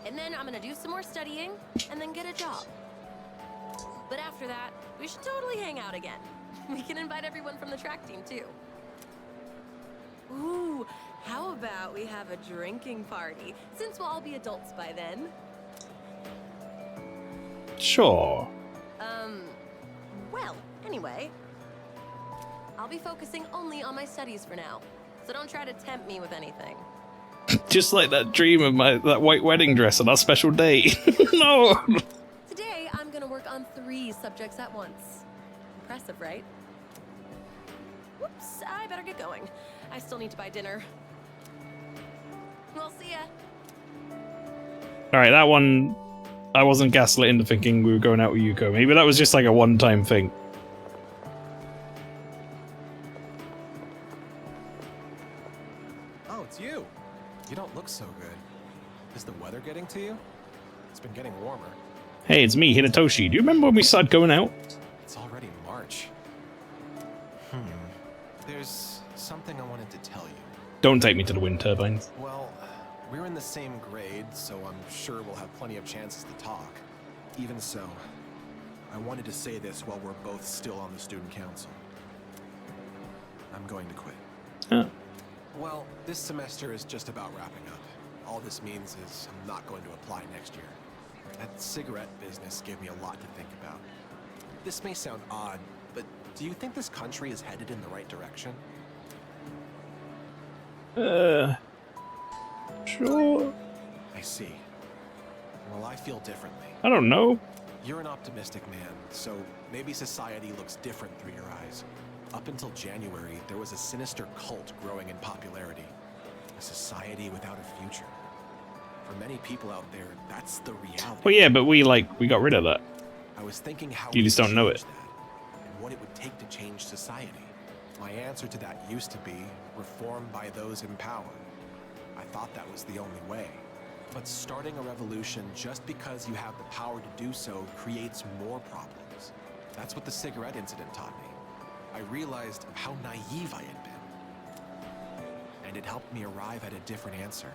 And then I'm gonna do some more studying, and then get a job. But after that, we should totally hang out again. We can invite everyone from the track team, too. Ooh, How about we have a drinking party, since we'll all be adults by then? Sure. Well, anyway, I'll be focusing only on my studies for now, so don't try to tempt me with anything. Just like that dream of that white wedding dress on our special day. No! Today, I'm gonna work on 3 subjects at once. Impressive, right? Whoops, I better get going. I still need to buy dinner. We'll see ya. Alright, that one... I wasn't gaslit into thinking we were going out with Yuko. Maybe that was just like a one-time thing. Oh, it's you. You don't look so good. Is the weather getting to you? It's been getting warmer. Hey, it's me, Hidetoshi. Do you remember when we started going out? It's already March. There's something I wanted to tell you. Don't take me to the wind turbines. Well, we're in the same grade, so I'm sure we'll have plenty of chances to talk. Even so, I wanted to say this while we're both still on the student council. I'm going to quit. Huh. Well, this semester is just about wrapping up. All this means is I'm not going to apply next year. That cigarette business gave me a lot to think about. This may sound odd, but do you think this country is headed in the right direction? Sure. I see. Well, I feel differently. I don't know. You're an optimistic man, so maybe society looks different through your eyes. Up until January, there was a sinister cult growing in popularity. A society without a future. For many people out there, that's the reality. Well, yeah, but we got rid of that. I was thinking how You just don't know it. and what it would take to change society. My answer to that used to be reform by those in power. I thought that was the only way. But starting a revolution just because you have the power to do so creates more problems. That's what the cigarette incident taught me. I realized how naive I had been. And it helped me arrive at a different answer.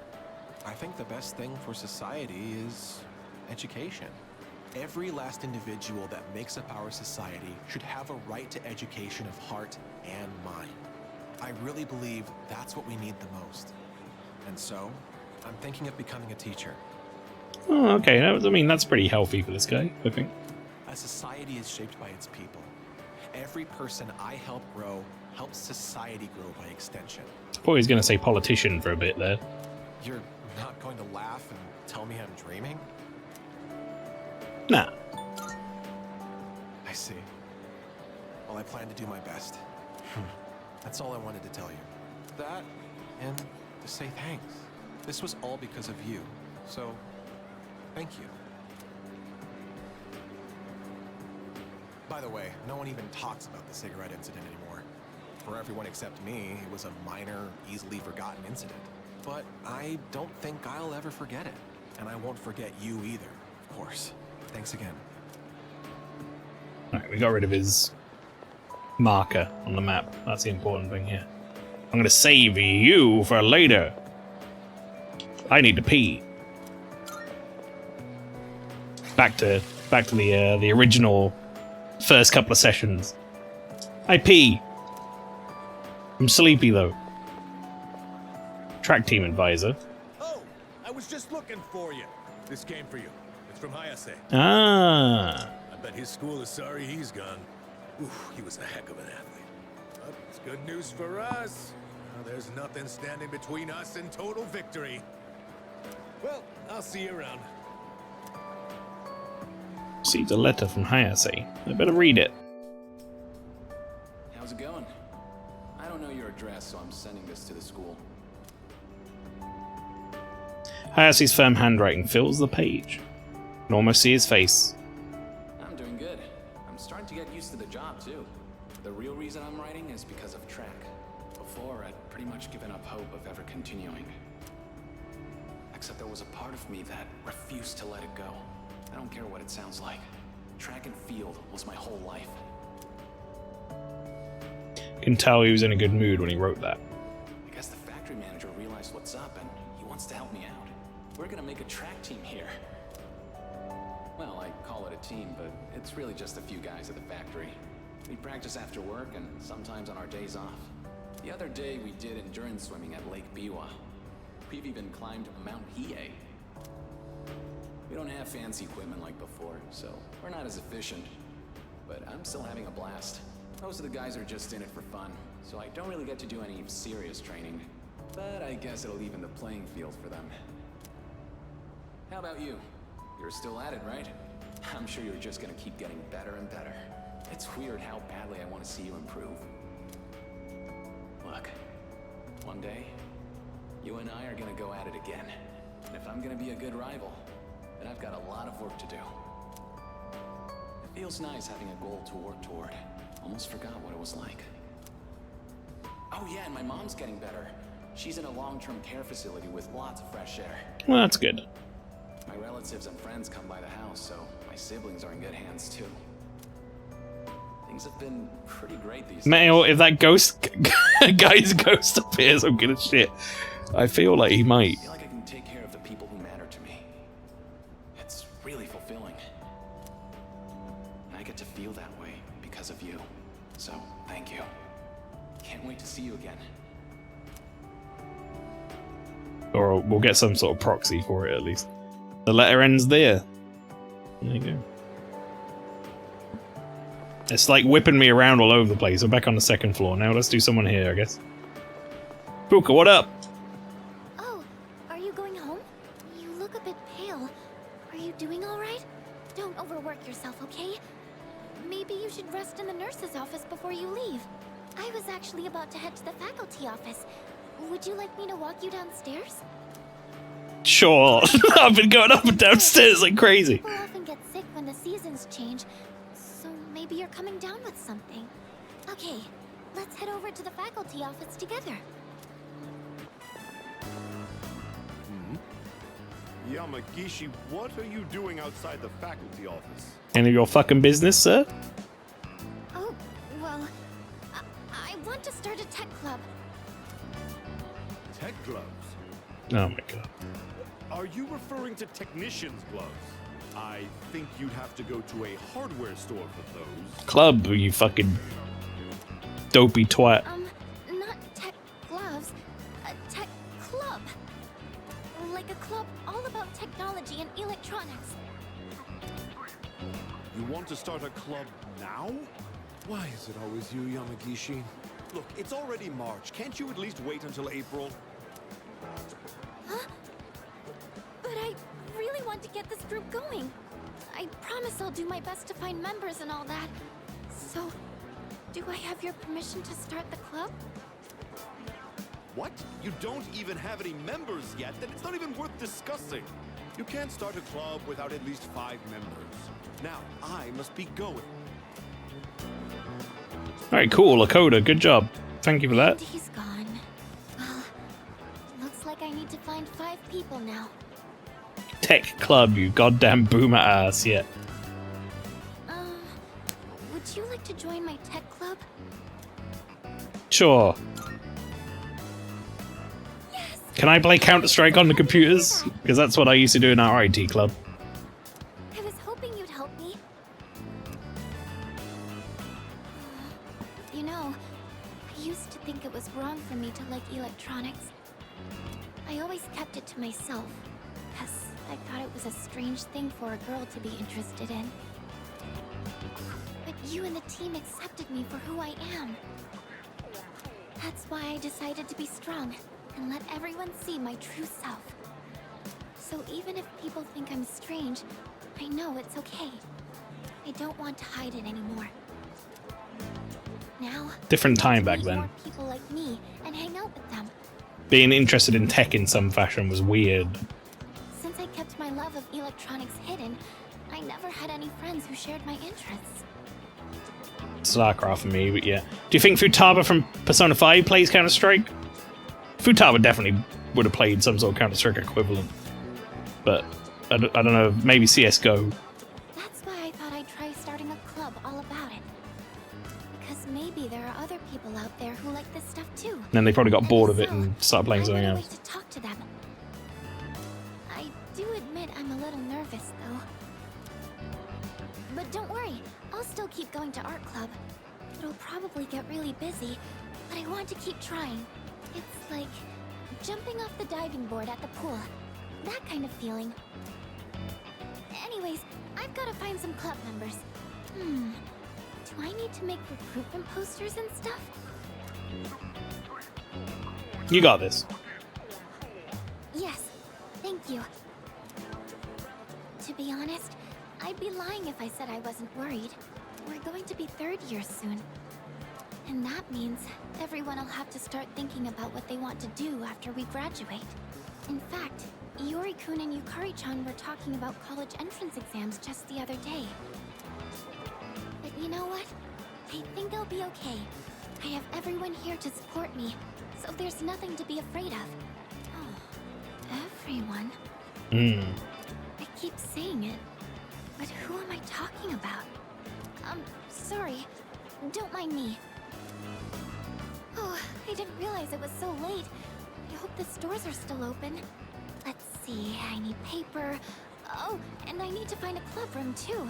I think the best thing for society is education. Every last individual that makes up our society should have a right to education of heart and mind. I really believe that's what we need the most. And so, I'm thinking of becoming a teacher. Oh, okay. I mean, that's pretty healthy for this guy, I think. A society is shaped by its people. Every person I help grow helps society grow by extension. I thought he was going to say politician for a bit there. You're not going to laugh and tell me I'm dreaming? Nah. I see. Well, I plan to do my best. That's all I wanted to tell you. That, and to say thanks. This was all because of you, so thank you. By the way, no one even talks about the cigarette incident anymore. For everyone except me, it was a minor, easily forgotten incident. But I don't think I'll ever forget it. And I won't forget you either, of course. Thanks again. Alright, we got rid of his marker on the map. That's the important thing here. I'm going to save you for later. I need to pee. Back to the original first couple of sessions. I pee. I'm sleepy though. Track team advisor. Oh, I was just looking for you. This came for you. It's from Hayase. Ah. I bet his school is sorry he's gone. Oof, he was a heck of an athlete. But it's good news for us. Now, there's nothing standing between us and total victory. Well, I'll see you around. Received a letter from Hayase. I better read it. How's it going? I don't know your address, so I'm sending this to the school. Hayase's firm handwriting fills the page. You can almost see his face. I'm doing good. I'm starting to get used to the job, too. The real reason I'm writing is because of track. Before, I'd pretty much given up hope of ever continuing. Except there was a part of me that refused to let it go. I don't care what it sounds like. Track and field was my whole life. You can tell he was in a good mood when he wrote that. I guess the factory manager realized what's up and he wants to help me out. We're gonna make a track team here. Well, I call it a team, but it's really just a few guys at the factory. We practice after work and sometimes on our days off. The other day we did endurance swimming at Lake Biwa. We've even climbed Mount Hiei. We don't have fancy equipment like before, so we're not as efficient. But I'm still having a blast. Most of the guys are just in it for fun, so I don't really get to do any serious training. But I guess it'll even the playing field for them. How about you? You're still at it, right? I'm sure you're just gonna keep getting better and better. It's weird how badly I want to see you improve. Look, one day, you and I are gonna go at it again. And if I'm gonna be a good rival, then I've got a lot of work to do. It feels nice having a goal to work toward. Almost forgot what it was like. Oh yeah, and my mom's getting better. She's in a long-term care facility with lots of fresh air. Well, that's good. My relatives and friends come by the house, so my siblings are in good hands too. Things have been pretty great these days. Mael, if that ghost guy's ghost appears, I'm gonna shit. I feel like he might. I feel like I can take care of the people who matter to me. It's really fulfilling. And I get to feel that way because of you. So, thank you. Can't wait to see you again. Or we'll get some sort of proxy for it at least. The letter ends there. There you go. It's like whipping me around all over the place. I'm back on the second floor now. Let's do someone here, I guess. Puka, what up? Oh, are you going home? You look a bit pale. Are you doing all right? Don't overwork yourself, okay? Maybe you should rest in the nurse's office before you leave. I was actually about to head to the faculty office. Would you like me to walk you downstairs? Sure. I've been going up and downstairs like crazy. People often get sick when the seasons change, so maybe you're coming down with something. Okay, let's head over to the faculty office together. Yamagishi, what are you doing outside the faculty office? Any of your fucking business, sir? Oh, well, I want to start a tech club. Tech gloves? Oh my god. Are you referring to technician's gloves? I think you'd have to go to a hardware store for those. Club, you fucking dopey twat. Not tech gloves, a tech club. Like a club all about technology and electronics. You want to start a club now? Why is it always you, Yamagishi? Look, it's already March. Can't you at least wait until April? Huh? But I really want to get this group going. I promise I'll do my best to find members and all that. So, do I have your permission to start the club? What? You don't even have any members yet? Then it's not even worth discussing. You can't start a club without at least 5 members. Now, I must be going. Alright, cool, Lakota, good job. Thank you for that. And he's gone. Well, looks like I need to find 5 people now. Tech club, you goddamn boomer ass, yeah. Would you like to join my tech club? Sure. Can I play Counter-Strike on the computers? Because that's what I used to do in our IT club. I was hoping you'd help me. You know, I used to think it was wrong for me to like electronics. I always kept it to myself, because I thought it was a strange thing for a girl to be interested in. But you and the team accepted me for who I am. That's why I decided to be strong and let everyone see my true self. So even if people think I'm strange, I know it's okay. I don't want to hide it anymore. Now, Different time back then. more people like me and hang out with them. Being interested in tech in some fashion was weird. Since I kept my love of electronics hidden, I never had any friends who shared my interests. StarCraft for me, but yeah. Do you think Futaba from Persona 5 plays Counter-Strike? Futaba definitely would have played some sort of Counter-Strike equivalent. But, I don't know, maybe CSGO. That's why I thought I'd try starting a club all about it. Because maybe there are other people out there who like this stuff too. And then they probably got bored of it and started playing something I else. need a way to talk to them. I do admit I'm a little nervous though. But don't worry, I'll still keep going to art club. It'll probably get really busy, but I want to keep trying. It's like jumping off the diving board at the pool. That kind of feeling. Anyways, I've got to find some club members. Do I need to make recruitment posters and stuff? You got this. Yes, thank you. To be honest, I'd be lying if I said I wasn't worried. We're going to be third year soon. And that means everyone will have to start thinking about what they want to do after we graduate. In fact, Yori-kun and Yukari-chan were talking about college entrance exams just the other day. But you know what? I think I'll be okay. I have everyone here to support me, so there's nothing to be afraid of. Oh, everyone? I keep saying it, but who am I talking about? Sorry. Don't mind me. Oh, I didn't realize it was so late. I hope the stores are still open. Let's see, I need paper. Oh, and I need to find a club room too.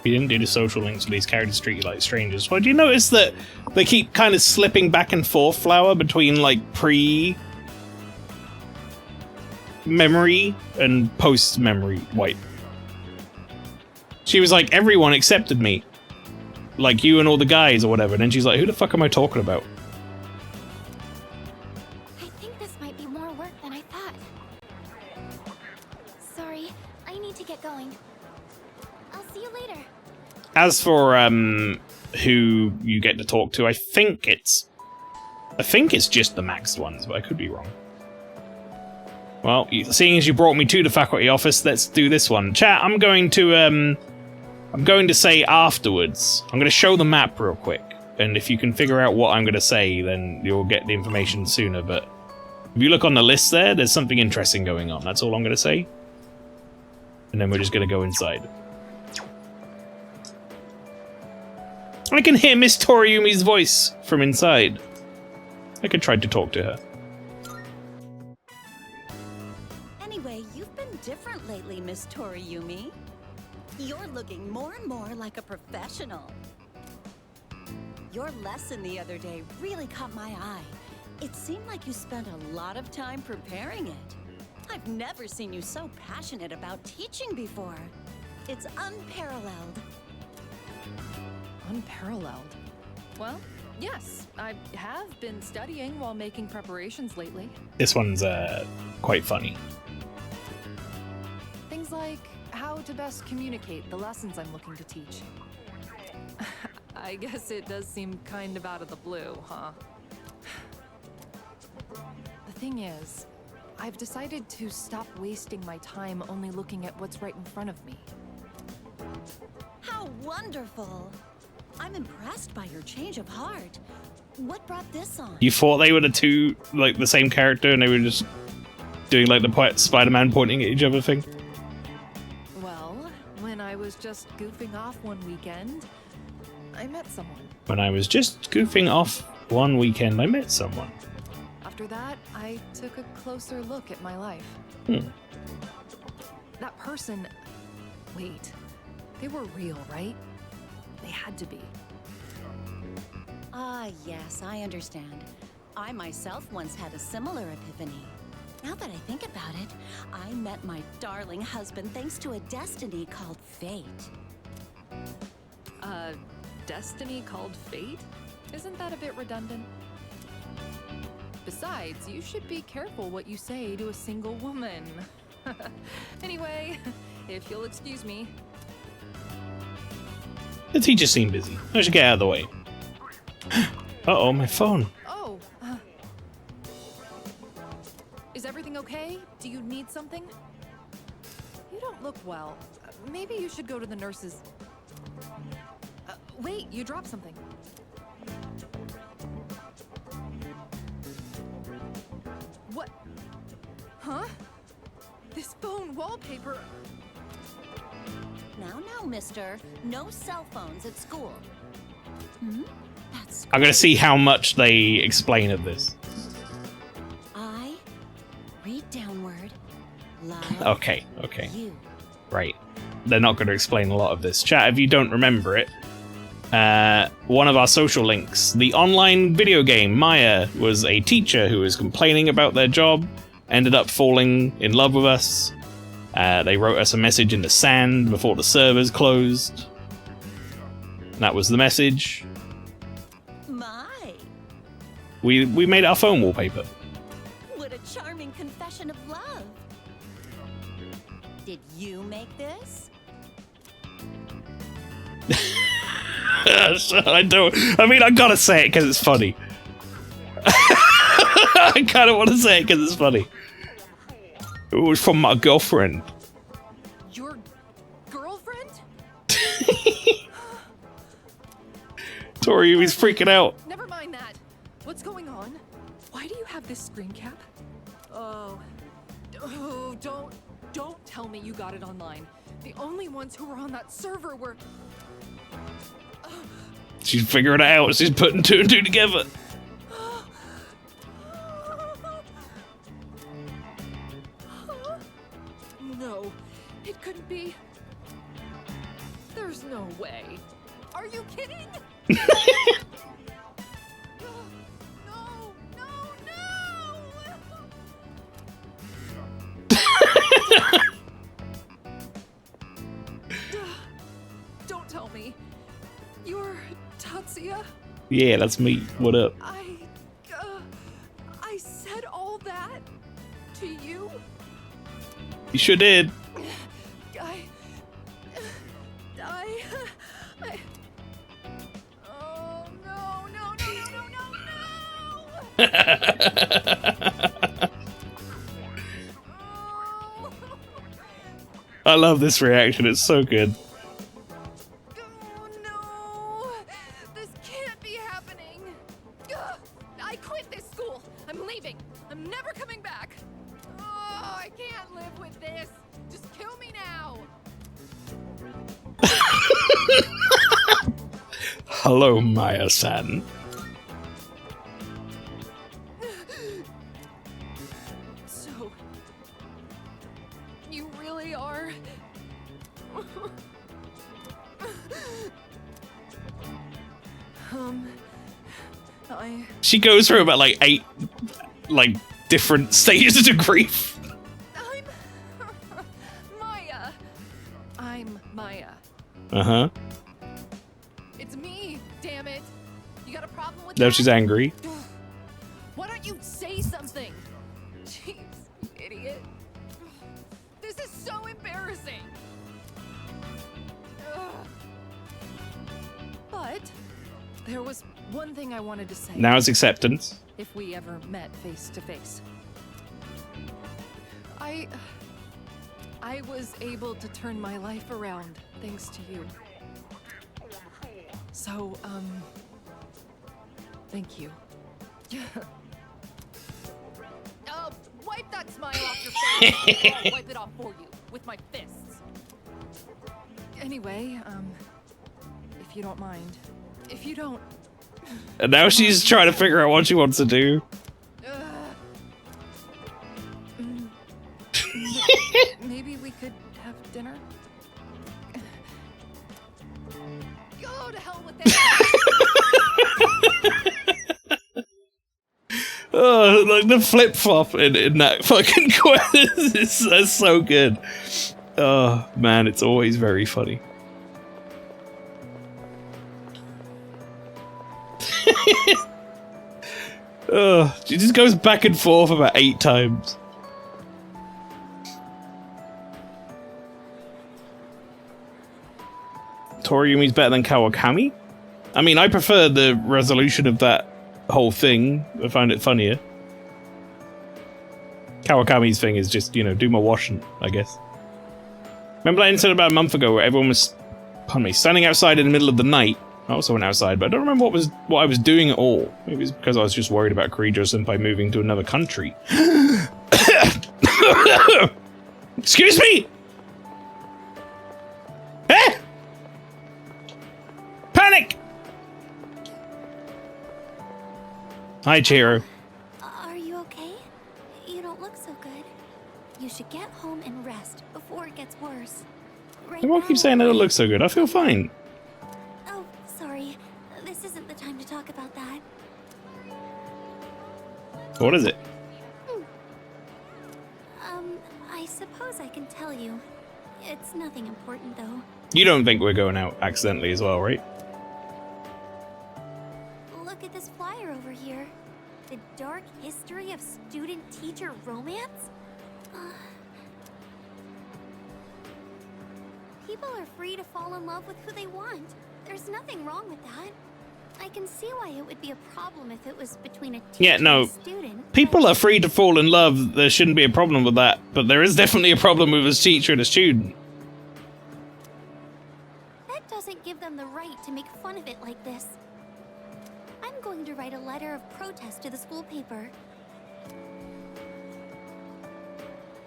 You didn't do the social links for these characters treat you like strangers. Well, do you notice that they keep kind of slipping back and forth, Flower, between like pre-memory and post-memory wipe? She was like, everyone accepted me. Like you and all the guys or whatever. And then she's like, who the fuck am I talking about? I think this might be more work than I thought. Sorry, I need to get going. I'll see you later. As for who you get to talk to, I think it's just the maxed ones, but I could be wrong. Well, seeing as you brought me to the faculty office, let's do this one. Chat, I'm going to say afterwards. I'm going to show the map real quick, and if you can figure out what I'm going to say, then you'll get the information sooner. But if you look on the list there, there's something interesting going on. That's all I'm going to say. And then we're just going to go inside. I can hear Miss Toriumi's voice from inside. I could try to talk to her. Anyway, you've been different lately, Miss Toriumi. You're looking more and more like a professional. Your lesson the other day really caught my eye. It seemed like you spent a lot of time preparing it. I've never seen you so passionate about teaching before. It's unparalleled. Unparalleled? Well, yes, I have been studying while making preparations lately. This one's quite funny. Things like how to best communicate the lessons I'm looking to teach. I guess it does seem kind of out of the blue, huh? The thing is, I've decided to stop wasting my time only looking at what's right in front of me. How wonderful! I'm impressed by your change of heart. What brought this on? You thought they were the two, like, the same character, and they were just doing, like, the Spider-Man pointing at each other thing? Well, when I was just goofing off one weekend, I met someone. When I was just goofing off one weekend, I met someone. After that, I took a closer look at my life. That person... Wait, they were real, right? They had to be. Ah, yes, I understand. I myself once had a similar epiphany. Now that I think about it, I met my darling husband thanks to a destiny called fate. Destiny called fate? Isn't that a bit redundant? Besides, you should be careful what you say to a single woman. Anyway, if you'll excuse me. The teacher seemed busy. I should get out of the way. Uh-oh, my phone. Oh. Is everything okay? Do you need something? You don't look well. Maybe you should go to the nurse's... wait, you dropped something. What? Huh? This phone wallpaper... Now, mister. No cell phones at school. That's... I'm gonna see how much they explain of this. I read downward. Love Okay. you. Right. They're not gonna explain a lot of this. Chat, if you don't remember it, one of our social links. The online video game, Maya, was a teacher who was complaining about their job, ended up falling in love with us. They wrote us a message in the sand before the servers closed. That was the message. My, We made our phone wallpaper. what a charming confession of love. Did you make this? I gotta say it because it's funny. I kind of want to say it because it's funny. It was from my girlfriend. Your girlfriend? Tori was freaking out. Never mind that. What's going on? Why do you have this screen cap? Oh, don't tell me you got it online. The only ones who were on that server were... She's figuring it out. She's putting two and two together. No, it couldn't be. There's no way. Are you kidding? Don't tell me. You're Tatsuya? Yeah, that's me. What up? I said all that to you? You sure did. Oh, no. I love this reaction. It's so good. This can't be happening. I quit this school. I'm leaving. I'm never coming back. Oh, I can't live with this. Just kill me now. Hello, Maya-san. So, you really are... She goes through about like 8 different stages of grief. I'm Maya. Uh-huh. It's me, damn it. You got a problem with Now that? she's angry. Why don't you say something? Jeez, idiot. This is so embarrassing. Ugh. But there was one thing I wanted to say. Now it's acceptance. If we ever met face to face. I was able to turn my life around thanks to you. So, thank you. Wipe that smile off your face. I'll wipe it off for you with my fists. Anyway, if you don't mind. If you don't... And now she's trying to figure out what she wants to do. Maybe we could have dinner? Go to hell with that! Oh, like the flip flop in that fucking quest is so good. Oh man, it's always very funny. Oh, she just goes back and forth about 8 times. Toriumi's better than Kawakami? I mean, I prefer the resolution of that whole thing. I find it funnier. Kawakami's thing is just, you know, do my washing, I guess. Remember that incident about a month ago where everyone was, pardon me, standing outside in the middle of the night? I also went outside, but I don't remember what I was doing at all. Maybe it was because I was just worried about Kirijo-senpai moving to another country. Excuse me! Eh? Panic! Hi, Chihiro. Are you okay? You don't look so good. You should get home and rest before it gets worse. Right Everyone keeps saying I don't look so good. I feel fine. Oh, sorry. What is it? I suppose I can tell you. It's nothing important, though. You don't think we're going out accidentally as well, right? Look at this flyer over here. The dark history of student-teacher romance? People are free to fall in love with who they want. There's nothing wrong with that. I can see why it would be a problem if it was between a teacher Yeah, no. and a student. People are free to fall in love. There shouldn't be a problem with that. But there is definitely a problem with a teacher and a student. That doesn't give them the right to make fun of it like this. I'm going to write a letter of protest to the school paper.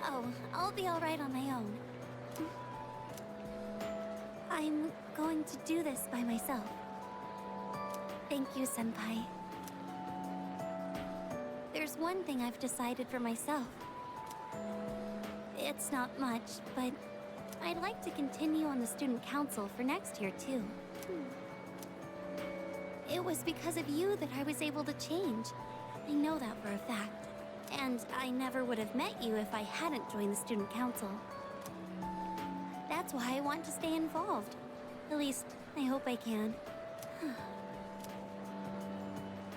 Oh, I'll be all right on my own. I'm going to do this by myself. Thank you, Senpai. There's one thing I've decided for myself. It's not much, but I'd like to continue on the student council for next year, too. It was because of you that I was able to change. I know that for a fact. And I never would have met you if I hadn't joined the student council. That's why I want to stay involved. At least, I hope I can.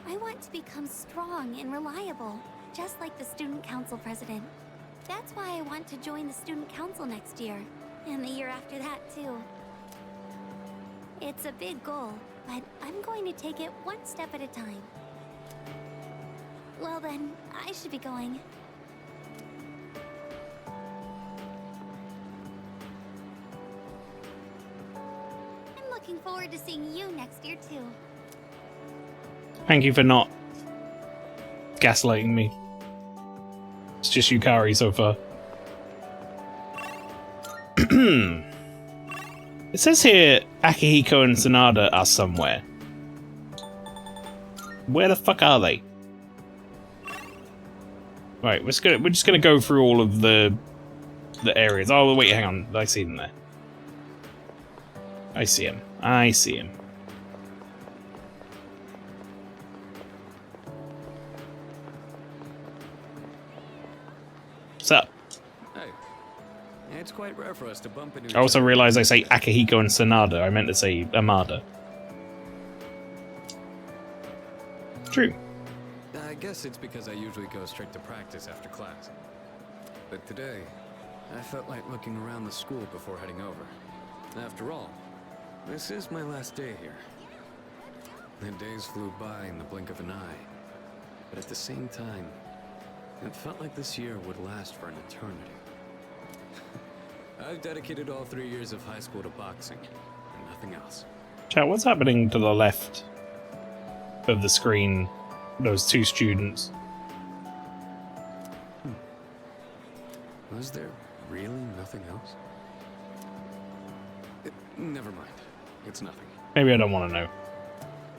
I want to become strong and reliable, just like the student council president. That's why I want to join the student council next year, and the year after that, too. It's a big goal, but I'm going to take it one step at a time. Well then, I should be going. I'm looking forward to seeing you next year, too. Thank you for not gaslighting me. It's just Yukari so far. It says here Akihiko and Sanada are somewhere. Where the fuck are they? Right, we're just gonna go through all of the areas. Oh wait, hang on. I see them there. I see him. I see him. What's up? Hey. It's quite rare for us to bump into I also realized I say Akihiko and Sanada. I meant to say Amada. True. I guess it's because I usually go straight to practice after class. But today, I felt like looking around the school before heading over. After all, this is my last day here. The days flew by in the blink of an eye. But at the same time, it felt like this year would last for an eternity. I've dedicated all 3 years of high school to boxing, and nothing else. Chat, what's happening to the left of the screen? Those two students. Was there really nothing else? Never mind. It's nothing. Maybe I don't want to know.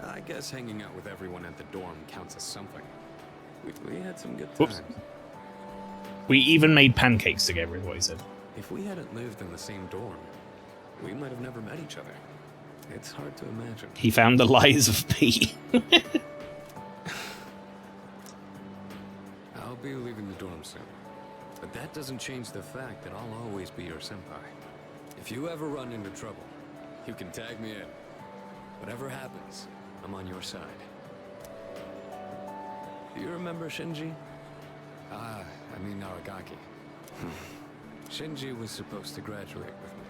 I guess hanging out with everyone at the dorm counts as something. We had some good Whoops. times. We even made pancakes together, is what he said. If we hadn't lived in the same dorm, we might have never met each other. It's hard to imagine. He found the lies of P. I'll be leaving the dorm soon. But that doesn't change the fact that I'll always be your senpai. If you ever run into trouble, you can tag me in. Whatever happens, I'm on your side. Do you remember Shinji? I mean Naragaki. Shinji was supposed to graduate with me.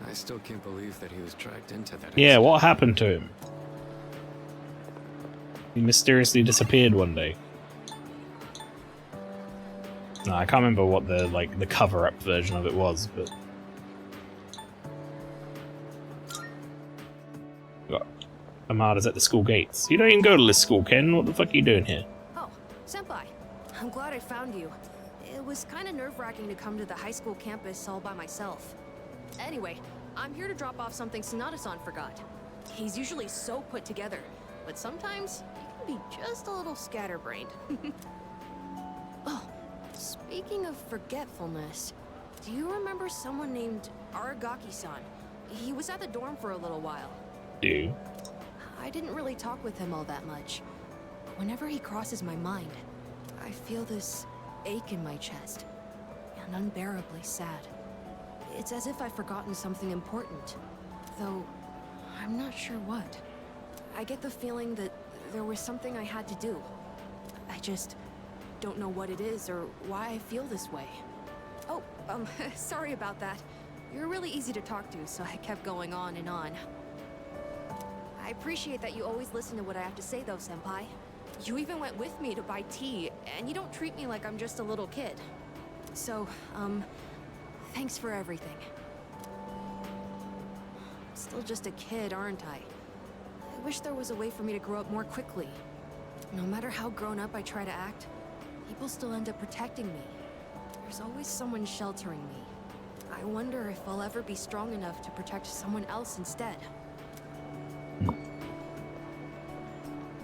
I still can't believe that he was dragged into that. Yeah, what happened to him? He mysteriously disappeared one day. No, I can't remember what the cover-up version of it was, but got Amada's at the school gates. You don't even go to this school, Ken. What the fuck are you doing here? Oh, Senpai. I'm glad I found you. It was kind of nerve-wracking to come to the high school campus all by myself. Anyway, I'm here to drop off something Sanada-san forgot. He's usually so put together, but sometimes he can be just a little scatterbrained. Oh, speaking of forgetfulness, do you remember someone named Aragaki-san? He was at the dorm for a little while. Do. I didn't really talk with him all that much. whenever he crosses my mind, I feel this ache in my chest, and unbearably sad. It's as if I've forgotten something important, though I'm not sure what. I get the feeling that there was something I had to do. I just don't know what it is or why I feel this way. Oh, sorry about that. You're really easy to talk to, so I kept going on and on. I appreciate that you always listen to what I have to say, though, Senpai. You even went with me to buy tea, and you don't treat me like I'm just a little kid. So, thanks for everything. I'm still just a kid, aren't I? I wish there was a way for me to grow up more quickly. No matter how grown up I try to act, people still end up protecting me. There's always someone sheltering me. I wonder if I'll ever be strong enough to protect someone else instead. I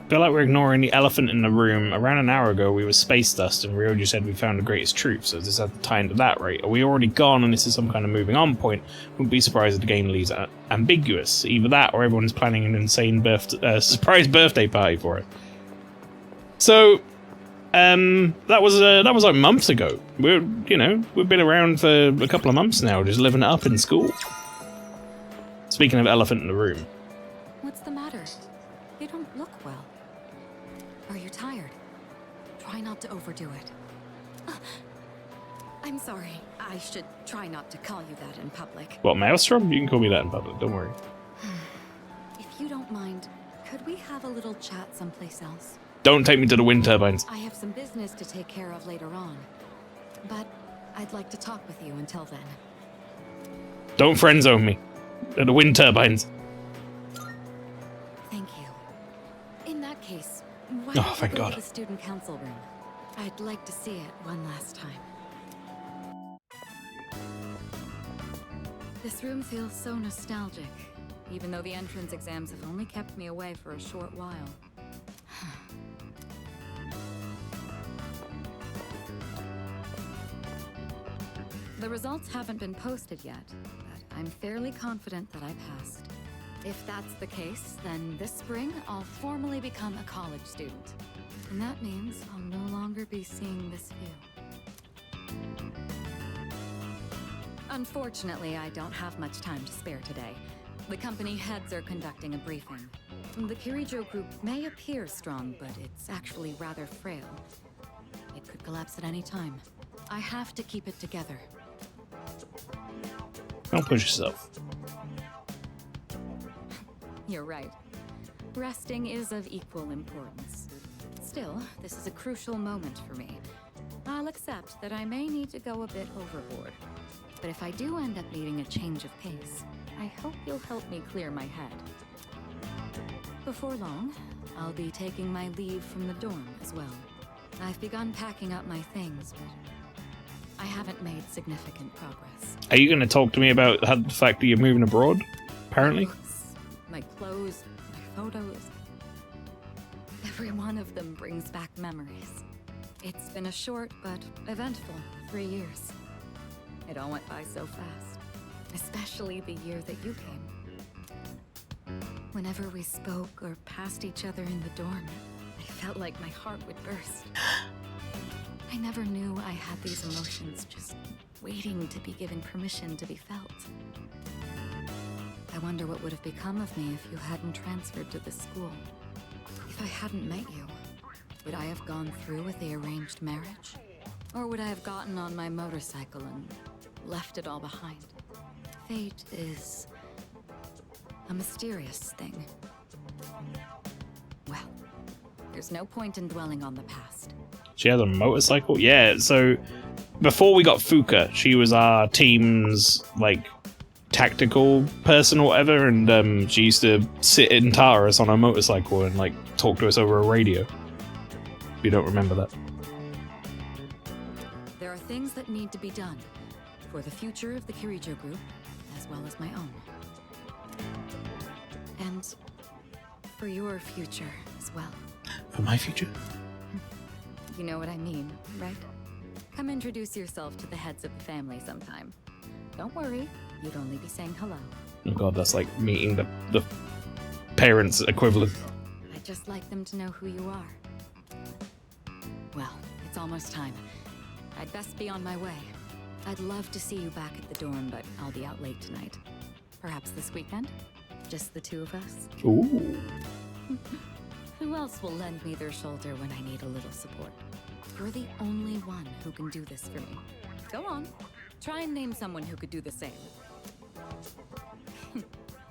feel like we're ignoring the elephant in the room. Around an hour ago, we were space dust, and Ryoji said we found the greatest truth, so this had to tie into that, right? Are we already gone, and this is some kind of moving on point? Wouldn't be surprised if the game leaves it ambiguous. Either that, or everyone's planning an insane surprise birthday party for it. So, that was like months ago. We've been around for a couple of months now, just living it up in school. Speaking of elephant in the room. What's the matter? You don't look well. Are you tired? Try not to overdo it. I'm sorry. I should try not to call you that in public. What, Maelstrom? You can call me that in public, don't worry. If you don't mind, could we have a little chat someplace else? Don't take me to the wind turbines. I have some business to take care of later on, but I'd like to talk with you until then. Don't friend zone me. At the wind turbines. Thank you. In that case, why Oh, don't thank we go God. to the student council room? I'd like to see it one last time. This room feels so nostalgic, even though the entrance exams have only kept me away for a short while. The results haven't been posted yet, but I'm fairly confident that I passed. If that's the case, then this spring I'll formally become a college student. And that means I'll no longer be seeing this view. Unfortunately, I don't have much time to spare today. The company heads are conducting a briefing. The Kirijo group may appear strong, but it's actually rather frail. It could collapse at any time. I have to keep it together. Don't push yourself. You're right. Resting is of equal importance. Still, this is a crucial moment for me. I'll accept that I may need to go a bit overboard. But if I do end up needing a change of pace, I hope you'll help me clear my head. Before long, I'll be taking my leave from the dorm as well. I've begun packing up my things, but I haven't made significant progress. Are you going to talk to me about the fact that you're moving abroad? Apparently. My clothes, my photos. Every one of them brings back memories. It's been a short but eventful 3 years. It all went by so fast, especially the year that you came. Whenever we spoke or passed each other in the dorm, I felt like my heart would burst. I never knew I had these emotions just waiting to be given permission to be felt. I wonder what would have become of me if you hadn't transferred to this school. If I hadn't met you, would I have gone through with the arranged marriage? Or would I have gotten on my motorcycle and left it all behind? Fate is a mysterious thing. Well, there's no point in dwelling on the past. She has a motorcycle? Yeah, so before we got Fuka, she was our team's, like, tactical person or whatever, and she used to sit in Taurus on her motorcycle and, like, talk to us over a radio. If you don't remember that. There are things that need to be done for the future of the Kirijo group, as well as my own. And for your future as well. For my future? You know what I mean, right? Come introduce yourself to the heads of the family sometime. Don't worry, you'd only be saying hello. Oh god, that's like meeting the parents' equivalent. I'd I'd just like them to know who you are. Well, it's almost time. I'd best be on my way. I'd love to see you back at the dorm, but I'll be out late tonight. Perhaps this weekend? Just the two of us? Ooh. Who else will lend me their shoulder when I need a little support? You're the only one who can do this for me. Go on. Try and name someone who could do the same.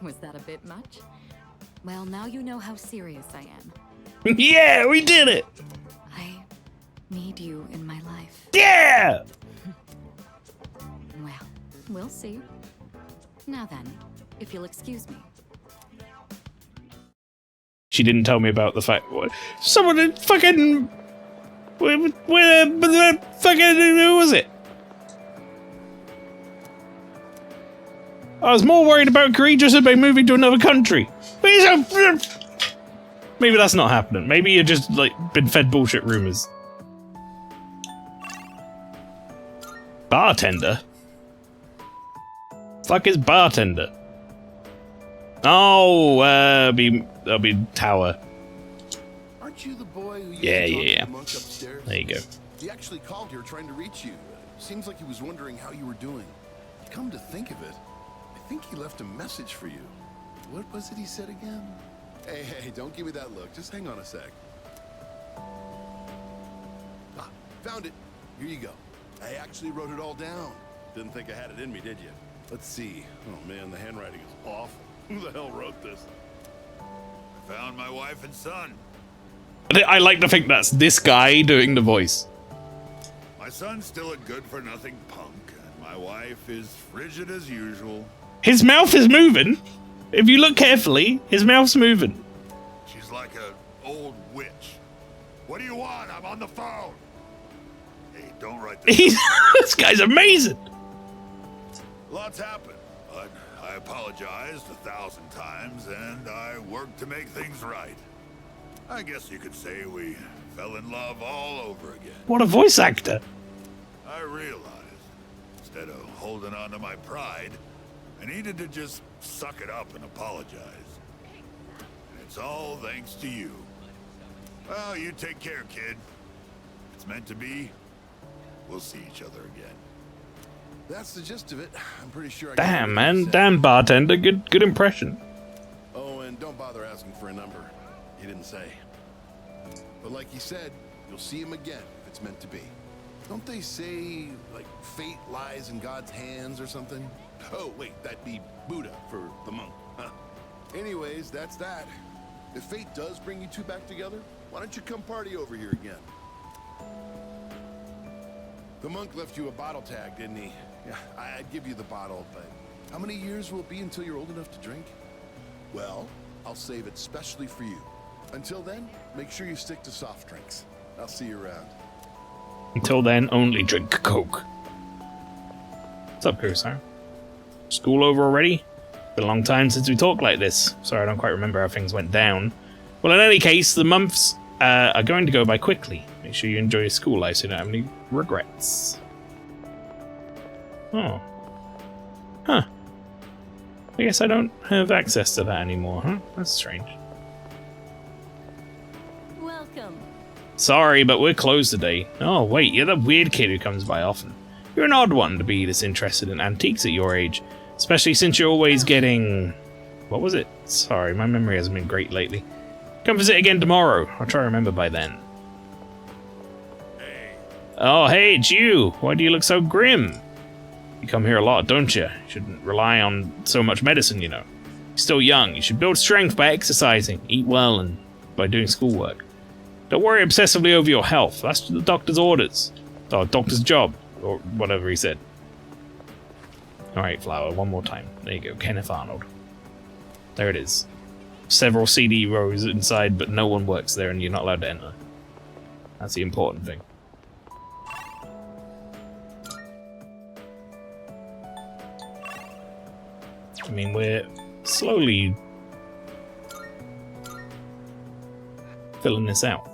Was that a bit much? Well, now you know how serious I am. Yeah, we did it! I need you in my life. Yeah! Well, we'll see. Now then, if you'll excuse me. She didn't tell me about the fact someone fucking fucking who was it? I was more worried about Courageous about moving to another country. Maybe that's not happening. Maybe you've just like been fed bullshit rumors. Bartender? Fuck is bartender? Oh, that'll be tower. Aren't you the boy who Yeah. the monk upstairs? There you go. He actually called here trying to reach you. Seems like he was wondering how you were doing. Come to think of it, I think he left a message for you. What was it he said again? Hey, don't give me that look. Just hang on a sec. Ah, found it. Here you go. I actually wrote it all down. Didn't think I had it in me, did you? Let's see. Oh man, the handwriting is awful. Who the hell wrote this? I found my wife and son. I like to think that's this guy doing the voice. My son's still a good-for-nothing punk, and my wife is frigid as usual. His mouth is moving. If you look carefully, his mouth's moving. She's like an old witch. What do you want? I'm on the phone. Hey, don't write this. This guy's amazing. Lots happened, but I apologized 1,000 times, and I worked to make things right. I guess you could say we fell in love all over again. What a voice actor. I realized, instead of holding on to my pride, I needed to just suck it up and apologize. And it's all thanks to you. Well, you take care, kid. If it's meant to be, we'll see each other again. That's the gist of it. I'm pretty sure I Damn, man. Damn, bartender. Good impression. Oh, and don't bother asking for a number. He didn't say. But like he said, you'll see him again if it's meant to be. Don't they say, like, fate lies in God's hands or something? Oh, wait, that'd be Buddha for the monk. Huh. Anyways, that's that. If fate does bring you two back together, why don't you come party over here again? The monk left you a bottle tag, didn't he? Yeah, I'd give you the bottle, but how many years will it be until you're old enough to drink? Well, I'll save it specially for you. Until then, make sure you stick to soft drinks. I'll see you around. Until then, only drink Coke. What's up, Kursar? School over already? Been a long time since we talked like this. Sorry, I don't quite remember how things went down. Well, in any case, the months are going to go by quickly. Make sure you enjoy your school life so you don't have any regrets. Oh. Huh. I guess I don't have access to that anymore, huh? That's strange. Welcome. Sorry, but we're closed today. Oh, wait, you're the weird kid who comes by often. You're an odd one to be this interested in antiques at your age, especially since you're always getting... What was it? Sorry, my memory hasn't been great lately. Come visit again tomorrow. I'll try to remember by then. Hey. Oh, hey, it's you. Why do you look so grim? You come here a lot, don't you? You shouldn't rely on so much medicine, you know. You're still young. You should build strength by exercising, eat well, and by doing schoolwork. Don't worry obsessively over your health. That's the doctor's orders. Or doctor's job. Or whatever he said. Alright, Flower, one more time. There you go, Kenneth Arnold. There it is. Several CD rows inside, but no one works there and you're not allowed to enter. That's the important thing. I mean, we're slowly filling this out.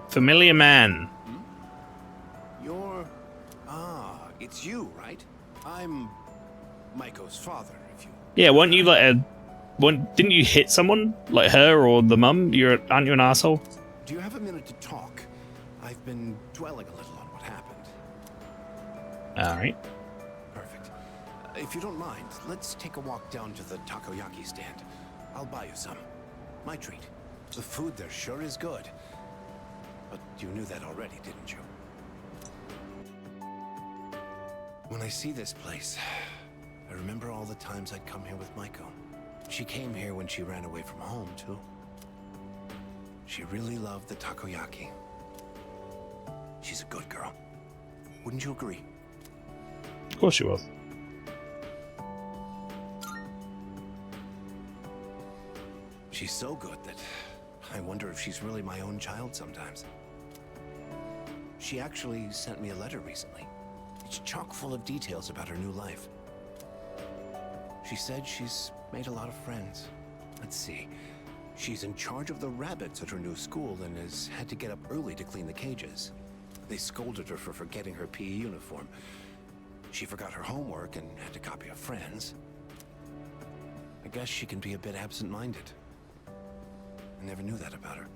Familiar man. It's you, right? I'm Maiko's father, if you Yeah, weren't you like didn't you hit someone? Like her or the mum? Aren't you an asshole? Do you have a minute to talk? I've been dwelling a little on what happened. Alright. Perfect. If you don't mind, let's take a walk down to the takoyaki stand. I'll buy you some. My treat. The food there sure is good. But you knew that already, didn't you? When I see this place, I remember all the times I'd come here with Maiko. She came here when she ran away from home, too. She really loved the takoyaki. She's a good girl. Wouldn't you agree? Of course she was. She's so good that I wonder if she's really my own child sometimes. She actually sent me a letter recently. It's chock full of details about her new life. She said she's made a lot of friends. Let's see. She's in charge of the rabbits at her new school and has had to get up early to clean the cages. They scolded her for forgetting her PE uniform. She forgot her homework and had to copy a friend's. I guess she can be a bit absent-minded. I never knew that about her.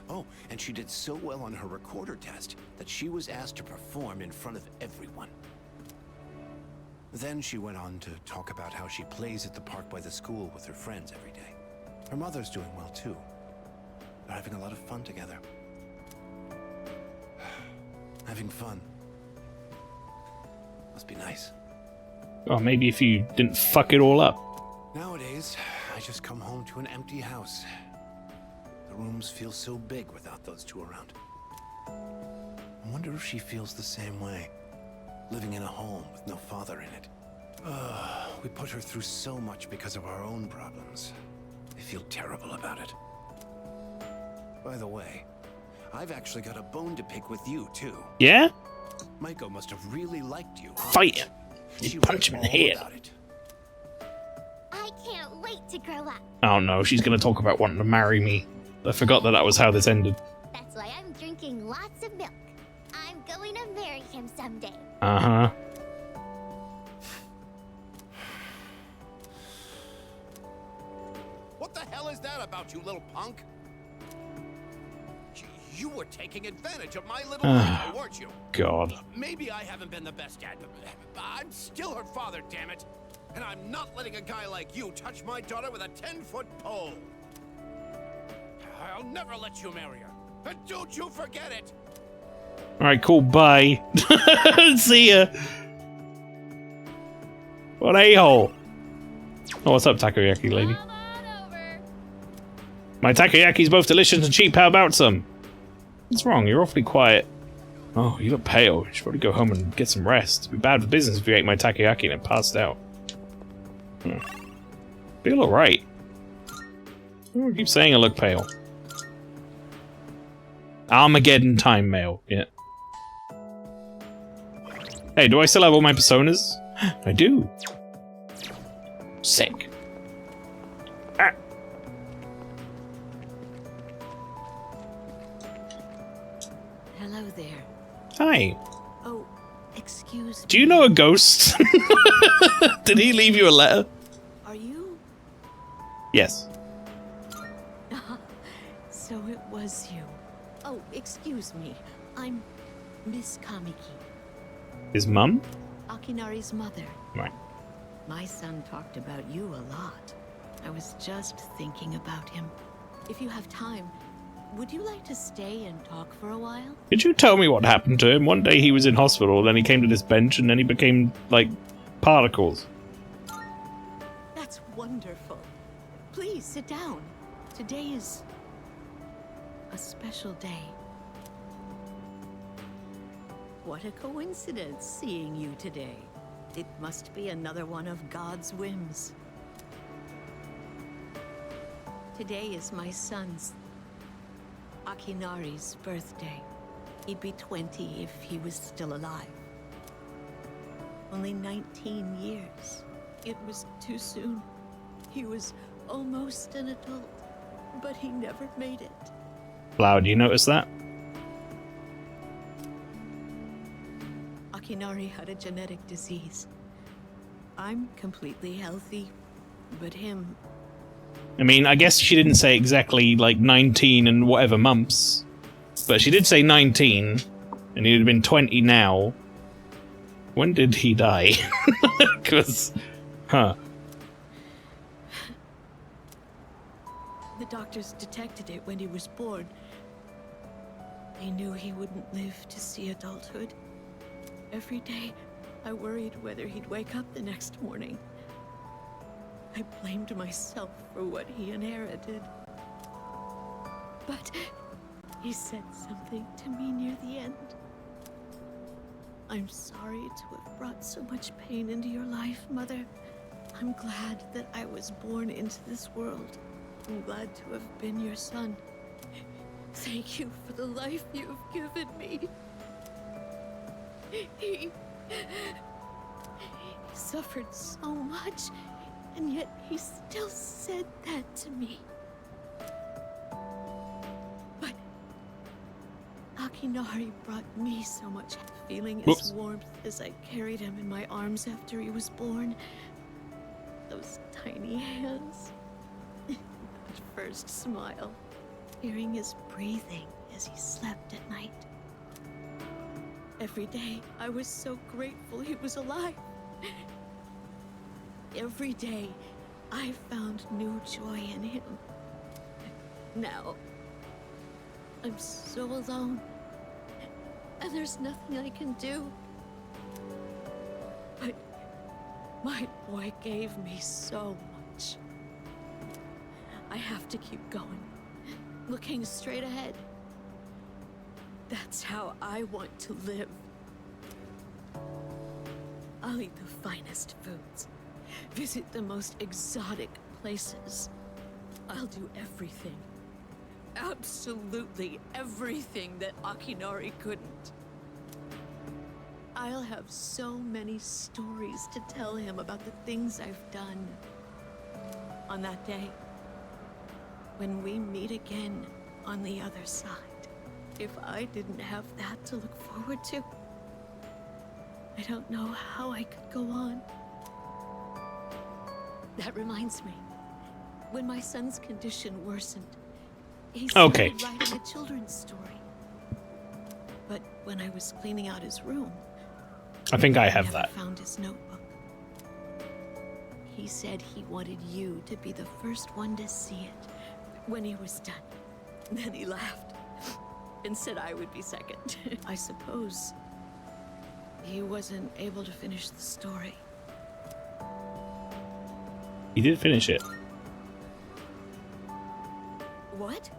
Oh, and she did so well on her recorder test that she was asked to perform in front of everyone. Then she went on to talk about how she plays at the park by the school with her friends every day. Her mother's doing well, too. They're having a lot of fun together. Having fun. Must be nice. Well, maybe if you didn't fuck it all up. Nowadays, I just come home to an empty house. The rooms feel so big without those two around. I wonder if she feels the same way, living in a home with no father in it. We put her through so much because of our own problems. I feel terrible about it. By the way, I've actually got a bone to pick with you, too. Yeah? Maiko must have really liked you. Huh? Fight him. She You punch him in the was all head. about it. I can't wait to grow up. Oh no, she's gonna talk about wanting to marry me. I forgot that was how this ended. That's why I'm drinking lots of milk. I'm going to marry him someday. Uh-huh. What the hell is that about, you little punk? You were taking advantage of my little ego, weren't you? God. Maybe I haven't been the best dad, but I'm still her father, damn it. And I'm not letting a guy like you touch my daughter with a 10-foot pole. I'll never let you marry her. And don't you forget it. Alright, cool, bye. See ya. What a-hole. Oh, what's up, takoyaki lady? My takoyaki's both delicious and cheap. How about some? What's wrong? You're awfully quiet. Oh, you look pale. You should probably go home and get some rest. It'd be bad for business if you ate my takoyaki and then passed out. Feel alright. I keep saying I look pale. Armageddon time mail. Yeah. Hey, do I still have all my personas? I do. Sick. Ah. Hello there. Hi. Oh, excuse me. Do you know a ghost? Did he leave you a letter? Are you? Yes. So it was you. Oh, excuse me. I'm Miss Kamiki, His mum? Akinari's mother. Right. My son talked about you a lot. I was just thinking about him. If you have time, would you like to stay and talk for a while? Did you tell me what happened to him? One day he was in hospital, then he came to this bench, and then he became, like, particles. That's wonderful. Please sit down. Today is a special day. What a coincidence seeing you today. It must be another one of God's whims. Today is my son's, Akinari's, birthday. He'd be 20 if he was still alive. Only 19 years. It was too soon. He was almost an adult, but he never made it. Flower, do you notice that? Akinari had a genetic disease. I'm completely healthy, But him, I mean, I guess she didn't say exactly, like, 19 and whatever months. But she did say 19, and he'd have been 20 now. When did he die? Because, huh. the doctors detected it when he was born. They knew he wouldn't live to see adulthood. Every day, I worried whether he'd wake up the next morning. I blamed myself for what he inherited. But he said something to me near the end. I'm sorry to have brought so much pain into your life, Mother. I'm glad that I was born into this world. I'm glad to have been your son. Thank you for the life you've given me. He suffered so much, and yet he still said that to me. But Akinari brought me so much, feeling his warmth as I carried him in my arms after he was born. Those tiny hands. That first smile. Hearing his breathing as he slept at night. Every day, I was so grateful he was alive. Every day, I found new joy in him. Now, I'm so alone, and there's nothing I can do. But my boy gave me so much. I have to keep going, looking straight ahead. That's how I want to live. I'll eat the finest foods, visit the most exotic places. I'll do everything, absolutely everything that Akinari couldn't. I'll have so many stories to tell him about the things I've done. On that day, when we meet again on the other side, if I didn't have that to look forward to, I don't know how I could go on. That reminds me, when my son's condition worsened, he started writing a children's story. But when I was cleaning out his room, I think I have never that. found his notebook. He said he wanted you to be the first one to see it when he was done. Then he laughed and said I would be second. I suppose he wasn't able to finish the story. He did finish it. What?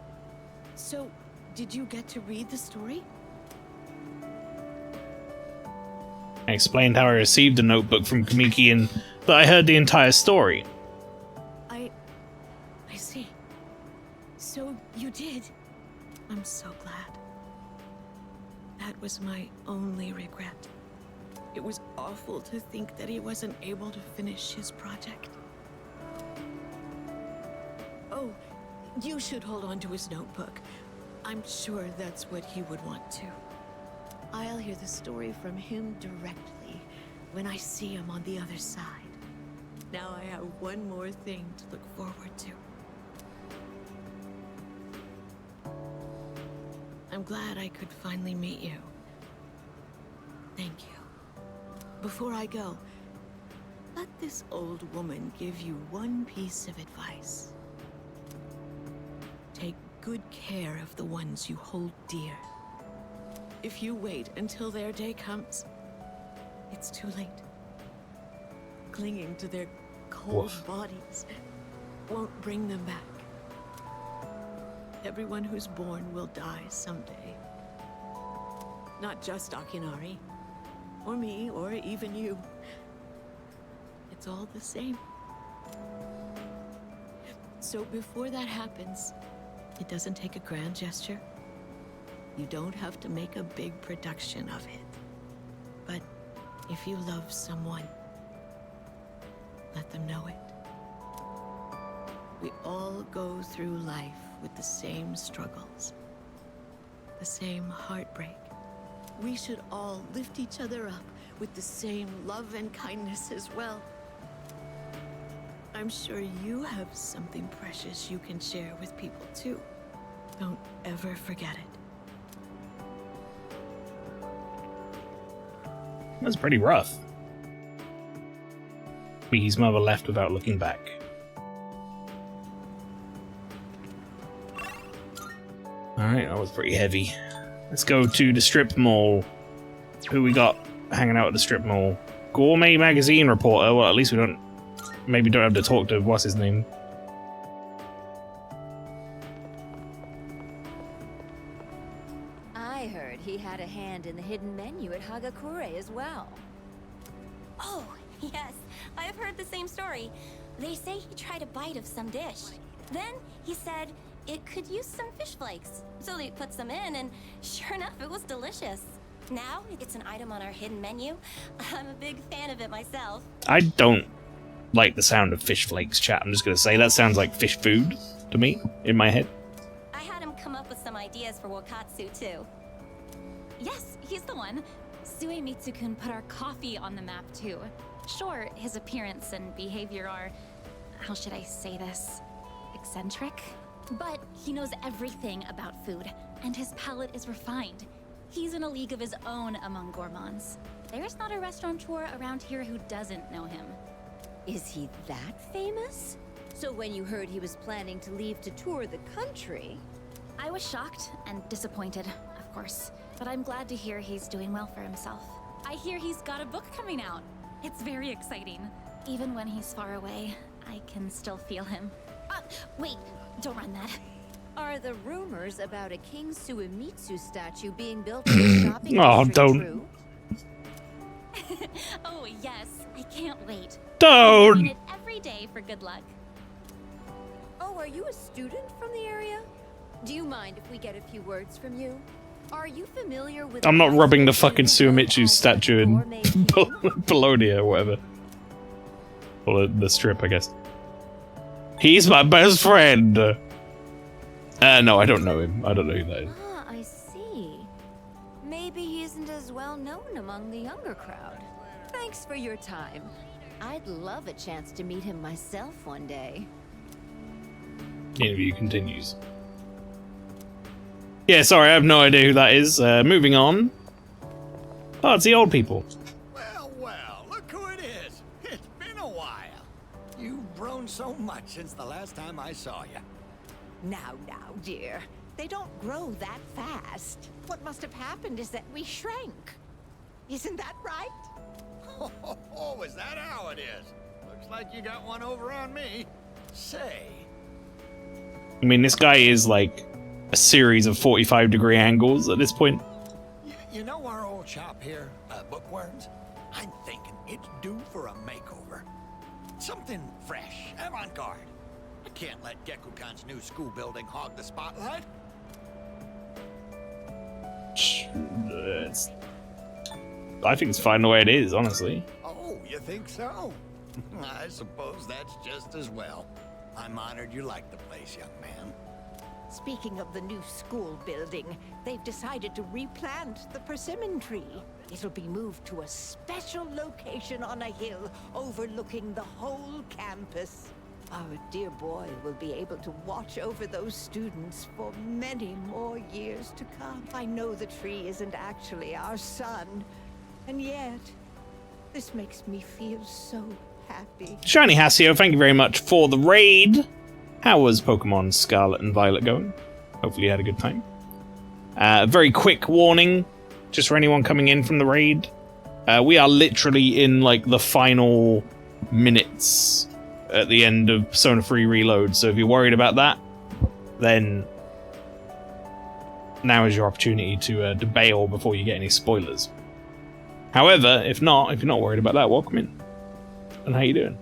So, did you get to read the story? I explained how I received a notebook from Kamiki and that I heard the entire story. I see. So, you did. I'm so glad. That was my only regret. It was awful to think that he wasn't able to finish his project. Oh, you should hold on to his notebook. I'm sure that's what he would want to. I'll hear the story from him directly when I see him on the other side. Now I have one more thing to look forward to. I'm glad I could finally meet you. Thank you. Before I go, let this old woman give you one piece of advice. Take good care of the ones you hold dear. If you wait until their day comes, it's too late. Clinging to their cold bodies won't bring them back. Everyone who's born will die someday. Not just Akinari, or me, or even you. It's all the same. So before that happens, it doesn't take a grand gesture. You don't have to make a big production of it. But if you love someone, let them know it. We all go through life with the same struggles, the same heartbreak. We should all lift each other up with the same love and kindness as well. I'm sure you have something precious you can share with people too. Don't ever forget it. That's pretty rough. Mickey's mother left without looking back. Alright, that was pretty heavy. Let's go to the strip mall. Who we got hanging out at the strip mall? Gourmet magazine reporter. Well, at least we don't... Maybe don't have to talk to... What's his name? I heard he had a hand in the hidden menu at Hagakure as well. Oh, yes. I've heard the same story. They say he tried a bite of some dish. Then he said it could use some fish flakes. So they put some in, and sure enough, it was delicious. Now it's an item on our hidden menu. I'm a big fan of it myself. I don't like the sound of fish flakes, chat. I'm just gonna say that sounds like fish food to me, in my head. I had him come up with some ideas for Wakatsu, too. Yes, he's the one. Suemitsu-kun put our coffee on the map, too. Sure, his appearance and behavior are... How should I say this? Eccentric? But he knows everything about food, and his palate is refined. He's in a league of his own among gourmands. There's not a restaurateur around here who doesn't know him. Is he that famous? So when you heard he was planning to leave to tour the country... I was shocked and disappointed, of course. But I'm glad to hear he's doing well for himself. I hear he's got a book coming out. It's very exciting. Even when he's far away, I can still feel him. Wait, don't run that. Are the rumors about a King Suemitsu statue being built in the shopping Oh, district don't. true? Oh, yes. I can't wait. Don't. I'm doing it every day for good luck. Oh, are you a student from the area? Do you mind if we get a few words from you? Are you familiar with... I'm not rubbing the fucking Suemitsu statue in Bologna or whatever. Or the strip, I guess. He's my best friend! No, I don't know him. I don't know who that is. Ah, I see. Maybe he isn't as well known among the younger crowd. Thanks for your time. I'd love a chance to meet him myself one day. The interview continues. Yeah, sorry, I have no idea who that is. Moving on. Oh, it's the old people. Well, look who it is. It's been a while. You've grown so much since the last time I saw you. Now, dear. They don't grow that fast. What must have happened is that we shrank. Isn't that right? Oh, is that how it is? Looks like you got one over on me. Say. I mean, this guy is like a series of 45-degree angles at this point. You know our old shop here, Bookworms? I'm thinking it's due for a makeover. Something fresh, avant-garde. I can't let Gekukan's new school building hog the spotlight. I think it's fine the way it is, honestly. Oh, you think so? I suppose that's just as well. I'm honored you like the place, young man. Speaking of the new school building, they've decided to replant the persimmon tree. It'll be moved to a special location on a hill overlooking the whole campus. Our dear boy will be able to watch over those students for many more years to come. I know the tree isn't actually our son, and yet, this makes me feel so happy. Shiny Hasio, thank you very much for the raid. How was Pokemon Scarlet and Violet going? Hopefully you had a good time. Very quick warning, just for anyone coming in from the raid. We are literally in like the final minutes at the end of Persona 3 Reload, so if you're worried about that, then now is your opportunity to bail before you get any spoilers. However, if you're not worried about that, welcome in. And how you doing?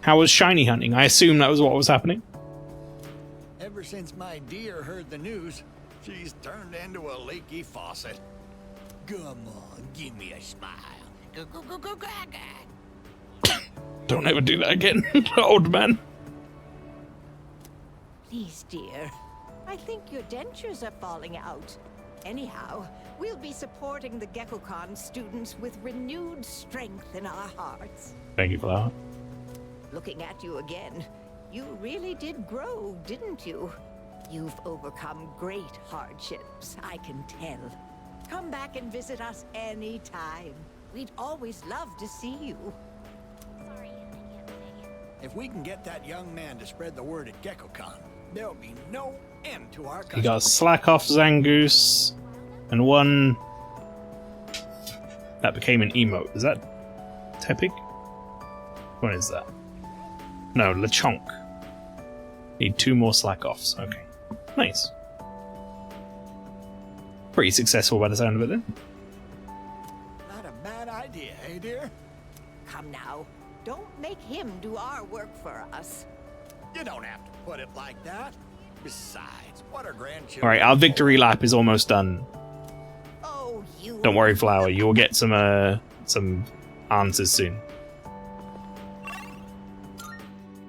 How was shiny hunting? I assume that was what was happening. Ever since my dear heard the news, she's turned into a leaky faucet. Come on, give me a smile. Don't ever do that again, old man. Please, dear. I think your dentures are falling out. Anyhow, we'll be supporting the Gekukan students with renewed strength in our hearts. Thank you for that. looking at you again. You really did grow, didn't you? You've overcome great hardships, I can tell. Come back and visit us anytime. We'd always love to see you. Sorry, I can't stay. If we can get that young man to spread the word at GeckoCon, there'll be no end to our You got Slack Off Zangoose, and one that became an emote. Is that Tepig? What is that? No, Lechonk. Need 2 more Slack Offs. Okay. Nice. Pretty successful by the sound of it then. Not a bad idea, eh, dear? Come now, don't make him do our work for us. You don't have to put it like that. Besides, what are grandchildren? Alright, our victory lap is almost done. Oh, you. Don't worry, Flower. You will get some answers soon.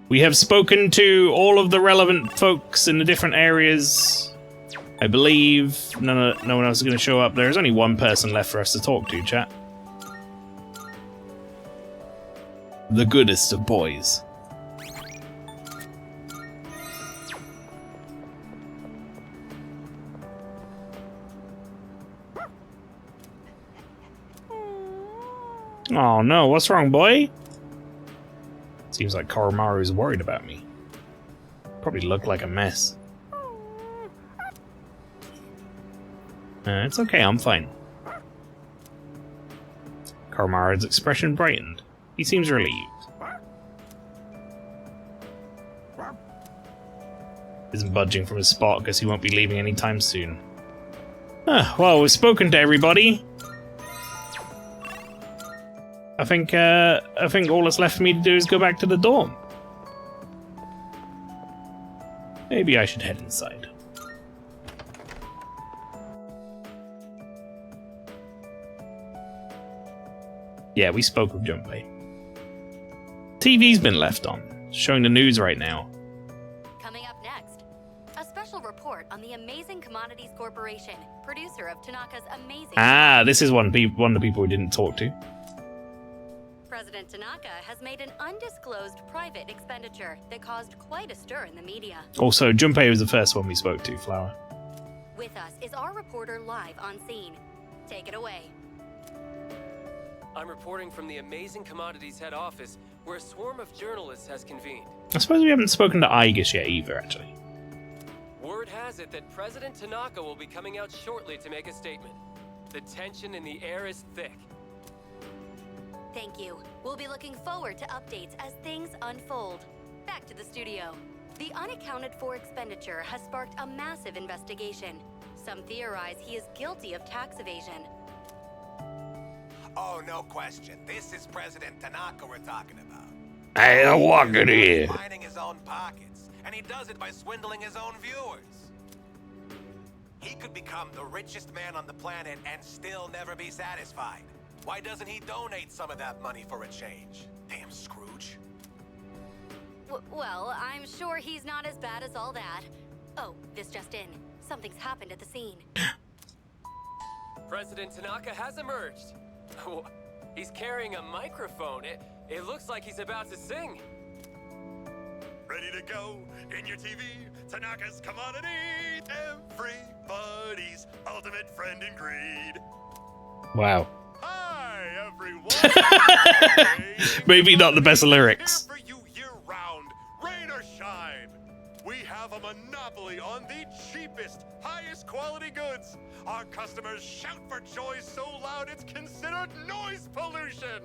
We have spoken to all of the relevant folks in the different areas. I believe no one else is going to show up. There's only one person left for us to talk to, chat. The goodest of boys. Oh no, what's wrong, boy? Seems like Koromaru's worried about me. Probably look like a mess. It's okay, I'm fine. Koromaru's expression brightened. He seems relieved. Isn't budging from his spot because he won't be leaving anytime soon. Well, we've spoken to everybody. I think all that's left for me to do is go back to the dorm. Maybe I should head inside. Yeah, we spoke with Junpei. TV's been left on, showing the news right now. Coming up next, a special report on the Amazing Commodities Corporation, producer of Tanaka's Amazing. Ah, this is one of the people we didn't talk to. President Tanaka has made an undisclosed private expenditure that caused quite a stir in the media. Also, Junpei was the first one we spoke to, Flower. With us is our reporter live on scene. Take it away. I'm reporting from the Amazing Commodities head office, where a swarm of journalists has convened. I suppose we haven't spoken to Aigis yet either, actually. Word has it that President Tanaka will be coming out shortly to make a statement. The tension in the air is thick. Thank you. We'll be looking forward to updates as things unfold. Back to the studio. The unaccounted for expenditure has sparked a massive investigation. Some theorize he is guilty of tax evasion. Oh, no question. This is President Tanaka we're talking about. Hey, walk in here. Lining his own pockets, and he does it by swindling his own viewers. He could become the richest man on the planet and still never be satisfied. Why doesn't he donate some of that money for a change? Damn Scrooge. Well, I'm sure he's not as bad as all that. Oh, this just in. Something's happened at the scene. President Tanaka has emerged. He's carrying a microphone. It looks like he's about to sing. Ready to go in your TV, Tanaka's Commodity, everybody's ultimate friend in greed. Wow. Hi, everyone. Maybe not the best lyrics. Here for you year-round, rain or shine. We have a monopoly on the cheapest, highest quality goods. Our customers shout for joy so loud it's considered noise pollution.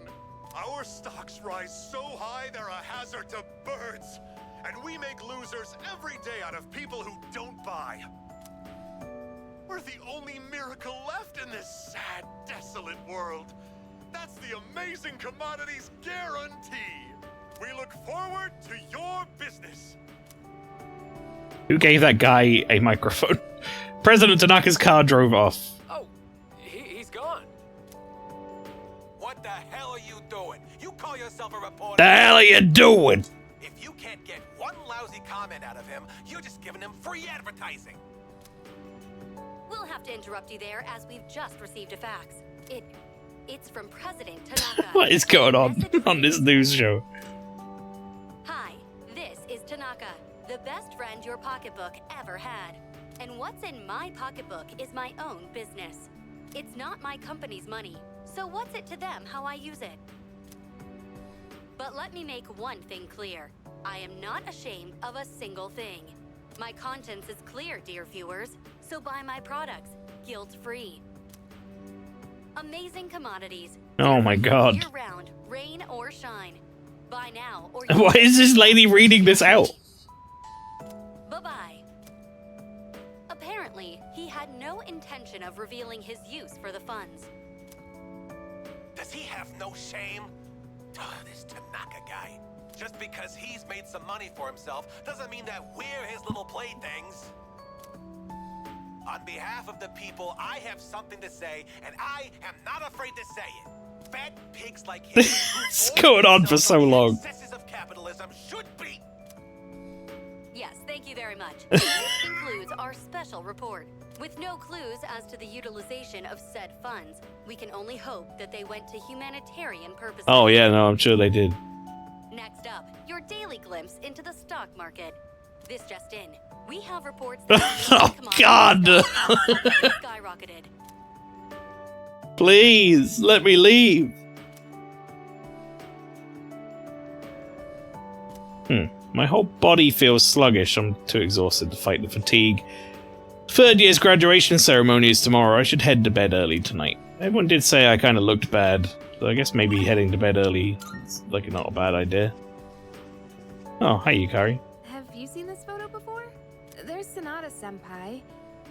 Our stocks rise so high they're a hazard to birds. And we make losers every day out of people who don't buy. We're the only miracle left in this sad, desolate world. That's the Amazing Commodities guarantee. We look forward to your business. Who gave that guy a microphone? President Tanaka's car drove off. Oh, he's gone. What the hell are you doing? You call yourself a reporter? The hell are you doing? If you can't get one lousy comment out of him, you're just giving him free advertising. We'll have to interrupt you there as we've just received a fax. It's from President Tanaka. What is going on this news show? America, the best friend your pocketbook ever had. And what's in my pocketbook is my own business. It's not my company's money, so what's it to them how I use it? But let me make one thing clear. I am not ashamed of a single thing. My conscience is clear, dear viewers, so buy my products, guilt-free. Amazing commodities. Oh my god. Year-round, rain or shine. Buy now or Why is this lady reading this out? Bye-bye. Apparently, he had no intention of revealing his use for the funds. Does he have no shame? This Tanaka guy. Just because he's made some money for himself doesn't mean that we're his little playthings. On behalf of the people, I have something to say, and I am not afraid to say it. Fat pigs like him. It's going on for so long. Excesses of capitalism should be. Yes, thank you very much. This concludes our special report. With no clues as to the utilization of said funds, we can only hope that they went to humanitarian purposes. Oh yeah, no, I'm sure they did. Next up, your daily glimpse into the stock market. This just in. We have reports that Oh god! skyrocketed. Please, let me leave. My whole body feels sluggish. I'm too exhausted to fight the fatigue. Third year's graduation ceremony is tomorrow. I should head to bed early tonight. Everyone did say I kind of looked bad, so I guess maybe heading to bed early is like not a bad idea. Oh, hi Yukari. Have you seen this photo before? There's Sanada-senpai,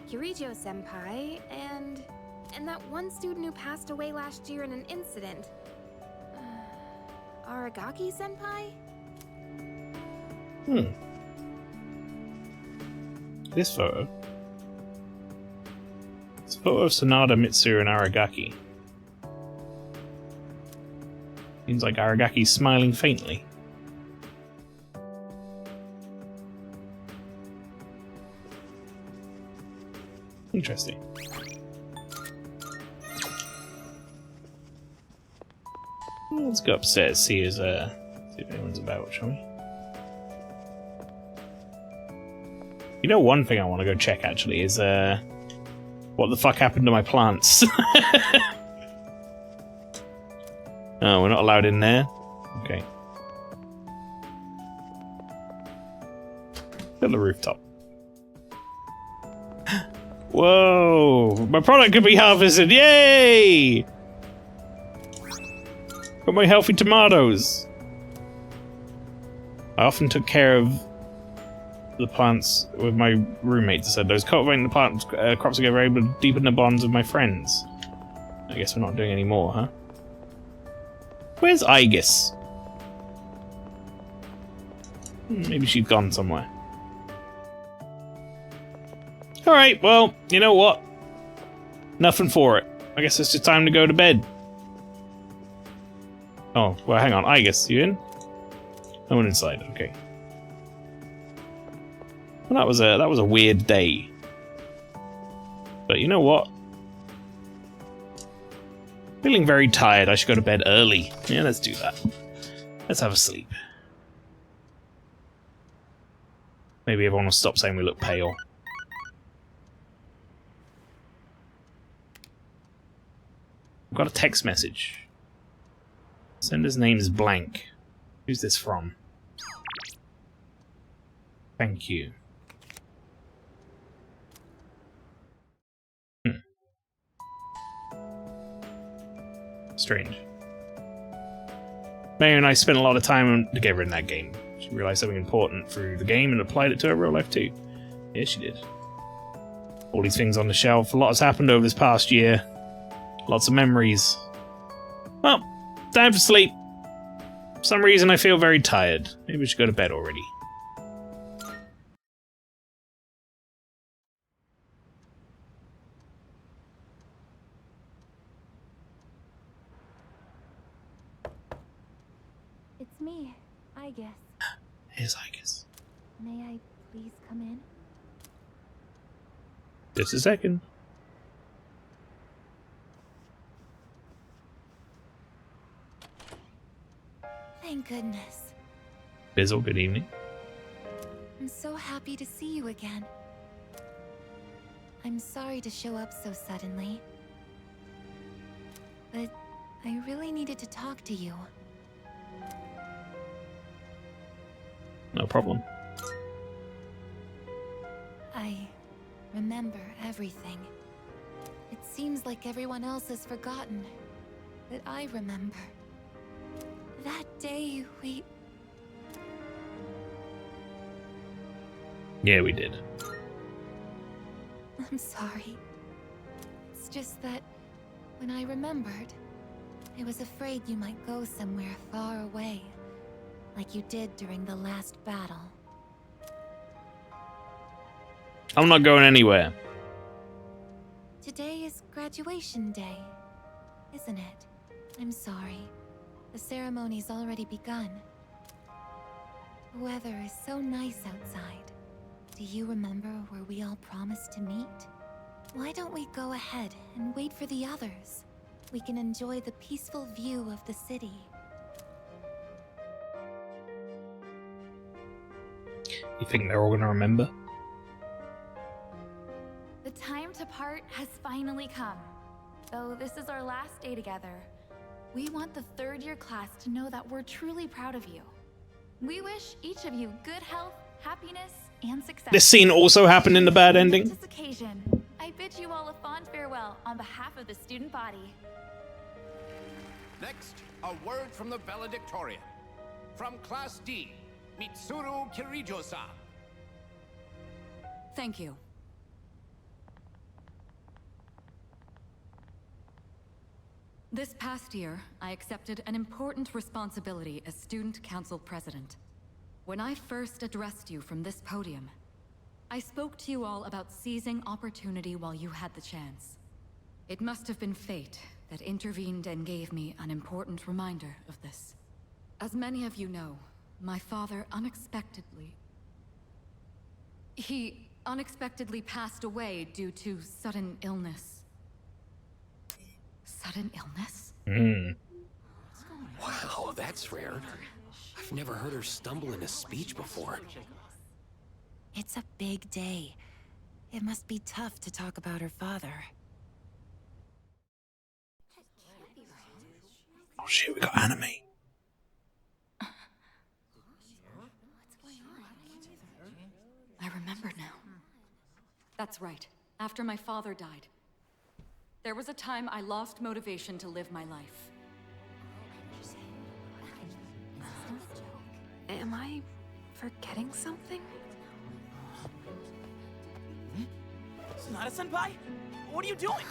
Kirijo-senpai, and that one student who passed away last year in an incident. Aragaki-senpai? This photo. It's a photo of Sanada, Mitsuru, and Aragaki. Seems like Aragaki's smiling faintly. Interesting. Let's go upstairs, see if anyone's about, shall we? You know, one thing I want to go check actually is what the fuck happened to my plants? Oh, we're not allowed in there? Okay. At the rooftop. Whoa! My product could be harvested! Yay! Got my healthy tomatoes! I often took care of the plants with my roommates. Said those cultivating the plants, crops together were able to deepen the bonds with my friends. I guess we're not doing any more, huh? Where's Aegis? Maybe she's gone somewhere. Alright, well, you know what? Nothing for it. I guess it's just time to go to bed. Oh, well, hang on. Aegis, you in? No one inside, okay. Well, that was a weird day. But you know what? Feeling very tired. I should go to bed early. Yeah, let's do that. Let's have a sleep. Maybe everyone will stop saying we look pale. I've got a text message. Sender's name is blank. Who's this from? Thank you. Strange. May and I spent a lot of time together in that game. She realized something important through the game and applied it to her real life too. Yeah, she did. All these things on the shelf. A lot has happened over this past year. Lots of memories. Well, time for sleep. For some reason I feel very tired. Maybe we should go to bed already. It's me, Aegis. Here's Aegis. May I please come in? Just a second. Thank goodness. Bizzle, good evening. I'm so happy to see you again. I'm sorry to show up so suddenly, but I really needed to talk to you. No problem. I remember everything. It seems like everyone else has forgotten, but I remember. That day we... Yeah, we did. I'm sorry. It's just that when I remembered, I was afraid you might go somewhere far away, like you did during the last battle. I'm not going anywhere. Today is graduation day, isn't it? I'm sorry. The ceremony's already begun. The weather is so nice outside. Do you remember where we all promised to meet? Why don't we go ahead and wait for the others? We can enjoy the peaceful view of the city. You think they're all gonna remember? The time to part has finally come. Though this is our last day together, we want the third-year class to know that we're truly proud of you. We wish each of you good health, happiness, and success. This scene also happened in the bad ending. On this occasion, I bid you all a fond farewell on behalf of the student body. Next, a word from the valedictorian. From Class D, Mitsuru Kirijo-san. Thank you. This past year, I accepted an important responsibility as Student Council President. When I first addressed you from this podium, I spoke to you all about seizing opportunity while you had the chance. It must have been fate that intervened and gave me an important reminder of this. As many of you know, my father He unexpectedly passed away due to sudden illness. Sudden illness? Wow, that's rare. I've never heard her stumble in a speech before. It's a big day. It must be tough to talk about her father. Oh shit, we got anime. I remember now. That's right. After my father died, there was a time I lost motivation to live my life. Am I forgetting something? Sonata-senpai? What are you doing?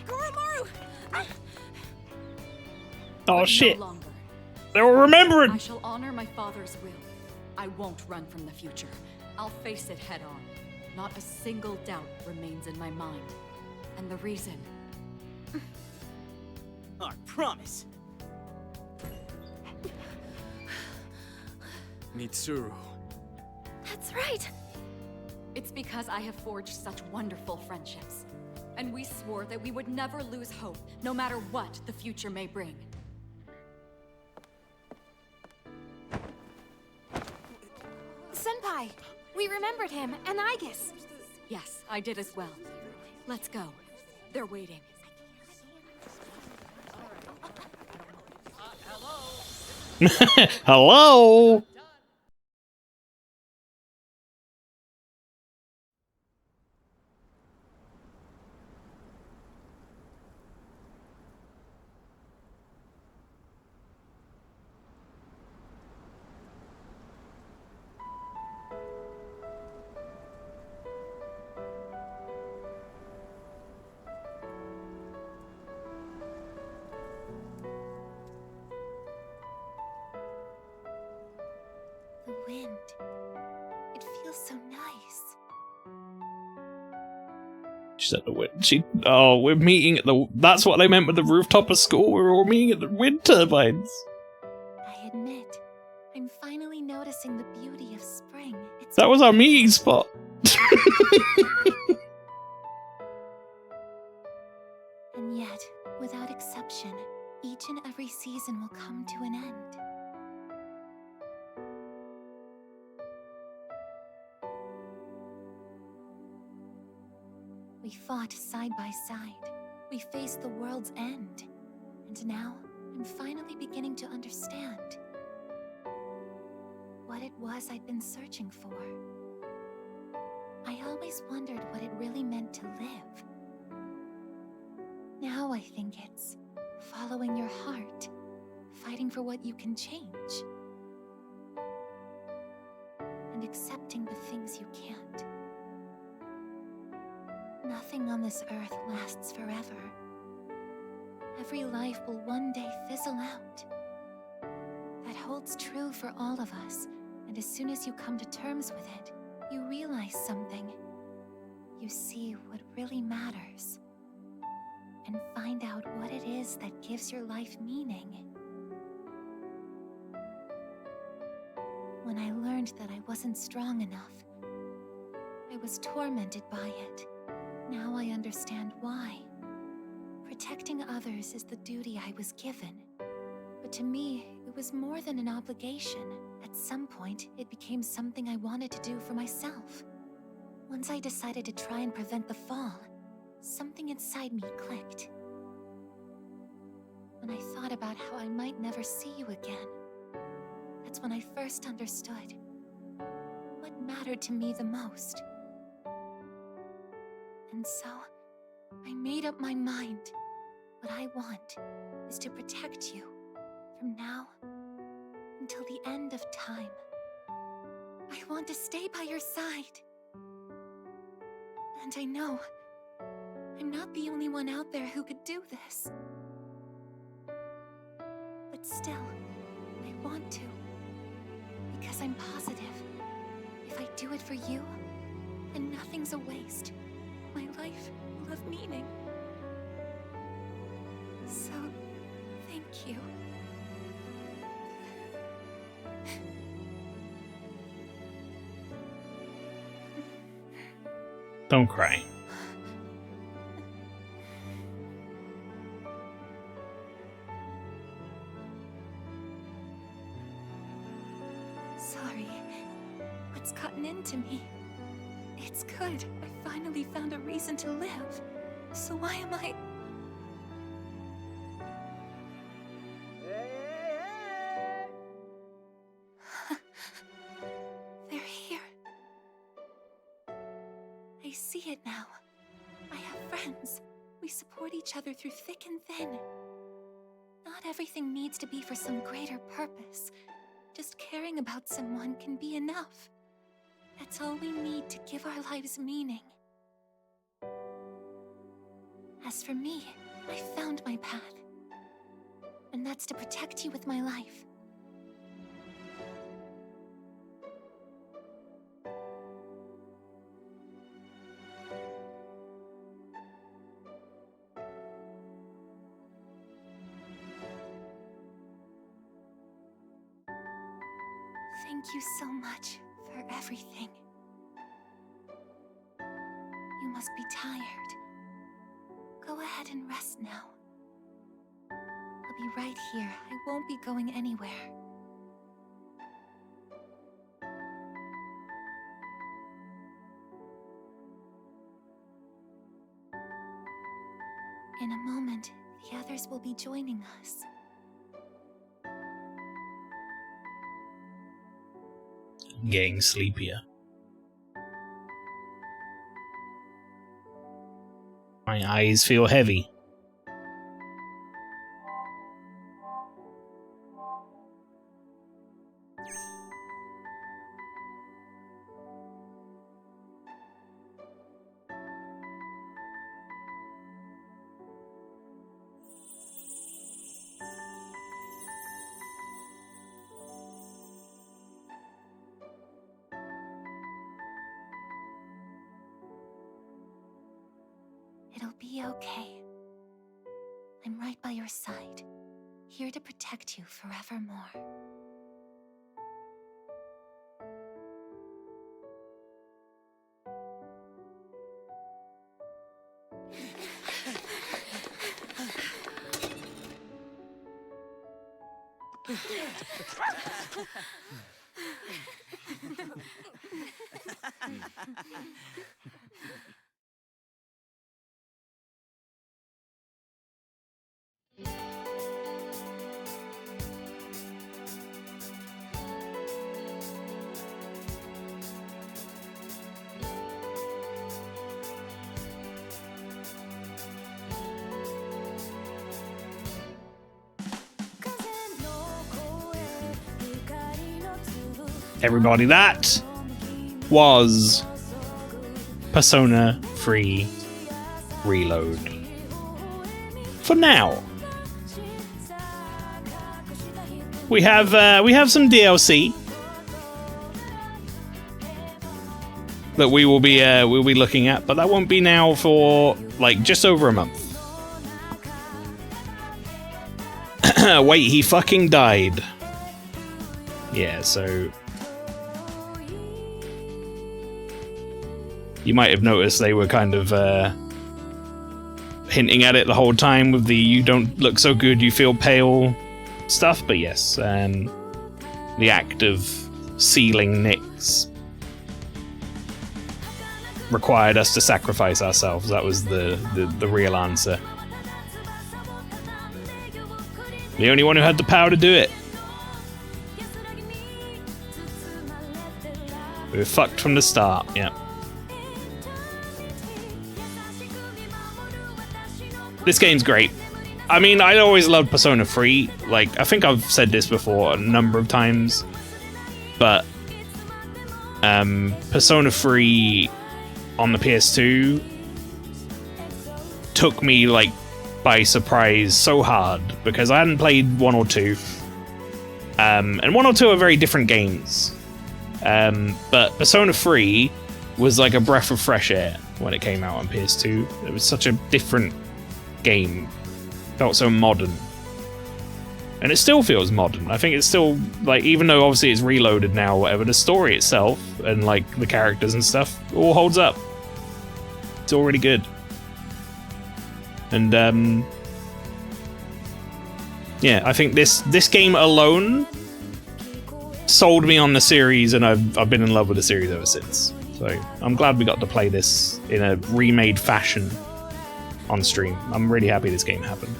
Goromaru! Oh shit. No longer. They will remember it. I shall honor my father's will. I won't run from the future. I'll face it head on. Not a single doubt remains in my mind. And the reason... I promise. Mitsuru. That's right. It's because I have forged such wonderful friendships. And we swore that we would never lose hope, no matter what the future may bring. Senpai, we remembered him, and Aigis. Yes, I did as well. Let's go. They're waiting. Hello? The wind. It feels so nice. She said the wind. Oh, we're meeting at the. That's what they meant with the rooftop of school. We're all meeting at the wind turbines. I admit, I'm finally noticing the beauty of spring. It's That was our meeting spot. And yet, without exception, each and every season will come to an end. We fought side by side. We faced the world's end. And now, I'm finally beginning to understand what it was I'd been searching for. I always wondered what it really meant to live. Now I think it's following your heart, fighting for what you can change, and accepting the things you can't. Nothing on this earth lasts forever. Every life will one day fizzle out. That holds true for all of us, and as soon as you come to terms with it, you realize something. You see what really matters, and find out what it is that gives your life meaning. When I learned that I wasn't strong enough, I was tormented by it. Now I understand why. Protecting others is the duty I was given. But to me, it was more than an obligation. At some point, it became something I wanted to do for myself. Once I decided to try and prevent the fall, something inside me clicked. When I thought about how I might never see you again, that's when I first understood what mattered to me the most. And so, I made up my mind. What I want is to protect you from now until the end of time. I want to stay by your side. And I know I'm not the only one out there who could do this. But still, I want to. Because I'm positive, if I do it for you, then nothing's a waste. My life will have meaning. So, thank you. Don't cry. Sorry. What's gotten into me? It's good. I finally found a reason to live. So why am I... They're here. I see it now. I have friends. We support each other through thick and thin. Not everything needs to be for some greater purpose. Just caring about someone can be enough. That's all we need to give our lives meaning. As for me, I found my path. And that's to protect you with my life. Thank you so much for everything. You must be tired. Go ahead and rest now. I'll be right here. I won't be going anywhere. In a moment, the others will be joining us. I'm getting sleepier. My eyes feel heavy. It'll be okay. I'm right by your side, here to protect you forevermore. everybody. That was Persona 3 Reload. For now, we have some DLC that we'll be looking at, but that won't be now for like just over a month. Wait, he fucking died. Yeah, so you might have noticed they were kind of hinting at it the whole time with the "you don't look so good, you feel pale" stuff. But yes, the act of sealing Nyx required us to sacrifice ourselves. That was the real answer. The only one who had the power to do it. We were fucked from the start, yeah. This game's great. I mean, I always loved Persona 3. Like, I think I've said this before a number of times. But Persona 3 on the PS2 took me, like, by surprise so hard, because I hadn't played 1 or 2. And 1 or 2 are very different games. But Persona 3 was like a breath of fresh air when it came out on PS2. It was such a different game. Felt so modern. And it still feels modern. I think it's still, like, even though obviously it's reloaded now or whatever, the story itself and, like, the characters and stuff all holds up. It's all really good. And, yeah, I think this game alone sold me on the series, and I've been in love with the series ever since. So I'm glad we got to play this in a remade fashion on stream. I'm really happy this game happened.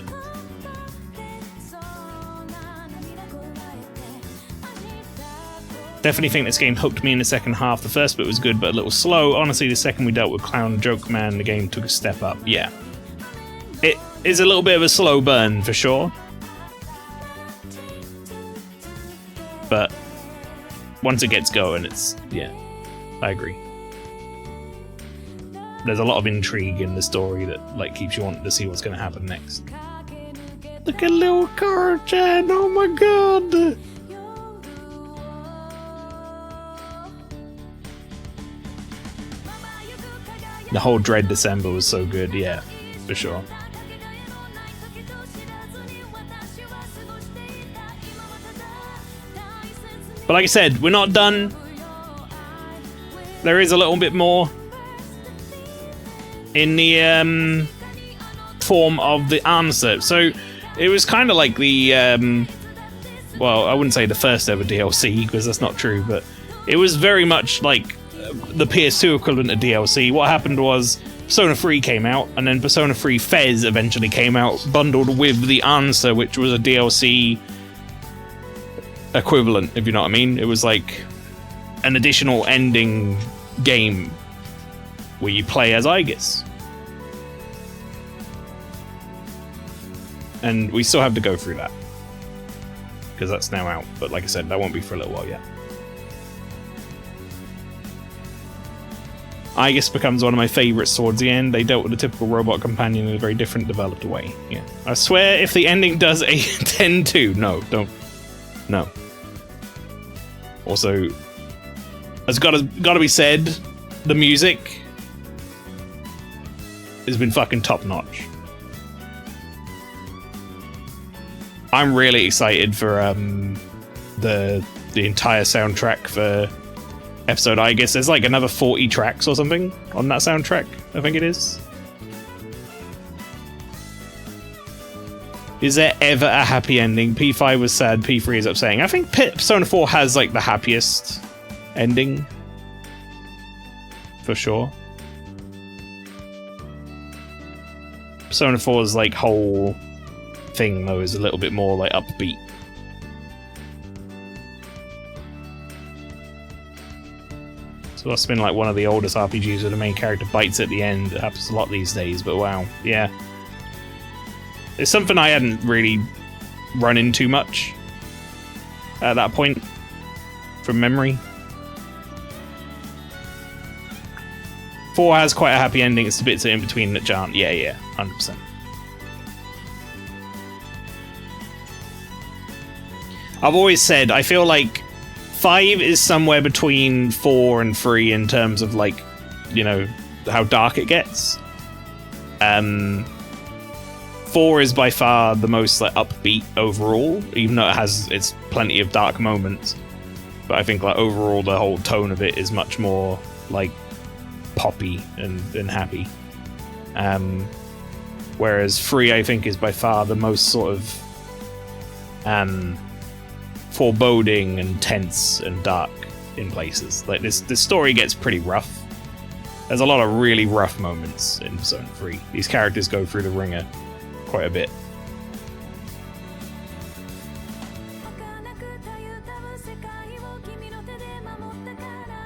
Definitely think this game hooked me in the second half. The first bit was good, but a little slow. Honestly, the second we dealt with Clown Joke Man, the game took a step up. Yeah. It is a little bit of a slow burn, for sure. But once it gets going, it's... yeah, I agree. There's a lot of intrigue in the story that, like, keeps you wanting to see what's going to happen next. Look at little Card-chan, oh my god! The whole Dread December was so good, yeah, for sure. But like I said, we're not done. There is a little bit more in the form of the answer. So it was kind of like the, well, I wouldn't say the first ever DLC, because that's not true, but it was very much like the PS2 equivalent of DLC. What happened was Persona 3 came out, and then Persona 3 Fez eventually came out, bundled with the answer, which was a DLC equivalent, if you know what I mean. It was like an additional ending game where you play as Aegis. And we still have to go through that, because that's now out. But like I said, that won't be for a little while yet. Aegis becomes one of my favourites towards the end. They dealt with a typical robot companion in a very different, developed way. Yeah. I swear, if the ending does a 10-2, no, don't. No. Also, it's gotta be said, the music has been fucking top notch. I'm really excited for the entire soundtrack for episode Aegis. There's like another 40 tracks or something on that soundtrack, I think it is. Is there ever a happy ending? P5 was sad, P3 is upsetting. I think Persona 4 has like the happiest ending. For sure. Persona 4's like whole thing though is a little bit more like upbeat. So that's been like one of the oldest RPGs where the main character bites at the end. It happens a lot these days, but wow, yeah. It's something I hadn't really run into much at that point from memory. 4 has quite a happy ending. It's the bits in between that aren't. Yeah, 100%. I've always said I feel like 5 is somewhere between 4 and 3 in terms of, like, you know, how dark it gets. 4 is by far the most, like, upbeat overall, even though it has its plenty of dark moments. But I think, like, overall the whole tone of it is much more, like, poppy and happy. Whereas 3, I think, is by far the most sort of foreboding and tense and dark in places. Like, this story gets pretty rough. There's a lot of really rough moments in Persona 3. These characters go through the ringer quite a bit.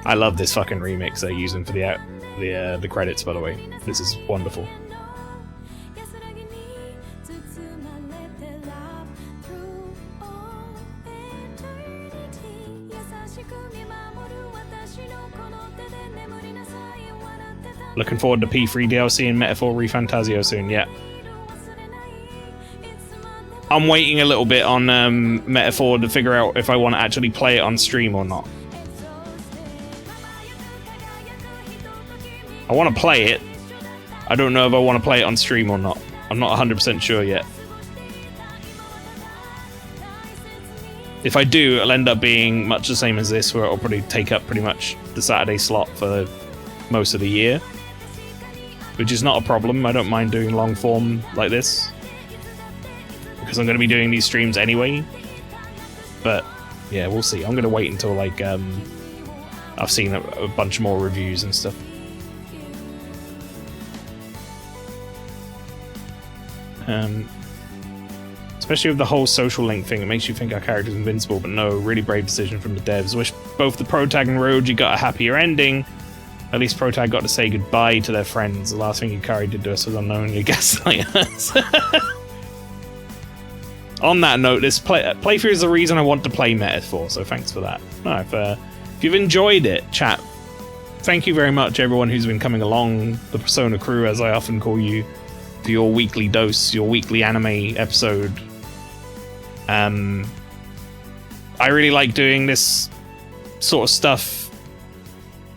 I love this fucking remix they're using for the credits, by the way. This is wonderful. Looking forward to P3 DLC and Metaphor ReFantasio soon, yeah. I'm waiting a little bit on Metaphor to figure out if I want to actually play it on stream or not. I want to play it. I don't know if I want to play it on stream or not. I'm not 100% sure yet. If I do, it'll end up being much the same as this, where it'll probably take up pretty much the Saturday slot for most of the year. Which is not a problem. I don't mind doing long form like this, because I'm going to be doing these streams anyway. But yeah, we'll see. I'm going to wait until, like, I've seen a bunch more reviews and stuff. Especially with the whole social link thing, it makes you think our character's invincible, but no, really brave decision from the devs. Wish both the Protag and Roji got a happier ending. At least Protag got to say goodbye to their friends. The last thing Yukari did to us was unknowingly gaslight us. On that note, this playthrough is the reason I want to play Metaphor, so thanks for that. No, if you've enjoyed it, chat, thank you very much, everyone who's been coming along, the Persona crew, as I often call you, for your weekly dose, your weekly anime episode. I really like doing this sort of stuff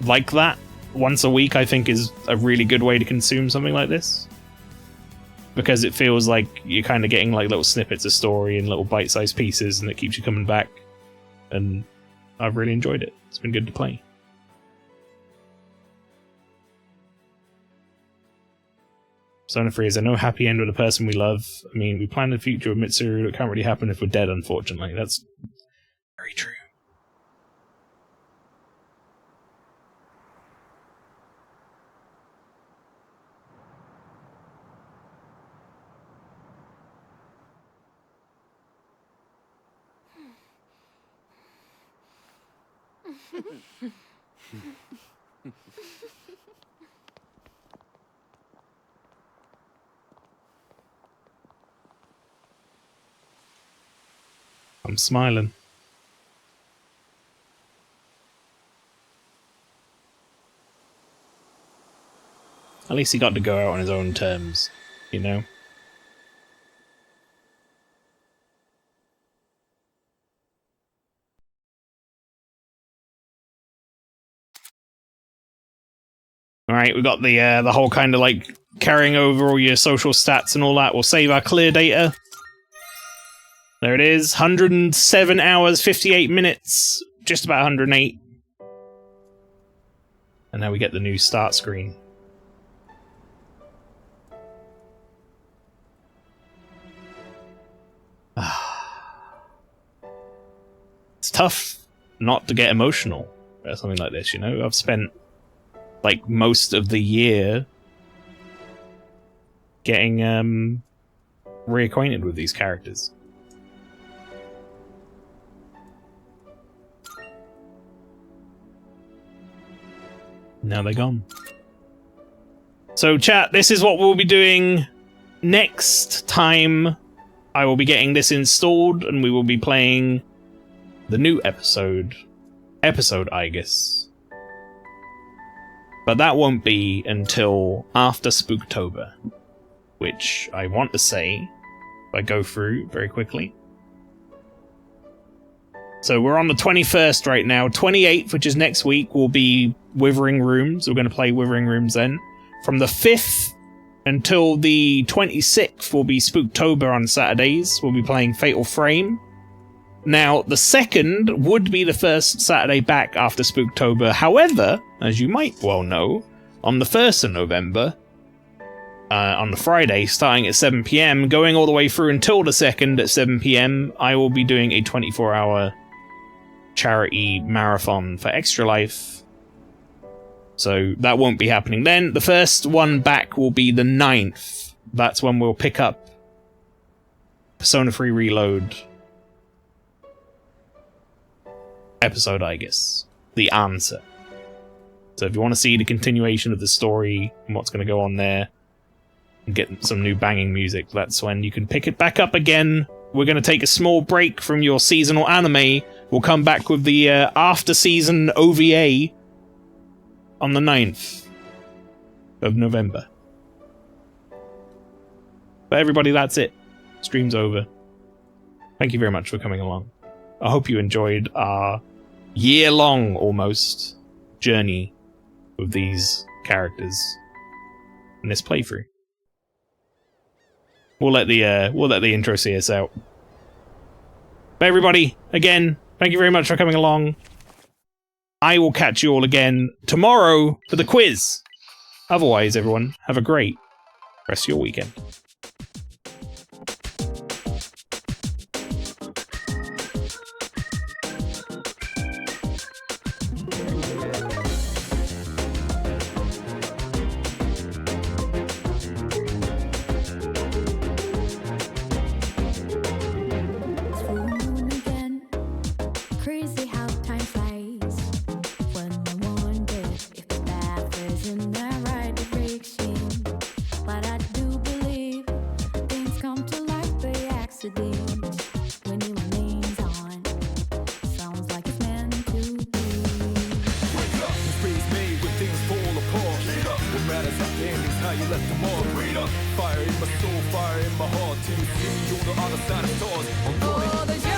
like that. Once a week, I think, is a really good way to consume something like this, because it feels like you're kind of getting, like, little snippets of story and little bite-sized pieces, and it keeps you coming back, and I've really enjoyed it. It's been good to play. Persona 3 is a no happy end with a person we love. I mean, we plan the future with Mitsuru. It can't really happen if we're dead, unfortunately. That's very true. I'm smiling. At least he got to go out on his own terms, you know? Alright, we got the whole kind of, like, carrying over all your social stats and all that. We'll save our clear data. There it is, 107 hours, 58 minutes, just about 108. And now we get the new start screen. It's tough not to get emotional about something like this, you know? I've spent, like, most of the year getting reacquainted with these characters. Now they're gone. So, chat, this is what we'll be doing next time. I will be getting this installed, and we will be playing the new episode, I guess. But that won't be until after Spooktober, which I want to say, if I go through very quickly. So we're on the 21st right now. 28th, which is next week, will be Withering Rooms. We're going to play Withering Rooms then. From the 5th until the 26th will be Spooktober on Saturdays. We'll be playing Fatal Frame. Now, the 2nd would be the first Saturday back after Spooktober. However, as you might well know, on the 1st of November, on the Friday, starting at 7 PM, going all the way through until the 2nd at 7 PM, I will be doing a 24-hour charity marathon for Extra Life. So that won't be happening then. The first one back will be the 9th. That's when we'll pick up Persona 3 Reload episode, I guess. The answer. So if you want to see the continuation of the story and what's going to go on there and get some new banging music, that's when you can pick it back up again. We're going to take a small break from your seasonal anime. We'll come back with the after-season OVA on the 9th of November. But everybody, that's it. Stream's over. Thank you very much for coming along. I hope you enjoyed our year-long, almost, journey with these characters in this playthrough. We'll let the intro see us out. But everybody, again, thank you very much for coming along. I will catch you all again tomorrow for the quiz. Otherwise, everyone, have a great rest of your weekend. Crazy how time flies when I wonder if the path is in the right direction. But I do believe things come to light by accident when it remains on. Sounds like it's meant to be. Wake up, this freeze made when things fall apart. What matters at the end is how you left them all. Fire in my soul, fire in my heart, till you see me on the other side of stars. I'm going.